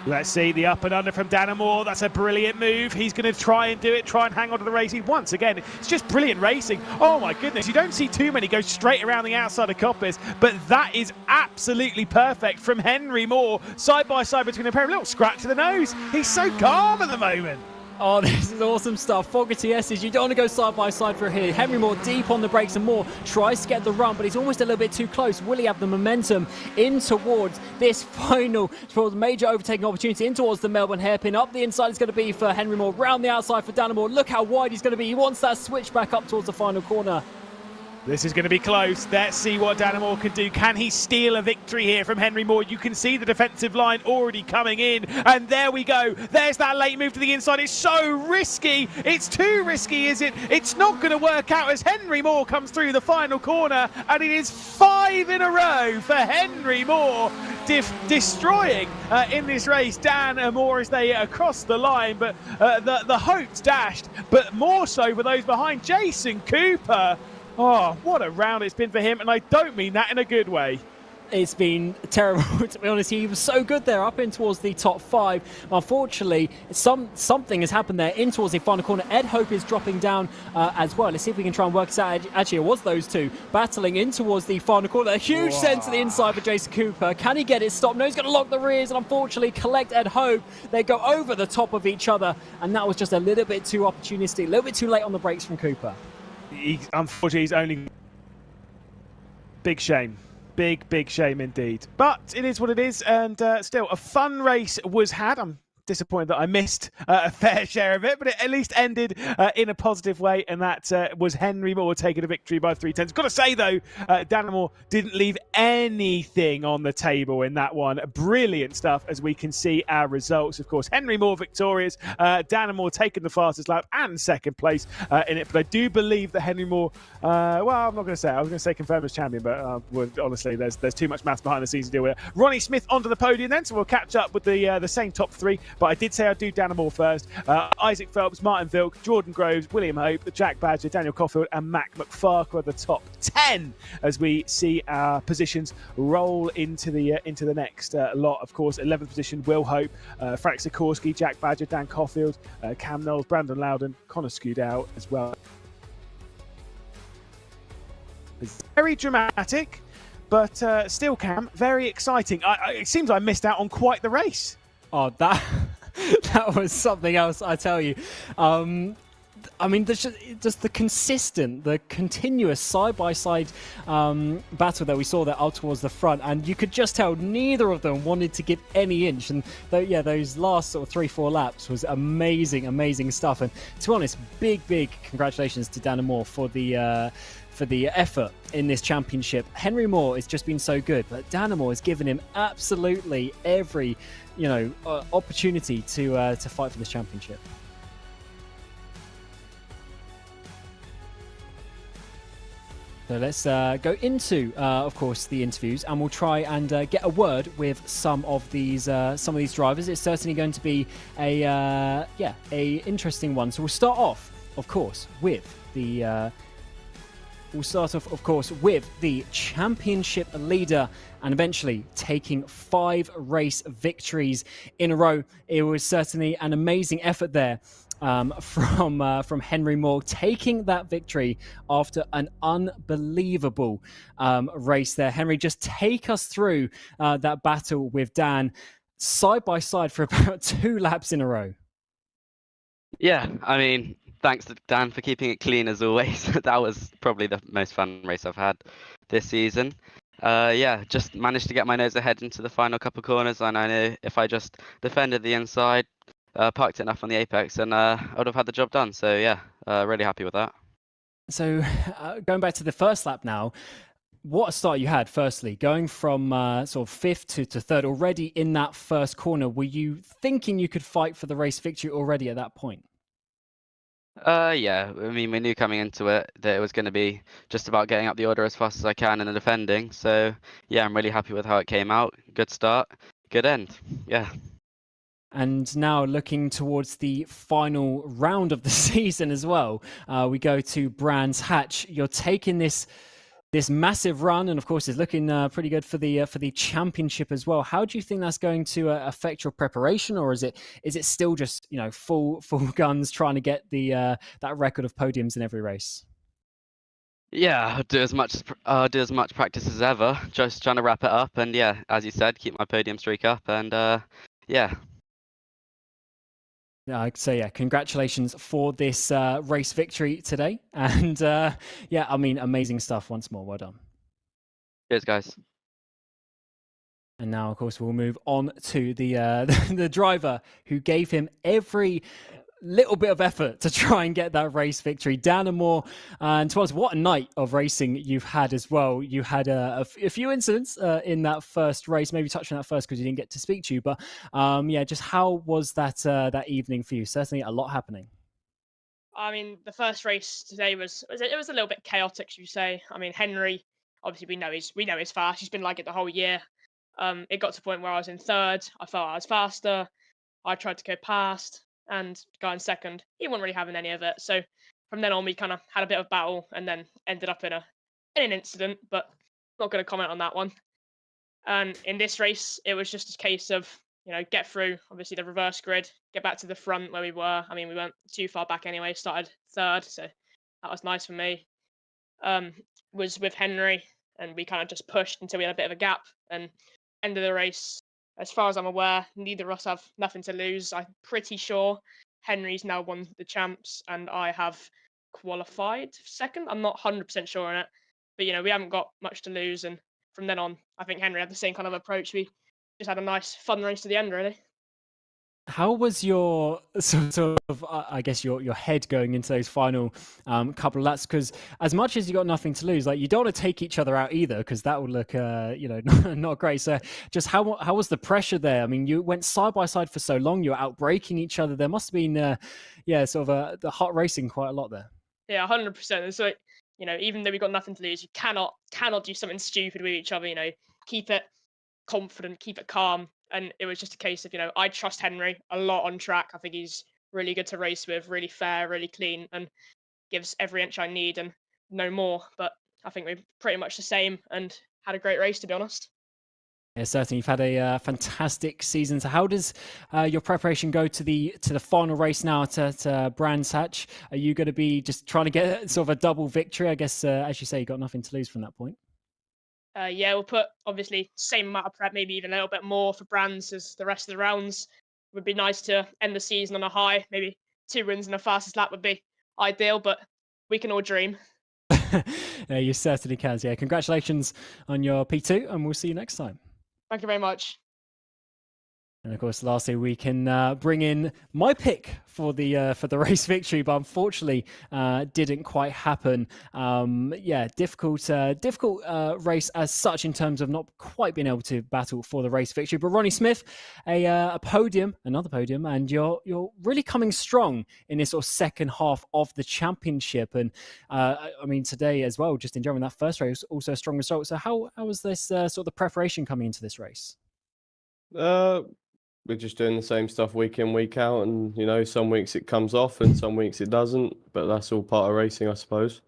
Let's see the up and under from Dan Moore. That's a brilliant move. He's going to try and do it, try and hang on to the racing. Once again, it's just brilliant racing. Oh my goodness, you don't see too many go straight around the outside of Coppice, but that is absolutely perfect from Henry Moore. Side by side between a pair of little scratch to the nose. He's so calm at the moment. Oh, this is awesome stuff. Fogarty S's, you don't want to go side by side for here. Henry Moore deep on the brakes, and Moore tries to get the run, but he's almost a little bit too close. Will he have the momentum in towards this final major overtaking opportunity in towards the Melbourne hairpin? Up the inside is going to be for Henry Moore. Round the outside for Dan Moore. Look how wide he's going to be. He wants that switch back up towards the final corner. This is going to be close. Let's see what Dan Moore can do. Can he steal a victory here from Henry Moore? You can see the defensive line already coming in. And there we go. There's that late move to the inside. It's so risky. It's too risky, is it? It's not going to work out as Henry Moore comes through the final corner. And it is 5 in a row for Henry Moore, destroying in this race Dan Moore as they cross the line. But the hopes dashed, but more so for those behind. Jason Cooper. Oh, what a round it's been for him, and I don't mean that in a good way. It's been terrible, to be honest. He was so good there, up in towards the top 5. Unfortunately, something has happened there in towards the final corner. Ed Hope is dropping down as well. Let's see if we can try and work this out. Actually, it was those two battling in towards the final corner. A huge send to the inside for Jason Cooper. Can he get it stopped? No, he's going to lock the rears and unfortunately collect Ed Hope. They go over the top of each other, and that was just a little bit too opportunistic, a little bit too late on the brakes from Cooper. Unfortunately, he's only... Big shame. Big shame indeed. But it is what it is, and still, a fun race was had. I'm disappointed that I missed a fair share of it, but it at least ended in a positive way, and that was Henry Moore taking a victory by 3/10. Got to say, though, Dan Moore didn't leave anything on the table in that one. Brilliant stuff as we can see our results. Of course, Henry Moore victorious, Dan Moore taking the fastest lap and second place in it, but I do believe that Henry Moore, well, I'm not going to say it. I was going to say confirmed as champion, but honestly, there's too much maths behind the scenes to deal with it. Ronnie Smith onto the podium then, so we'll catch up with the same top 3. But I did say I'd do Dan Moore first. Isaac Phelps, Martin Vilk, Jordan Groves, William Hope, Jack Badger, Daniel Caulfield and Mac McFark are the top 10 as we see our positions roll into the next lot. Of course, 11th position, Will Hope, Frank Sikorsky, Jack Badger, Dan Caulfield, Cam Knowles, Brandon Loudon, Connor Scudow as well. It's very dramatic, but still, Cam, very exciting. It seems I missed out on quite the race. Oh, that was something else, I tell you. I mean, just the continuous side-by-side battle that we saw there out towards the front, and you could just tell neither of them wanted to give any inch. And those last sort of 3-4 laps was amazing stuff. And to be honest, big congratulations to Dan Moore for the effort in this championship. Henry Moore has just been so good, but Dan Moore has given him absolutely every opportunity to fight for this championship. So let's go into, of course, the interviews, and we'll try and get a word with some of these drivers. It's certainly going to be a interesting one. So we'll start off, of course, with the we'll start off, of course, with the championship leader and eventually taking 5 race victories in a row. It was certainly an amazing effort there from Henry Moore, taking that victory after an unbelievable race there. Henry, just take us through that battle with Dan side by side for about 2 laps in a row. Yeah, I mean, thanks to Dan for keeping it clean as always. That was probably the most fun race I've had this season. Yeah, just managed to get my nose ahead into the final couple corners, and I knew if I just defended the inside, parked it enough on the apex, and I would have had the job done. So yeah, really happy with that. So going back to the first lap now, what a start you had, firstly, going from sort of 5th to 3rd already in that first corner. Were you thinking you could fight for the race victory already at that point? Yeah, I mean, we knew coming into it that it was going to be just about getting up the order as fast as I can and then defending. So yeah, I'm really happy with how it came out. Good start, good end. Yeah. And now looking towards the final round of the season as well, we go to Brands Hatch. You're taking this massive run, and of course, it's looking pretty good for the championship as well. How do you think that's going to affect your preparation, or is it still just full guns trying to get that record of podiums in every race? Yeah, I'll do as much practice as ever. Just trying to wrap it up, and yeah, as you said, keep my podium streak up, and yeah. So yeah, congratulations for this race victory today, and yeah, I mean, amazing stuff once more. Well done. Cheers, guys. And now, of course, we'll move on to the the driver who gave him every little bit of effort to try and get that race victory. Dan Moore, and to us, what a night of racing you've had as well. You had a few incidents in that first race. Maybe touch on that first because you didn't get to speak to you. But yeah, just how was that evening for you? Certainly a lot happening. I mean, the first race today was a little bit chaotic, should you say? I mean, Henry, obviously we know he's fast. He's been like it the whole year. It got to the point where I was in 3rd. I felt I was faster. I tried to go past and go in 2nd. He wasn't really having any of it. So from then on, we kind of had a bit of battle and then ended up in an incident, but not going to comment on that one. And in this race, it was just a case of, get through, obviously, the reverse grid, get back to the front where we were. I mean, we weren't too far back anyway, started 3rd, so that was nice for me. Was with Henry, and we kind of just pushed until we had a bit of a gap, and end of the race, as far as I'm aware, neither of us have nothing to lose. I'm pretty sure Henry's now won the champs, and I have qualified 2nd. I'm not 100% sure on it, but we haven't got much to lose. And from then on, I think Henry had the same kind of approach. We just had a nice, fun race to the end, really. How was your sort of, I guess, your head going into those final couple of laps? Because as much as you got nothing to lose, like, you don't want to take each other out either, because that would look, not great. So just how was the pressure there? I mean, you went side by side for so long, you were out braking each other. There must have been, the hot racing quite a lot there. Yeah, 100%. And so, even though we got nothing to lose, you cannot do something stupid with each other. Keep it confident, keep it calm. And it was just a case of, I trust Henry a lot on track. I think he's really good to race with, really fair, really clean, and gives every inch I need and no more. But I think we're pretty much the same and had a great race, to be honest. Yeah, certainly. You've had a fantastic season. So how does your preparation go to the final race now to Brands Hatch? Are you going to be just trying to get sort of a double victory? I guess, as you say, you got nothing to lose from that point. Yeah, we'll put obviously same amount of prep, maybe even a little bit more for Brands as the rest of the rounds. It would be nice to end the season on a high. Maybe 2 wins and a fastest lap would be ideal, but we can all dream. Yeah, you certainly can. So yeah, congratulations on your P2, and we'll see you next time. Thank you very much. And of course, lastly, we can bring in my pick for the race victory, but unfortunately, didn't quite happen. Yeah, difficult race as such in terms of not quite being able to battle for the race victory. But Ronnie Smith, a podium, another podium, and you're really coming strong in this sort of second half of the championship. And I mean, today as well, just enjoying that first race, also a strong result. So how was this sort of the preparation coming into this race? We're just doing the same stuff week in, week out, and some weeks it comes off and some weeks it doesn't, but that's all part of racing, I suppose.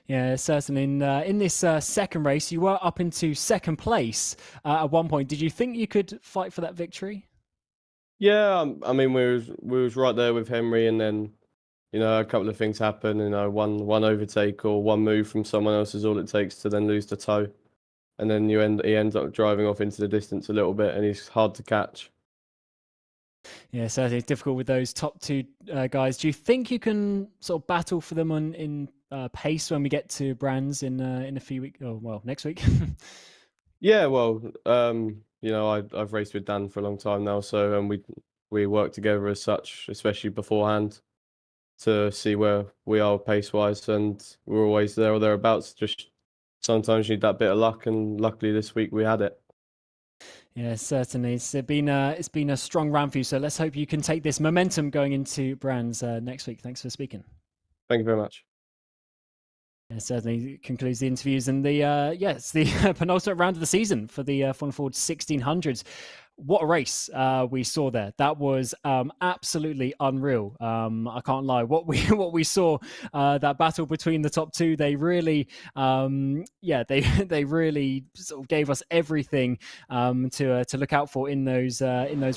Yeah, certainly. In this second race, you were up into second place at one point. Did you think you could fight for that victory? Yeah, I mean, we was right there with Henry, and then a couple of things happen. One overtake or one move from someone else is all it takes to then lose the toe, and then he ends up driving off into the distance a little bit, and he's hard to catch. Yeah, certainly it's difficult with those top two guys. Do you think you can sort of battle for them in pace when we get to Brands in a few weeks? Oh, well, next week. Yeah, well, I've raced with Dan for a long time now, so we work together as such, especially beforehand, to see where we are pace-wise, and we're always there or thereabouts. Just sometimes you need that bit of luck, and luckily this week we had it. Yeah, certainly. It's been a strong round for you, so let's hope you can take this momentum going into Brands next week. Thanks for speaking. Thank you very much. Yeah, certainly concludes the interviews, and it's the penultimate round of the season for the Formula Ford 1600s. What a race we saw there! That was absolutely unreal. I can't lie. What we saw, that battle between the top two, they really, they really sort of gave us everything to look out for in those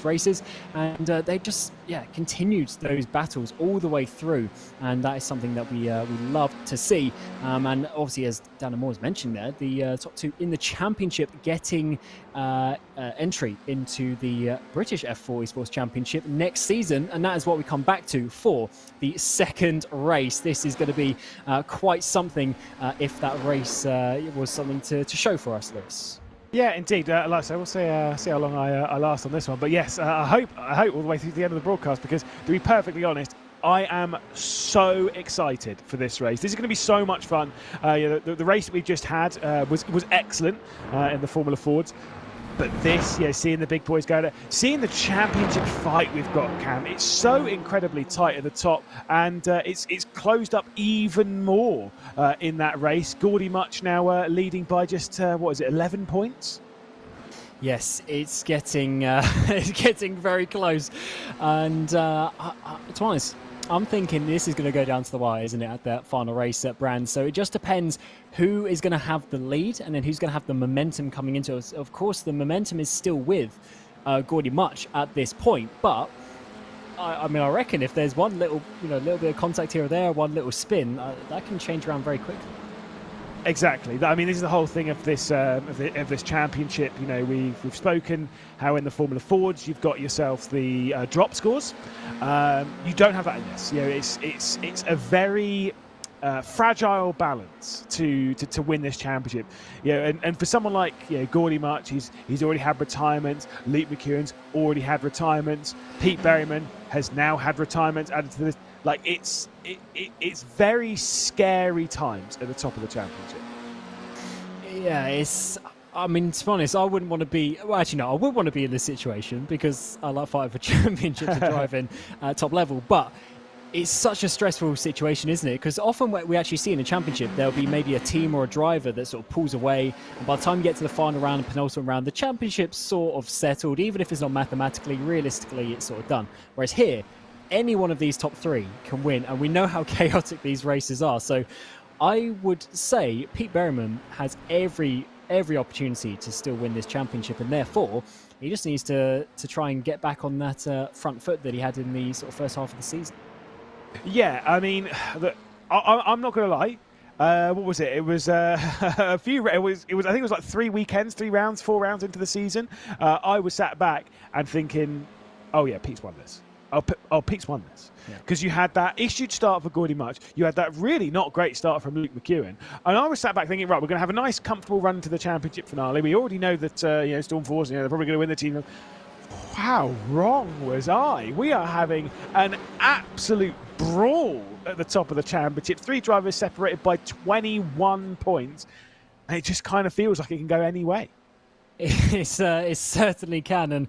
races, and they just continued those battles all the way through, and that is something that we love to see. And obviously, as Dana Moore has mentioned there, the top two in the championship getting entry into the British F4 Esports Championship next season, and that is what we come back to for the second race. This is going to be quite something if that race was something to show for us, Lewis. Yeah, indeed. Like I say, we'll see how long I last on this one. But yes, I hope all the way through the end of the broadcast, because to be perfectly honest, I am so excited for this race. This is going to be so much fun. The race that we just had was excellent in the Formula Fords. But this, seeing the big boys go there, seeing the championship fight we've got, Cam, it's so incredibly tight at the top, and it's closed up even more in that race. Gordy Much now leading by just, 11 points? Yes, it's getting very close, and to be honest, I'm thinking this is going to go down to the wire, isn't it, at that final race at Brands? So it just depends who is going to have the lead and then who's going to have the momentum coming into it. Of course, the momentum is still with Gordy Much at this point, but I reckon if there's one little bit of contact here or there, one little spin, that can change around very quickly. Exactly. I mean, this is the whole thing of this this championship. We've spoken how in the Formula Fords you've got yourself the drop scores. You don't have that in this. It's a very fragile balance to win this championship. And for someone like Gordy Much, he's already had retirements. Luke McEwen's already had retirements. Pete Berryman has now had retirements added to this. Like it's very scary times at the top of the championship. Yeah, to be honest, I wouldn't want to be. Well, actually, no, I would want to be in this situation because I like fighting for championships and driving at top level. But it's such a stressful situation, isn't it? Because often what we actually see in a championship, there'll be maybe a team or a driver that sort of pulls away, and by the time you get to the final round and penultimate round, the championship's sort of settled. Even if it's not mathematically, realistically, it's sort of done. Whereas here, any one of these top three can win, and we know how chaotic these races are. So I would say Pete Berryman has every opportunity to still win this championship, and therefore he just needs to try and get back on that front foot that he had in the sort of first half of the season. Yeah, I mean, I'm not going to lie. What was it? It was a few. It was. I think it was like 3 weekends, 3 rounds, 4 rounds into the season. I was sat back and thinking, "Oh yeah, Pete's won this. Pete's won this." Because you had that issued start for Gordy Much, you had that really not great start from Luke McEwen, and I was sat back thinking, right, we're going to have a nice, comfortable run to the championship finale. We already know that Storm Force, they're probably going to win the team. How wrong was I? We are having an absolute brawl at the top of the championship. 3 drivers separated by 21 points, and it just kind of feels like it can go any way. It certainly can, and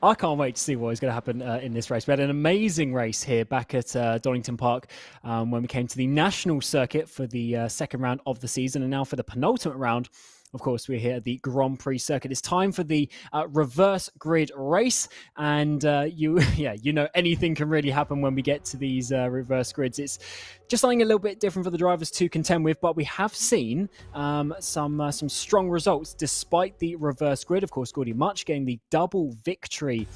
I can't wait to see what is going to happen in this race. We had an amazing race here back at Donington Park when we came to the national circuit for the second round of the season, and now for the penultimate round. Of course, we're here at the Grand Prix circuit. It's time for the reverse grid race, and you know, anything can really happen when we get to these reverse grids. It's just something a little bit different for the drivers to contend with, but we have seen some strong results despite the reverse grid. Of course, Gordy Much getting the double victory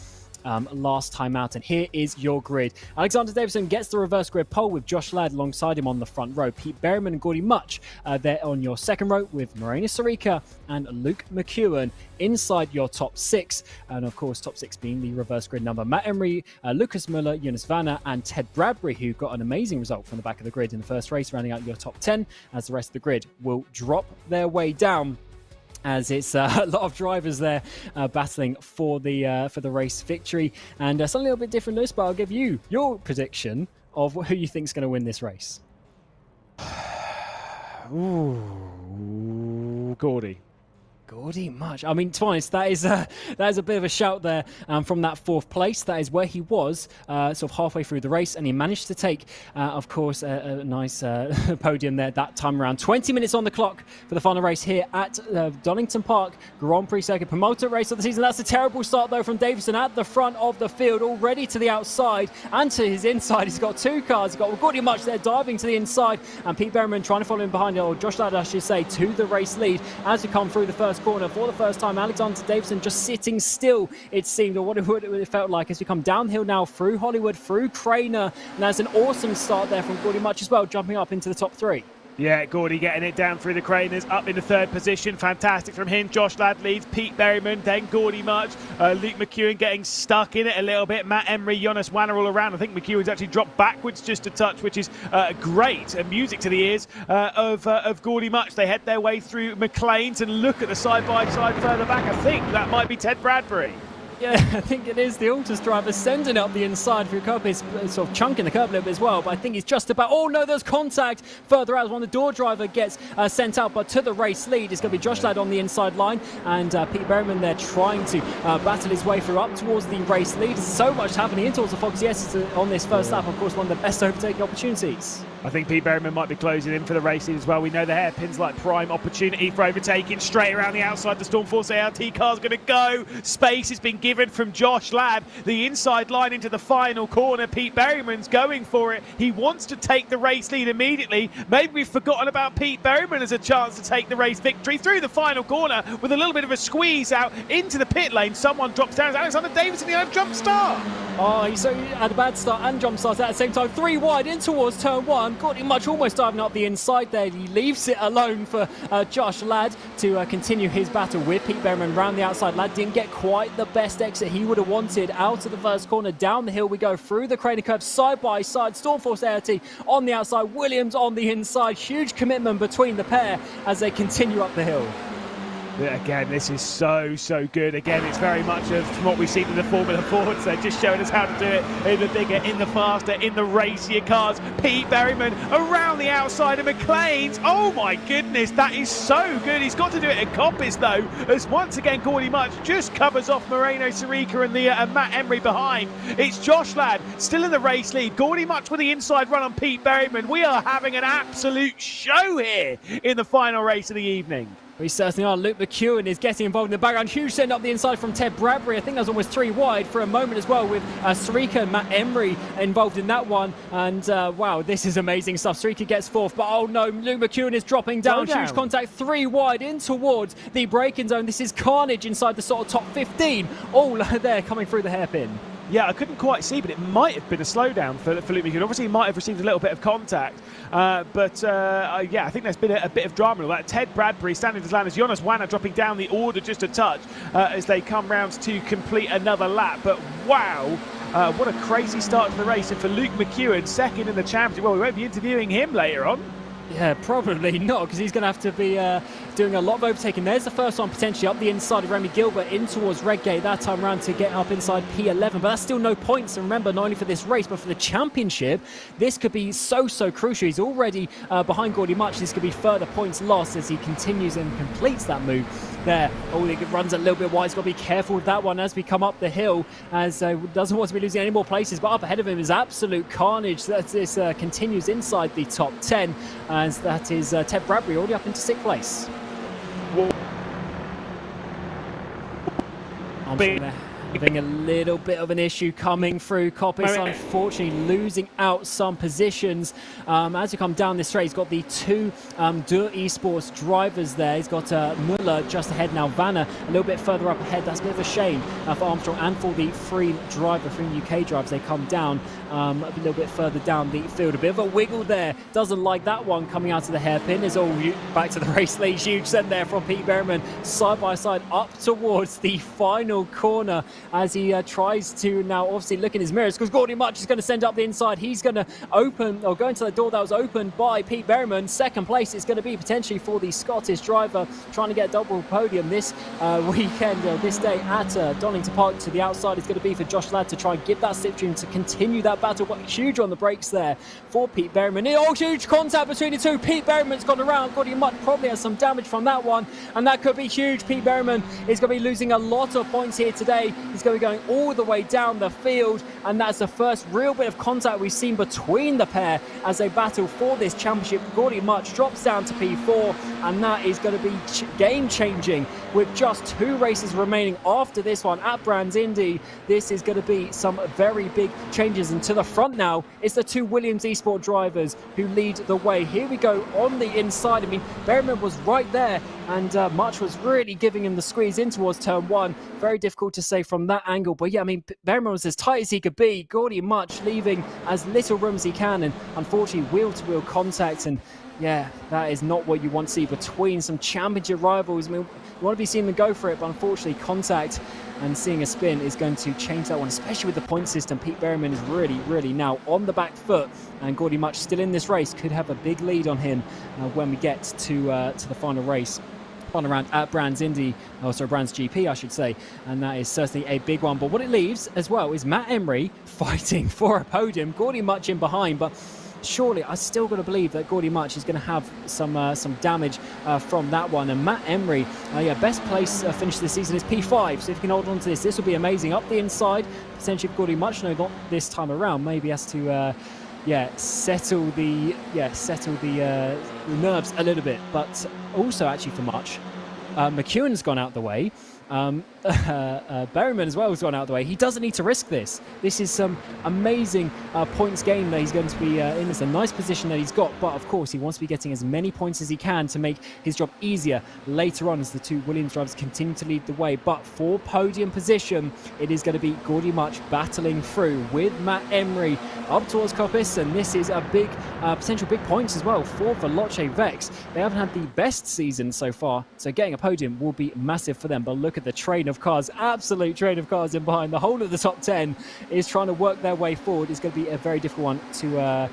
last time out, and here is your grid. Alexander Davison gets the reverse grid pole with Josh Ladd alongside him on the front row. Pete Berryman and Gordy Much there on your second row with Morena Sarika and Luke McEwen inside your top 6, and of course top 6 being the reverse grid number. Matt Emery, Lucas Muller, Jonas Vanna and Ted Bradbury, who got an amazing result from the back of the grid in the first race, rounding out your top 10, as the rest of the grid will drop their way down, as it's a lot of drivers there battling for the race victory. And something a little bit different, Lewis, but I'll give you your prediction of who you think is going to win this race. Ooh, Gordy Much. I mean, to be honest, that is a bit of a shout there from that 4th place. That is where he was sort of halfway through the race, and he managed to take, of course, a nice podium there that time around. 20 minutes on the clock for the final race here at Donington Park Grand Prix Circuit, promoter race of the season. That's a terrible start, though, from Davison at the front of the field, already to the outside and to his inside. He's got 2 cars. He's got Gordy Much there diving to the inside, and Pete Berryman trying to follow him behind, or Josh Ladd, I should say, to the race lead as we come through the first corner for the first time. Alexander Davison just sitting still, it seemed, or what it felt like, as we come downhill now through Hollywood, through Craner, and that's an awesome start there from Gordy Much as well, jumping up into the top 3. Yeah, Gordy getting it down through the Craners, up in the 3rd position. Fantastic from him. Josh Ladd leads, Pete Berryman, then Gordy Much. Luke McEwen getting stuck in it a little bit. Matt Emery, Jonas Wanner all around. I think McEwen's actually dropped backwards just a touch, which is great. Music to the ears of Gordy Much. They head their way through McLean's, and look at the side-by-side further back. I think that might be Ted Bradbury. Yeah, I think it is the Altus driver sending up the inside through curb. He's sort of chunking the curb a little bit as well, but I think he's just about... Oh no, there's contact further out when the door driver gets sent out, but to the race lead is going to be Josh Ladd on the inside line, and Pete Berryman there trying to battle his way through up towards the race lead. So much happening in towards the Fox. Yes, on this first lap, of course, one of the best overtaking opportunities. I think Pete Berryman might be closing in for the race lead as well. We know the hairpin's like prime opportunity for overtaking. Straight around the outside, the Stormforce ART car's going to go. Space has been given from Josh Ladd. The inside line into the final corner. Pete Berryman's going for it. He wants to take the race lead immediately. Maybe we've forgotten about Pete Berryman as a chance to take the race victory through the final corner with a little bit of a squeeze out into the pit lane. Someone drops down. Alexander Davison, he had a jump start. Oh, he had a bad start and jump start at the same time. 3 wide in towards turn 1. Gordy Much almost diving up the inside there. He leaves it alone for Josh Ladd to continue his battle with Pete Berryman round the outside. Ladd didn't get quite the best exit he would have wanted out of the first corner. Down the hill we go through the Craner curve, side by side. Stormforce ART on the outside, Williams on the inside. Huge commitment between the pair as they continue up the hill. Again, this is so good. Again, it's very much from what we've seen in the Formula Fords. They're just showing us how to do it in the bigger, in the faster, in the racier cars. Pete Berryman around the outside of McLean's. Oh my goodness, that is so good. He's got to do it at Coppice though, as once again Gordy Much just covers off Moreno Sarika and the Matt Emery behind. It's Josh Ladd still in the race lead. Gordy Much with the inside run on Pete Berryman. We are having an absolute show here in the final race of the evening. We certainly are. Luke McEwen is getting involved in the background. Huge send up the inside from Ted Bradbury. I think that was almost 3 wide for a moment as well, with Sarika and Matt Emery involved in that one. And wow, this is amazing stuff. Sarika gets 4th, but oh no, Luke McEwen is dropping down. Huge contact, 3 wide in towards the braking zone. This is carnage inside the sort of top 15. All there coming through the hairpin. Yeah, I couldn't quite see, but it might have been a slowdown for Luke McEwen. Obviously, he might have received a little bit of contact. Yeah, I think there's been a bit of drama in all that. Ted Bradbury standing his land as Jonas Wanner dropping down the order just a touch as they come round to complete another lap. But wow, what a crazy start to the race. And for Luke McEwen, second in the championship. Well, we won't be interviewing him later on. Yeah, probably not, because he's going to have to be doing a lot of overtaking. There's the first one potentially up the inside of Remy Gilbert in towards Redgate that time around to get up inside P11, but that's still no points. And remember, not only for this race but for the championship, this could be so crucial. He's already behind Gordy Much. This could be further points lost as he continues and completes that move there. Oh, he runs a little bit wide. He's got to be careful with that one as we come up the hill, as doesn't want to be losing any more places. But up ahead of him is absolute carnage. This continues inside the top 10, as that is Ted Bradbury already up into 6th place. Well, big. Having a little bit of an issue coming through. Koppis unfortunately losing out some positions as you come down this straight. He's got the two Esports drivers there. He's got Muller just ahead now. Vanna a little bit further up ahead. That's a bit of a shame for Armstrong and for the Free UK drivers. They come down a little bit further down the field. A bit of a wiggle there. Doesn't like that one coming out of the hairpin. Is all back to the race lead. Huge send there from Pete Berryman, side by side up towards the final corner, as he tries to now obviously look in his mirrors, because Gordy Much is going to send up the inside. He's going to open or go into the door that was opened by Pete Berryman. Second place is going to be potentially for the Scottish driver trying to get a double podium this weekend, this day at Donington Park. To the outside is going to be for Josh Ladd to try and give that slipstream to continue that battle. But huge on the brakes there for Pete Berryman. Oh, huge contact between the two. Pete Berryman's gone around. Gordy Much probably has some damage from that one, and that could be huge. Pete Berryman is going to be losing a lot of points here today. He's going to be going all the way down the field, and that's the first real bit of contact we've seen between the pair as they battle for this championship. Gordy Much drops down to P4, and that is going to be game-changing with just 2 races remaining after this one at Brands Indy. This is going to be some very big changes, and to the front now it's the 2 Williams Esport drivers who lead the way. Here we go on the inside. I mean, Berryman was right there, and Much was really giving him the squeeze in towards turn 1. Very difficult to say from that angle, but yeah, I mean, Berryman was as tight as he could be. Gordy Much leaving as little room as he can, and unfortunately wheel-to-wheel contact, and yeah, that is not what you want to see between some championship rivals. I mean, you want to be seeing them go for it, but unfortunately contact and seeing a spin is going to change that one, especially with the point system. Pete Berryman is really now on the back foot, and Gordy Much still in this race, could have a big lead on him when we get to the final race. Around at Brands Indy, sorry, Brands GP, I should say, and that is certainly a big one. But what it leaves as well is Matt Emery fighting for a podium. Gordy Much in behind, but surely I still got to believe that Gordy Much is going to have some damage from that one. And Matt Emery, best place finish this season is P5. So if you can hold on to this will be amazing. Up the inside, potentially if Gordy Much, no, not this time around, maybe has to. Settle the nerves a little bit, but also actually for Much, McEwen's gone out the way. Berryman as well has gone out the way. He doesn't need to risk this. This is some amazing points game that he's going to be in. It's a nice position that he's got, but of course he wants to be getting as many points as he can to make his job easier later on as the 2 Williams drivers continue to lead the way. But for podium position, it is going to be Gordy Much battling through with Matt Emery up towards Koppis, and this is a big potential big points as well for Veloce Vex. They haven't had the best season so far, so getting a podium will be massive for them. But look at the train of cars, absolute train of cars in behind. The whole of the top 10 is trying to work their way forward. It's going to be a very difficult one to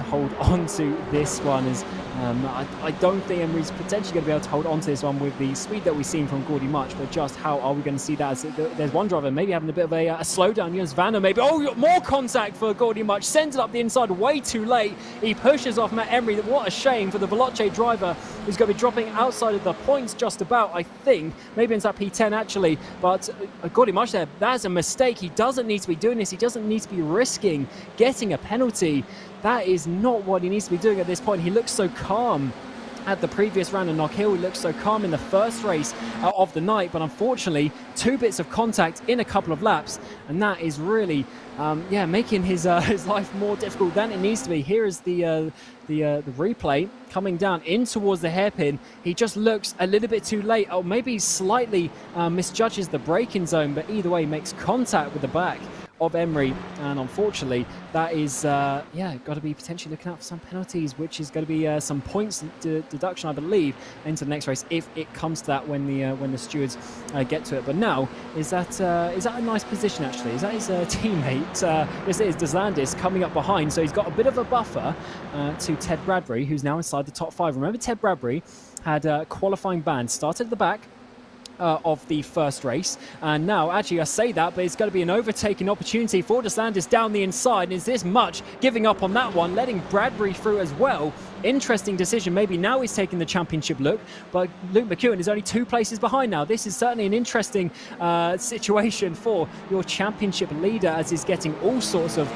hold on to this one. As I don't think Emery's potentially going to be able to hold on to this one with the speed that we've seen from Gordy Much, but just how are we going to see that? As there's one driver maybe having a bit of a slowdown. Yes, Vanna maybe. Oh, more contact for Gordy Much. Sends it up the inside way too late. He pushes off Matt Emery. What a shame for the Veloce driver, who's going to be dropping outside of the points just about, I think. Maybe it's at P10 actually, but Gordy Much there, that's a mistake. He doesn't need to be doing this. He doesn't need to be risking getting a penalty. That is not what he needs to be doing at this point. He looks so calm at the previous round in Knock Hill. He looked so calm in the first race of the night, but unfortunately 2 bits of contact in a couple of laps, and that is really making his life more difficult than it needs to be. Here is the replay coming down in towards the hairpin. He just looks a little bit too late, or maybe slightly misjudges the braking zone, but either way makes contact with the back of Emery, and unfortunately that is got to be potentially looking out for some penalties, which is going to be some points deduction, I believe, into the next race if it comes to that when the stewards get to it. But now is that a nice position actually? Is that his teammate? This is Deslandis coming up behind, so he's got a bit of a buffer to Ted Bradbury, who's now inside the top 5. Remember, Ted Bradbury had a qualifying ban, started at the back of the first race, and now actually I say that, but it's going to be an overtaking opportunity for DeSantis down the inside. And is this Much giving up on that one, letting Bradbury through as well? interesting decision. Maybe now he's taking the championship look, but Luke McEwen is only 2 places behind now. This is certainly an interesting situation for your championship leader, as he's getting all sorts of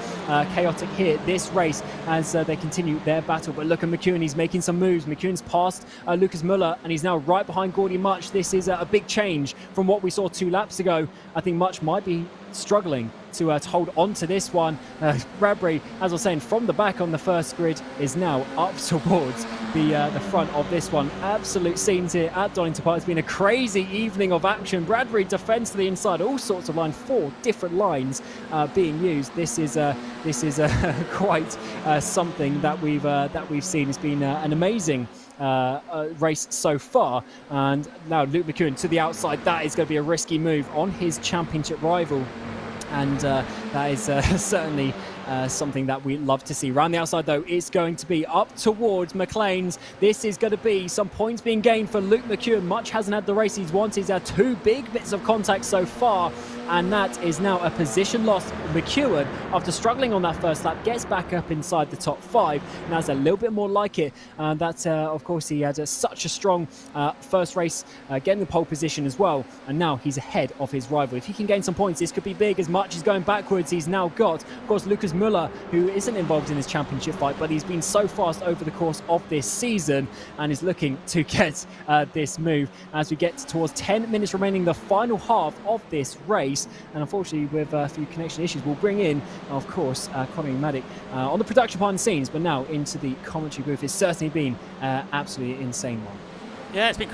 chaotic here this race as they continue their battle. But look at McEwen, he's making some moves. McEwen's passed Lucas Müller, and he's now right behind Gordy Much. This is a big change from what we saw 2 laps ago. I think Much might be struggling to hold on to this one. Bradbury, as I was saying, from the back on the first grid, is now up towards the front of this one. Absolute scenes here at Donington Park. It's been a crazy evening of action. Bradbury defends to the inside, all sorts of lines, 4 different lines being used. This is quite something that we've seen. It's been an amazing race so far, and now Luke McEwen to the outside. That is going to be a risky move on his championship rival, and that is certainly something that we love to see. Around the outside, though, it's going to be up towards McLean's. This is going to be some points being gained for Luke McEwen. Much hasn't had the race he's wanted. He's had 2 big bits of contact so far, and that is now a position loss. McEwen, after struggling on that first lap, gets back up inside the top 5. Now it's a little bit more like it. Of course, he had such a strong first race, getting the pole position as well, and now he's ahead of his rival. If he can gain some points, this could be big. As Much is going backwards, he's now got, of course, Lucas Müller, who isn't involved in this championship fight, but he's been so fast over the course of this season and is looking to get this move as we get towards 10 minutes remaining, the final half of this race. And unfortunately, with a few connection issues, we'll bring in, of course, Connie Maddock on the production behind the scenes, but now into the commentary booth. It's certainly been absolutely insane one. Yeah, it's been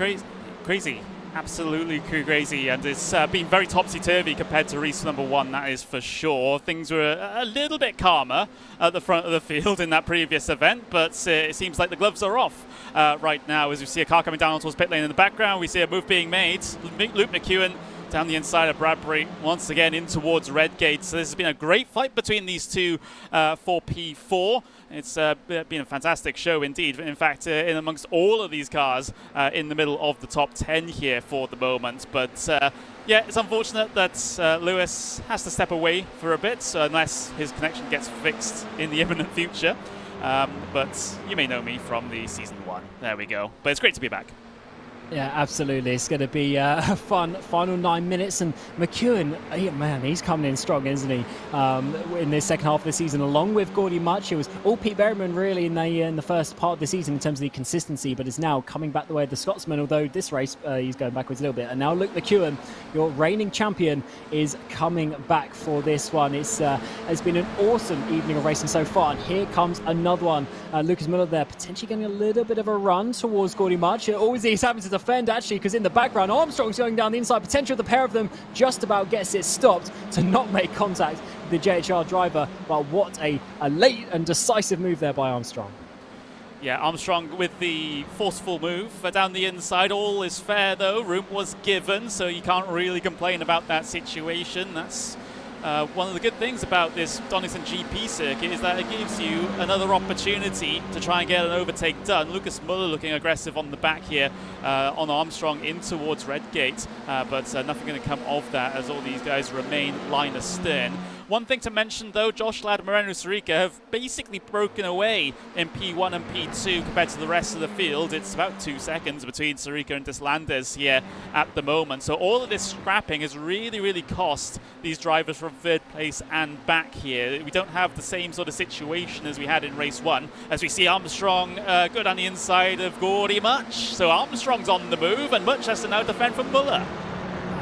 crazy. Absolutely crazy, and it's been very topsy-turvy compared to race number 1, that is for sure. Things were a little bit calmer at the front of the field in that previous event, but it seems like the gloves are off right now as we see a car coming down towards pit lane in the background. We see a move being made. Luke McEwen down the inside of Bradbury, once again in towards Redgate. So this has been a great fight between these two for P4. It's been a fantastic show indeed. In fact, in amongst all of these cars in the middle of the top 10 here for the moment. But yeah, it's unfortunate that Lewis has to step away for a bit, unless his connection gets fixed in the imminent future. But you may know me from the season 1. There we go. But it's great to be back. Yeah, absolutely. It's going to be a fun final 9 minutes. And McEwen, man, he's coming in strong, isn't he? In the second half of the season, along with Gordy Much. It was all Pete Berryman, really, in the first part of the season in terms of the consistency, but is now coming back the way of the Scotsman, although this race he's going backwards a little bit. And now Luke McEwen, your reigning champion, is coming back for this one. It's been an awesome evening of racing so far. And here comes another one. Lucas Müller there, potentially getting a little bit of a run towards Gordy Much. Always he's having to defend, actually, because in the background, Armstrong's going down the inside. Potential of the pair of them just about gets it stopped to not make contact with the JHR driver. But what a late and decisive move there by Armstrong. Yeah, Armstrong with the forceful move down the inside. All is fair, though. Room was given, so you can't really complain about that situation. That's one of the good things about this Donington GP circuit, is that it gives you another opportunity to try and get an overtake done. Lucas Müller looking aggressive on the back here on Armstrong in towards Redgate, but nothing going to come of that as all these guys remain line astern. One thing to mention, though, Josh Ladd and Moreno Sarica have basically broken away in P1 and P2 compared to the rest of the field. It's about 2 seconds between Sarica and Deslandes here at the moment. So all of this scrapping has really cost these drivers from third place and back here. We don't have the same sort of situation as we had in race 1, as we see Armstrong good on the inside of Gordy Much. So Armstrong's on the move, and Much has to now defend from Müller.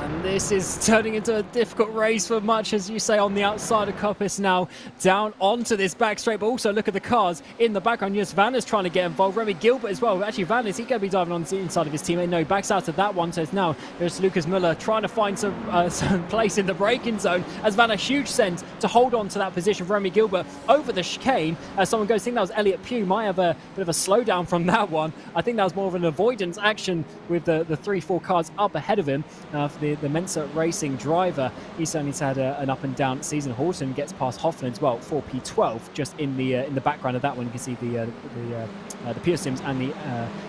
And this is turning into a difficult race for Much, as you say, on the outside of Coppice now, down onto this back straight. But also look at the cars in the background. Yes, Vander's trying to get involved. Remy Gilbert as well. Actually, Vander's, he's going to be diving on the inside of his teammate. No, he backs out of that one. So it's now there's Lucas Müller trying to find some place in the braking zone, as Van a huge send to hold on to that position for Remy Gilbert over the chicane. Someone goes, I think that was Elliot Pugh, might have a bit of a slowdown from that one. I think that was more of an avoidance action with the 3-4 cars up ahead of him for the Mensa Racing driver. He's certainly had an up and down season. Horton gets past Hoffman as well for P12, just in the background of that one. You can see the Pure Sims and the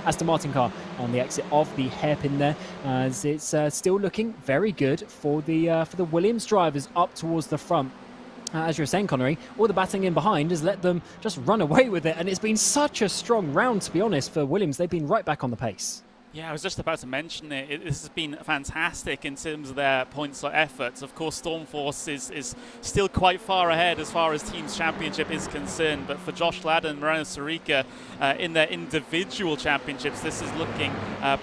Aston Martin car on the exit of the hairpin there, as it's still looking very good for the Williams drivers up towards the front. as you were saying, Connery, all the battling in behind has let them just run away with it. And it's been such a strong round, to be honest, for Williams. They've been right back on the pace. Yeah, I was just about to mention it. This has been fantastic in terms of their points or efforts. Of course, Stormforce is still quite far ahead as far as Teams Championship is concerned. But for Josh Ladd and Moreno Sarica in their individual championships, this is looking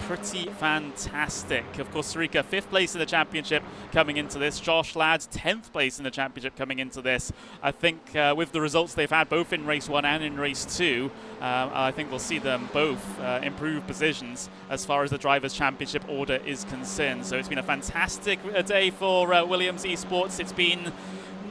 pretty fantastic. Of course, Sarica 5th place in the championship coming into this. Josh Ladd 10th place in the championship coming into this. I think with the results they've had both in race 1 and in race 2, I think we'll see them both improve positions as far as the Drivers' Championship order is concerned. So it's been a fantastic day for Williams Esports. It's been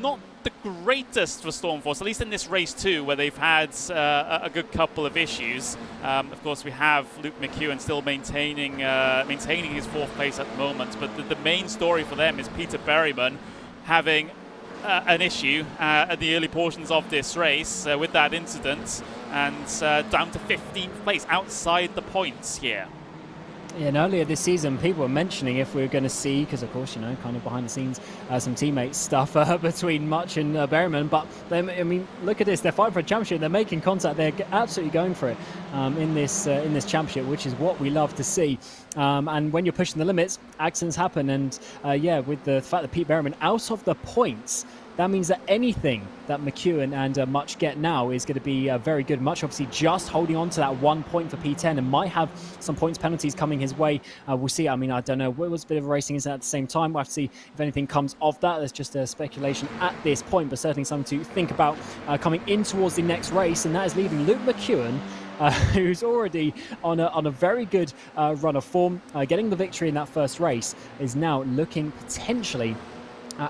not the greatest for Stormforce, at least in this race 2, where they've had a good couple of issues. Of course, we have Luke McEwen still maintaining his 4th place at the moment, but the main story for them is Peter Berryman having an issue at the early portions of this race with that incident, and down to 15th place, outside the points here. Yeah, and earlier this season, people were mentioning if we were going to see, because of course, you know, kind of behind the scenes, some teammate stuff between Much and Berryman. But I mean, look at this; they're fighting for a championship. They're making contact. They're absolutely going for it in this championship, which is what we love to see. And when you're pushing the limits, accidents happen. And yeah, with the fact that Pete Berryman out of the points, that means that anything that McEwen and Much get now is going to be very good. Much obviously just holding on to that 1 point for P10 and might have some points penalties coming his way. We'll see. I mean, I don't know. It was a bit of a racing incident at the same time. We'll have to see if anything comes of that. There's just a speculation at this point, but certainly something to think about coming in towards the next race, and that is leaving Luke McEwen, who's already on a very good run of form, getting the victory in that first race, is now looking potentially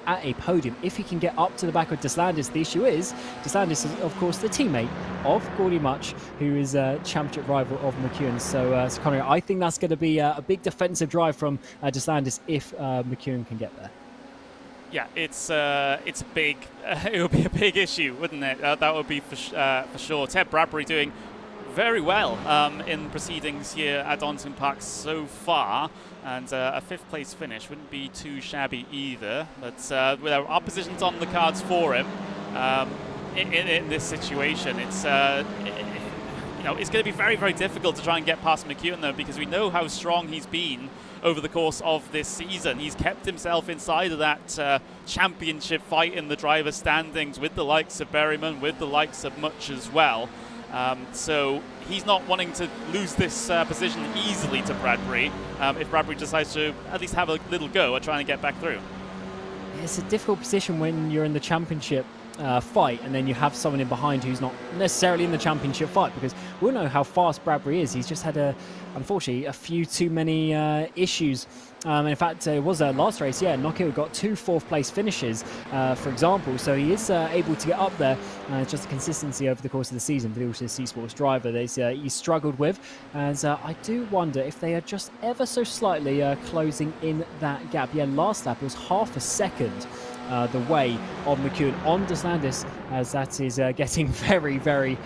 at a podium if he can get up to the back of Deslandis. The issue is Deslandis is of course the teammate of Gordy Much, who is a championship rival of McEwen. So Connery, I think that's going to be a big defensive drive from Deslandis if McEwen can get there. Yeah, it's a big. It would be a big issue, wouldn't it? That would be for sure. Ted Bradbury doing very well in proceedings here at Donington Park so far, and a 5th place finish wouldn't be too shabby either. But with our positions on the cards for him in this situation, it's you know, it's going to be very, very difficult to try and get past McEwen though, because we know how strong he's been over the course of this season. He's kept himself inside of that championship fight in the driver standings with the likes of Berryman, with the likes of Much as well. So he's not wanting to lose this position easily to Bradbury if Bradbury decides to at least have a little go at trying to get back through. It's a difficult position when you're in the championship fight and then you have someone in behind who's not necessarily in the championship fight, because we all know how fast Bradbury is. He's just had unfortunately a few too many issues. And in fact, it was last race, yeah, Nokia got 2 4th place finishes, for example, so he is able to get up there. Just the consistency over the course of the season for the Autos Esports driver that he's struggled with, and I do wonder if they are just ever so slightly closing in that gap. Yeah, last lap it was half a second the way of McEwen on Deslandis, as that is getting very, very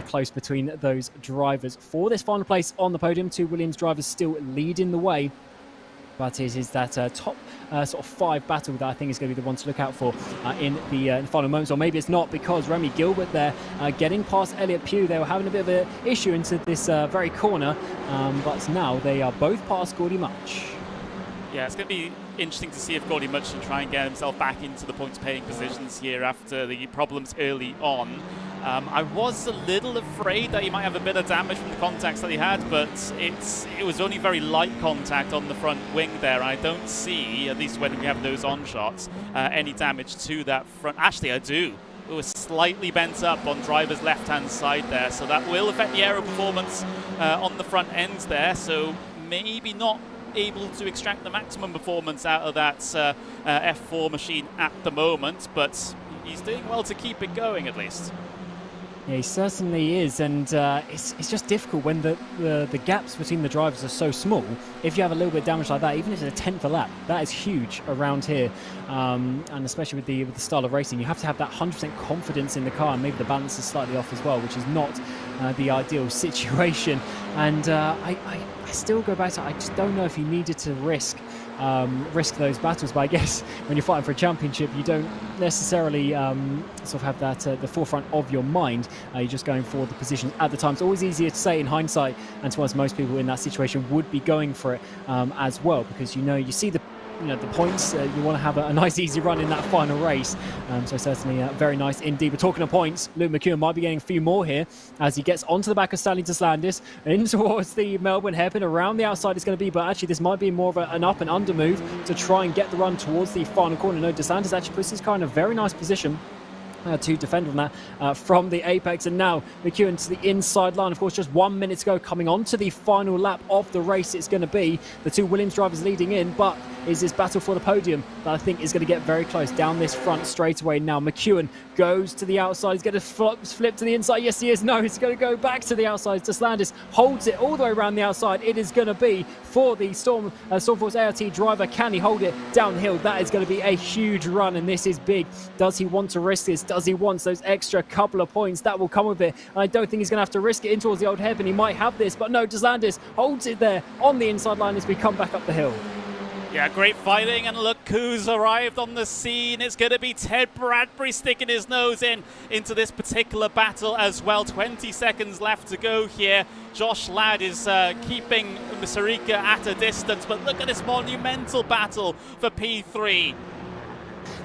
close between those drivers. For this final place on the podium, 2 Williams drivers still leading the way, but it is that top sort of 5 battle that I think is going to be the one to look out for in the final moments. Or maybe it's not, because Remy Gilbert there getting past Elliot Pugh. They were having a bit of an issue into this very corner, but now they are both past Gordy Much. Yeah, it's going to be interesting to see if Gordy Much can try and get himself back into the points-paying positions here after the problems early on. I was a little afraid that he might have a bit of damage from the contacts that he had, but it was only very light contact on the front wing there. I don't see, at least when we have those on shots, any damage to that front. Actually, I do. It was slightly bent up on driver's left-hand side there, so that will affect the aero performance on the front end there. So maybe not able to extract the maximum performance out of that F4 machine at the moment, but he's doing well to keep it going at least. Yeah, he certainly is, and it's just difficult when the gaps between the drivers are so small. If you have a little bit of damage like that, even if it's a 10th a lap, that is huge around here, and especially with the style of racing, you have to have that 100% confidence in the car, and maybe the balance is slightly off as well, which is not the ideal situation. And I still go back to, I just don't know if he needed to risk risk those battles. But I guess when you're fighting for a championship, you don't necessarily sort of have that at the forefront of your mind. You're just going for the positions at the time. It's always easier to say in hindsight, and to us, most people in that situation would be going for it as well, because you see the points. You want to have a nice easy run in that final race. So certainly very nice indeed. But talking of points, Luke McEwen might be getting a few more here as he gets onto the back of Stanley Deslandis in towards the Melbourne hairpin. Around the outside it's going to be, but actually this might be more of an up and under move to try and get the run towards the final corner. No, Deslandis actually puts his car in a very nice position to defend on that from the apex. And now McEwen to the inside line. Of course, just 1 minute to go, coming on to the final lap of the race. It's going to be the two Williams drivers leading in, but is this battle for the podium that I think is going to get very close down this front straight away. Now McEwen goes to the outside. He's going to flip to the inside. Yes, he is. No, he's going to go back to the outside. Deslandis holds it all the way around the outside. It is going to be for the Stormforce ART driver. Can he hold it downhill? That is going to be a huge run, and this is big. Does he want to risk this? Does he want those extra couple of points that will come with it? And I don't think he's going to have to risk it in towards the old hairpin. He might have this, but no, Deslandis holds it there on the inside line as we come back up the hill. Yeah, great fighting, and look who's arrived on the scene. It's going to be Ted Bradbury sticking his nose into this particular battle as well. 20 seconds left to go here. Josh Ladd is keeping Sarika at a distance, but look at this monumental battle for P3.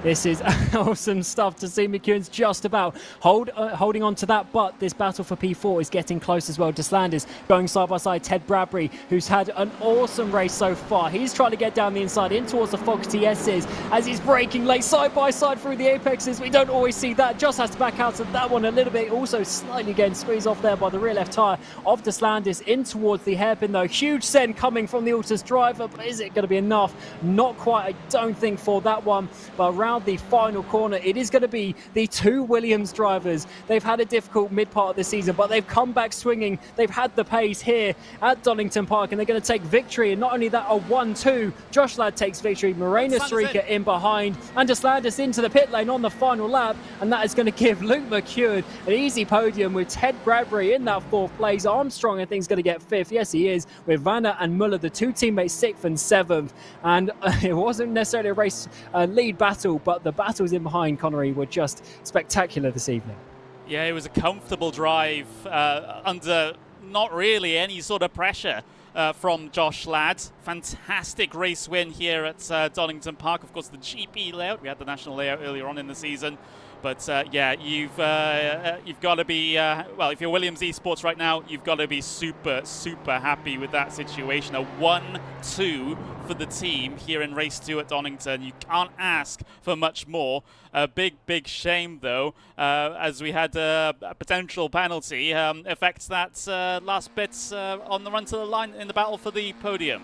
This is awesome stuff to see. McEwen's just about holding on to that, but this battle for P4 is getting close as well. Deslandis going side by side. Ted Bradbury, who's had an awesome race so far. He's trying to get down the inside in towards the Fox TSs as he's braking late side by side through the apexes. We don't always see that. Just has to back out of that one a little bit. Also slightly getting squeezed off there by the rear left tyre of Deslandis in towards the hairpin though. Huge send coming from the Altus driver, but is it going to be enough? Not quite, I don't think, for that one. But around the final corner, it is going to be the two Williams drivers. They've had a difficult mid part of the season, but they've come back swinging. They've had the pace here at Donington Park, and they're going to take victory. And not only that, a 1-2. Josh Ladd takes victory. Morena Sarika in behind, and Deslandis into the pit lane on the final lap, and that is going to give Luke McEwen an easy podium with Ted Bradbury in that fourth place. Armstrong, I think, is going to get fifth. Yes, he is, with Vanna and Muller, the two teammates, sixth and seventh. And it wasn't necessarily a race lead battle, but the battles in behind, Connery, were just spectacular this evening. Yeah, it was a comfortable drive under not really any sort of pressure from Josh Ladd. Fantastic race win here at Donington Park. Of course, the GP layout. We had the national layout earlier on in the season. But yeah, you've got to be, well, if you're Williams Esports right now, you've got to be super, super happy with that situation. A 1-2 for the team here in race 2 at Donington. You can't ask for much more. A big, big shame, though, as we had a potential penalty affects that last bit on the run to the line in the battle for the podium.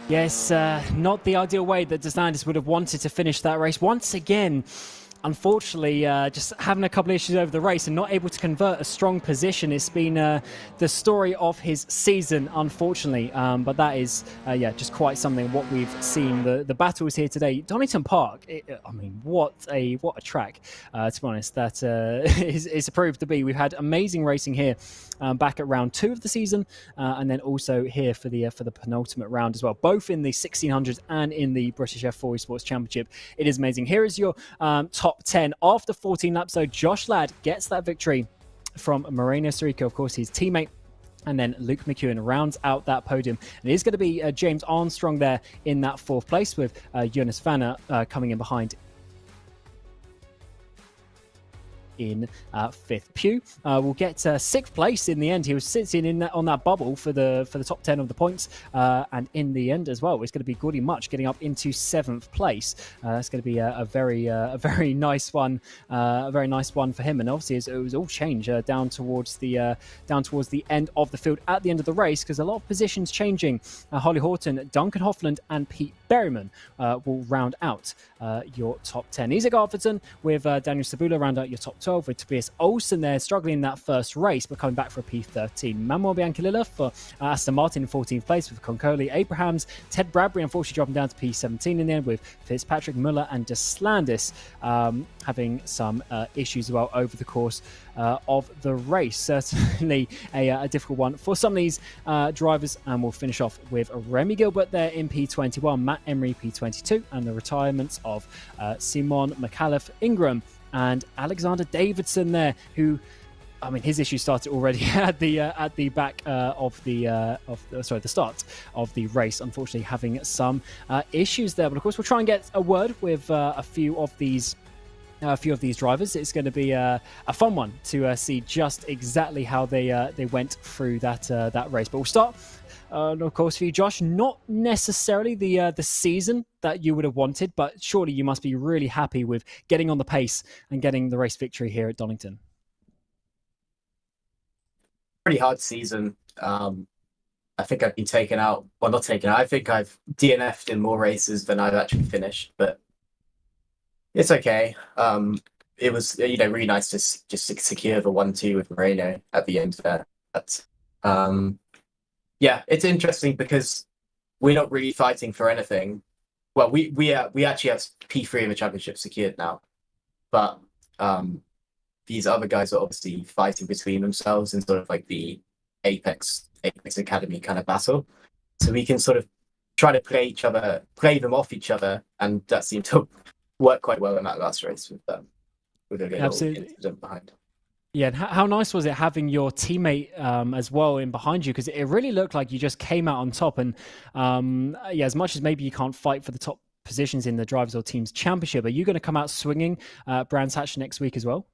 Yes, not the ideal way that Deslandis would have wanted to finish that race. Once again, unfortunately, just having a couple of issues over the race and not able to convert a strong position. It's been the story of his season, unfortunately. But that is, yeah, just quite something what we've seen. The battles here today, Donington Park. I mean, what a track. To be honest, that is proved to be. We've had amazing racing here back at round 2 of the season, and then also here for the penultimate round as well, both in the 1600s and in the British F4 Esports Championship. It is amazing. Here is your top 10 after 14 laps. So Josh Ladd gets that victory from Morena Sarika, of course, his teammate. And then Luke McEwen rounds out that podium. And it is going to be James Armstrong there in that 4th place, with Jonas Vanna coming in behind in 5th. Pugh will get 6th place in the end. He was sitting in on that bubble for the top 10 of the points, and in the end as well, it's going to be Gordy Much getting up into 7th place. That's going to be a very nice one, a very nice one for him. And obviously, it was all change down towards the end of the field at the end of the race, because a lot of positions changing. Holly Horton, Duncan Hoffland, and Pete Berryman will round out your top 10. Isaac Arthurton with Daniel Sabula round out your top 12. P12 with Tobias Olsen there, struggling in that first race, but coming back for a P13. Manuel Biancalilla for Aston Martin in 14th place with Concoli Abrahams. Ted Bradbury, unfortunately, dropping down to P17 in the end with Fitzpatrick, Muller, and Deslandis having some issues as well over the course of the race. Certainly a difficult one for some of these drivers, and we'll finish off with Remy Gilbert there in P21, Matt Emery P22, and the retirements of Simon McAuliffe Ingram and Alexander Davidson there, who, I mean, his issue started already at the back of the start of the race. Unfortunately, having some issues there, but of course, we'll try and get a word with a few of these drivers. It's going to be a fun one to see just exactly how they went through that race. But we'll start, of course, for you, Josh. Not necessarily the season that you would have wanted, but surely you must be really happy with getting on the pace and getting the race victory here at Donington. Pretty hard season. I think I've been taken out. Well, not taken out. I think I've DNF'd in more races than I've actually finished, but it's okay. It was really nice to just secure the 1-2 with Moreno at the end there. But yeah, it's interesting because we're not really fighting for anything. Well, we actually have P3 in the championship secured now, but these other guys are obviously fighting between themselves in sort of like the Apex Academy kind of battle. So we can sort of try to play them off each other, and that seemed to work quite well in that last race with a little incident behind. Yeah, and how nice was it having your teammate as well in behind you? Because it really looked like you just came out on top. And yeah, as much as maybe you can't fight for the top positions in the Drivers or Teams Championship, are you going to come out swinging Brands Hatch next week as well?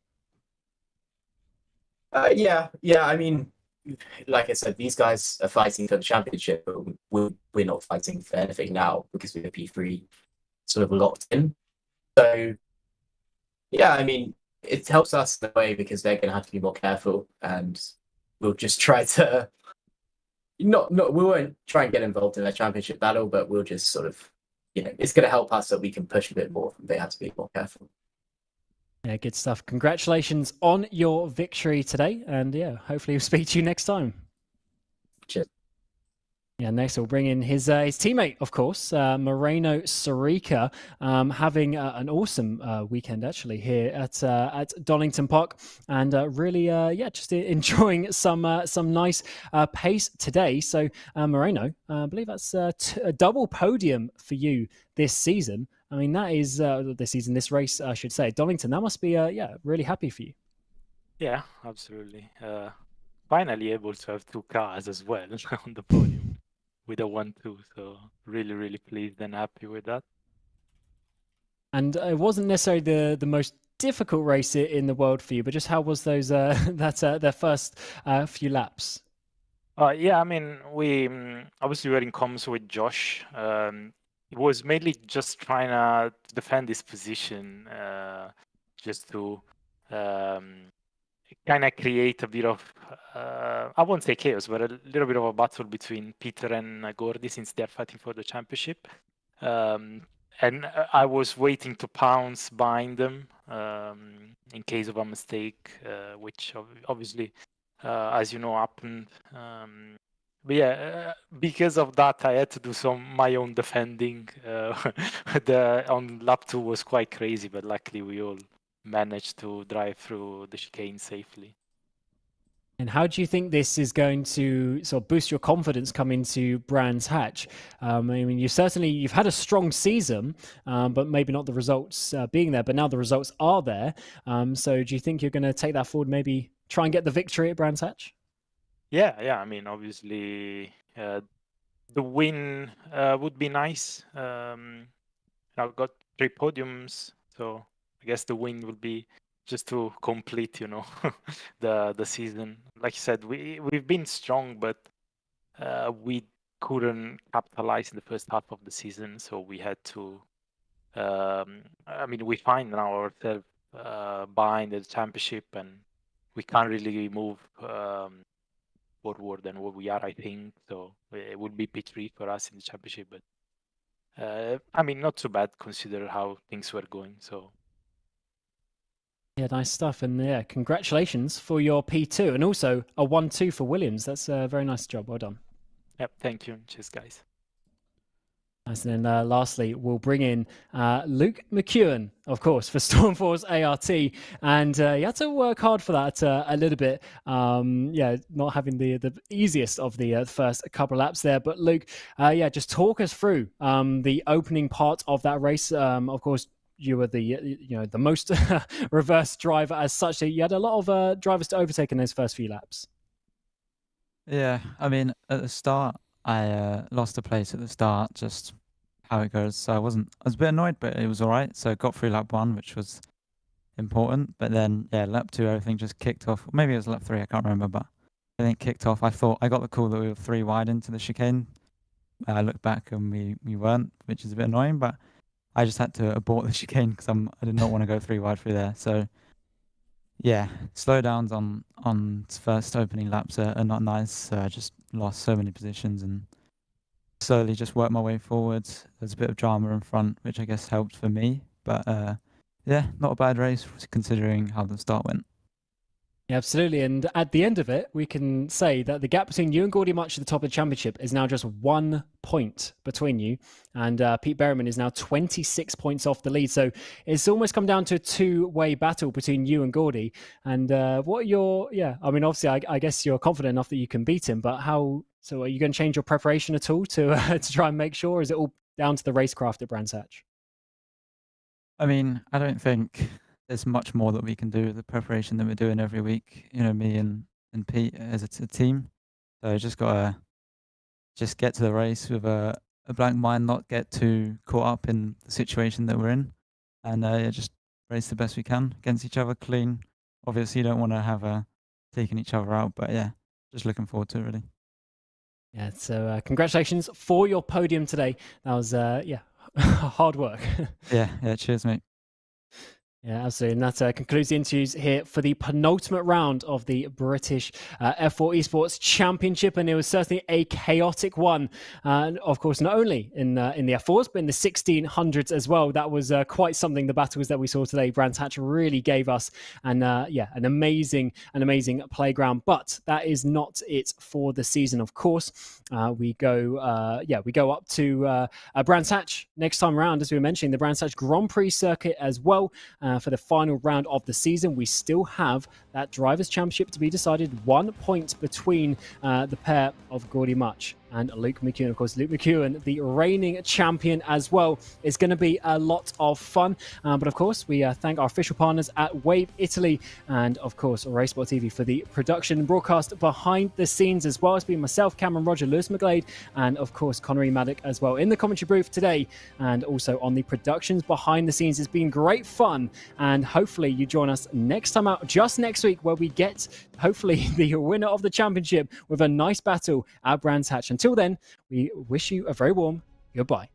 Yeah. I mean, like I said, these guys are fighting for the championship, but we're not fighting for anything now because we're P3 sort of locked in. So yeah, I mean, it helps us in a way because they're going to have to be more careful, and we'll just try to we won't try and get involved in a championship battle, but we'll just sort of, it's going to help us that we can push a bit more. They have to be more careful. Yeah, good stuff. Congratulations on your victory today, and yeah, hopefully we'll speak to you next time. Cheers. Yeah, next we'll bring in his teammate, of course, Moreno Sorica, having an awesome weekend actually here at Donington Park, and really, just enjoying some nice pace today. So, Moreno, I believe that's a double podium for you this season. I mean, that is this race, I should say. Donington, that must be really happy for you. Yeah, absolutely. Finally able to have two cars as well on the podium with a 1-2. So really, really pleased and happy with that. And it wasn't necessarily the most difficult race in the world for you, but just how was those their first few laps? Yeah, I mean, we obviously were in comms with Josh. It was mainly just trying to defend his position, just to kind of create a bit of, I won't say chaos, but a little bit of a battle between Peter and Gordy, since they're fighting for the championship. And I was waiting to pounce behind them in case of a mistake, which obviously, as you know, happened. But yeah, because of that, I had to do my own defending. On lap 2 was quite crazy, but luckily we all managed to drive through the chicane safely. And how do you think this is going to sort of boost your confidence coming to Brands Hatch? I mean, you've had a strong season, but maybe not the results being there. But now the results are there. So do you think you're going to take that forward? Maybe try and get the victory at Brands Hatch? Yeah. I mean, obviously, the win would be nice. I've got 3 podiums, so I guess the win would be just to complete, the season. Like you said, we've been strong, but we couldn't capitalize in the first half of the season, so we had to. I mean, we find now ourselves behind the championship, and we can't really move forward than what we are, I think. So it would be P3 for us in the championship, but I mean, not so bad consider how things were going. So Yeah, nice stuff. And yeah, congratulations for your P2 and also a 1-2 for Williams. That's a very nice job. Well done. Yep, thank you. Cheers, guys. Nice. And then lastly, we'll bring in Luke McEwen, of course, for Stormforce ART. And he had to work hard for that a little bit. Yeah, not having the easiest of the first couple of laps there. But Luke, yeah, just talk us through the opening part of that race. Of course, you were the most reverse driver as such. So you had a lot of drivers to overtake in those first few laps. Yeah, I mean, at the start, I lost a place at the start, just how it goes. So I was a bit annoyed, but it was all right. So I got through lap 1, which was important. But then, yeah, lap 2, everything just kicked off. Maybe it was lap 3, I can't remember, but everything kicked off. I thought I got the call that we were 3 wide into the chicane. I looked back and we weren't, which is a bit annoying, but I just had to abort the chicane because I did not want to go 3 wide through there. So yeah, slowdowns on first opening laps are not nice. So I just lost so many positions and slowly just worked my way forward. There's a bit of drama in front, which I guess helped for me. But yeah, not a bad race considering how the start went. Yeah, absolutely. And at the end of it, we can say that the gap between you and Gordy Much at the top of the championship is now just 1 point between you. And Pete Berryman is now 26 points off the lead. So it's almost come down to a 2-way battle between you and Gordy. And what are your, I mean, obviously, I guess you're confident enough that you can beat him. But so are you going to change your preparation at all to try and make sure? Or is it all down to the racecraft at Brands Hatch? I mean, I don't think there's much more that we can do with the preparation that we're doing every week, me and Pete as a team. So I just got to just get to the race with a blank mind, not get too caught up in the situation that we're in, and just race the best we can against each other, clean. Obviously, you don't want to have taking each other out, but yeah, just looking forward to it, really. Yeah, so congratulations for your podium today. That was, hard work. Yeah, cheers, mate. Yeah, absolutely. And that concludes the interviews here for the penultimate round of the British F4 Esports Championship. And it was certainly a chaotic one. Of course, not only in the F4s, but in the 1600s as well. That was quite something. The battles that we saw today, Brands Hatch really gave us an amazing playground. But that is not it for the season, of course. We go up to Brands Hatch next time around, as we were mentioning, the Brands Hatch Grand Prix circuit as well. For the final round of the season, we still have that Drivers' Championship to be decided. 1 point between the pair of Gordy Much and Luke McEwen. Of course, Luke McEwen, the reigning champion as well. It's going to be a lot of fun. But of course, we thank our official partners at Wave Italy and, of course, RaceSpotTV for the production and broadcast behind the scenes as well. It's been myself, Cameron Roger, Lewis McGlade, and, of course, Connery Maddock as well in the commentary booth today and also on the productions behind the scenes. It's been great fun. And hopefully you join us next time out, just next week, where we get, hopefully, the winner of the championship with a nice battle at Brands Hatch. Until then, we wish you a very warm goodbye.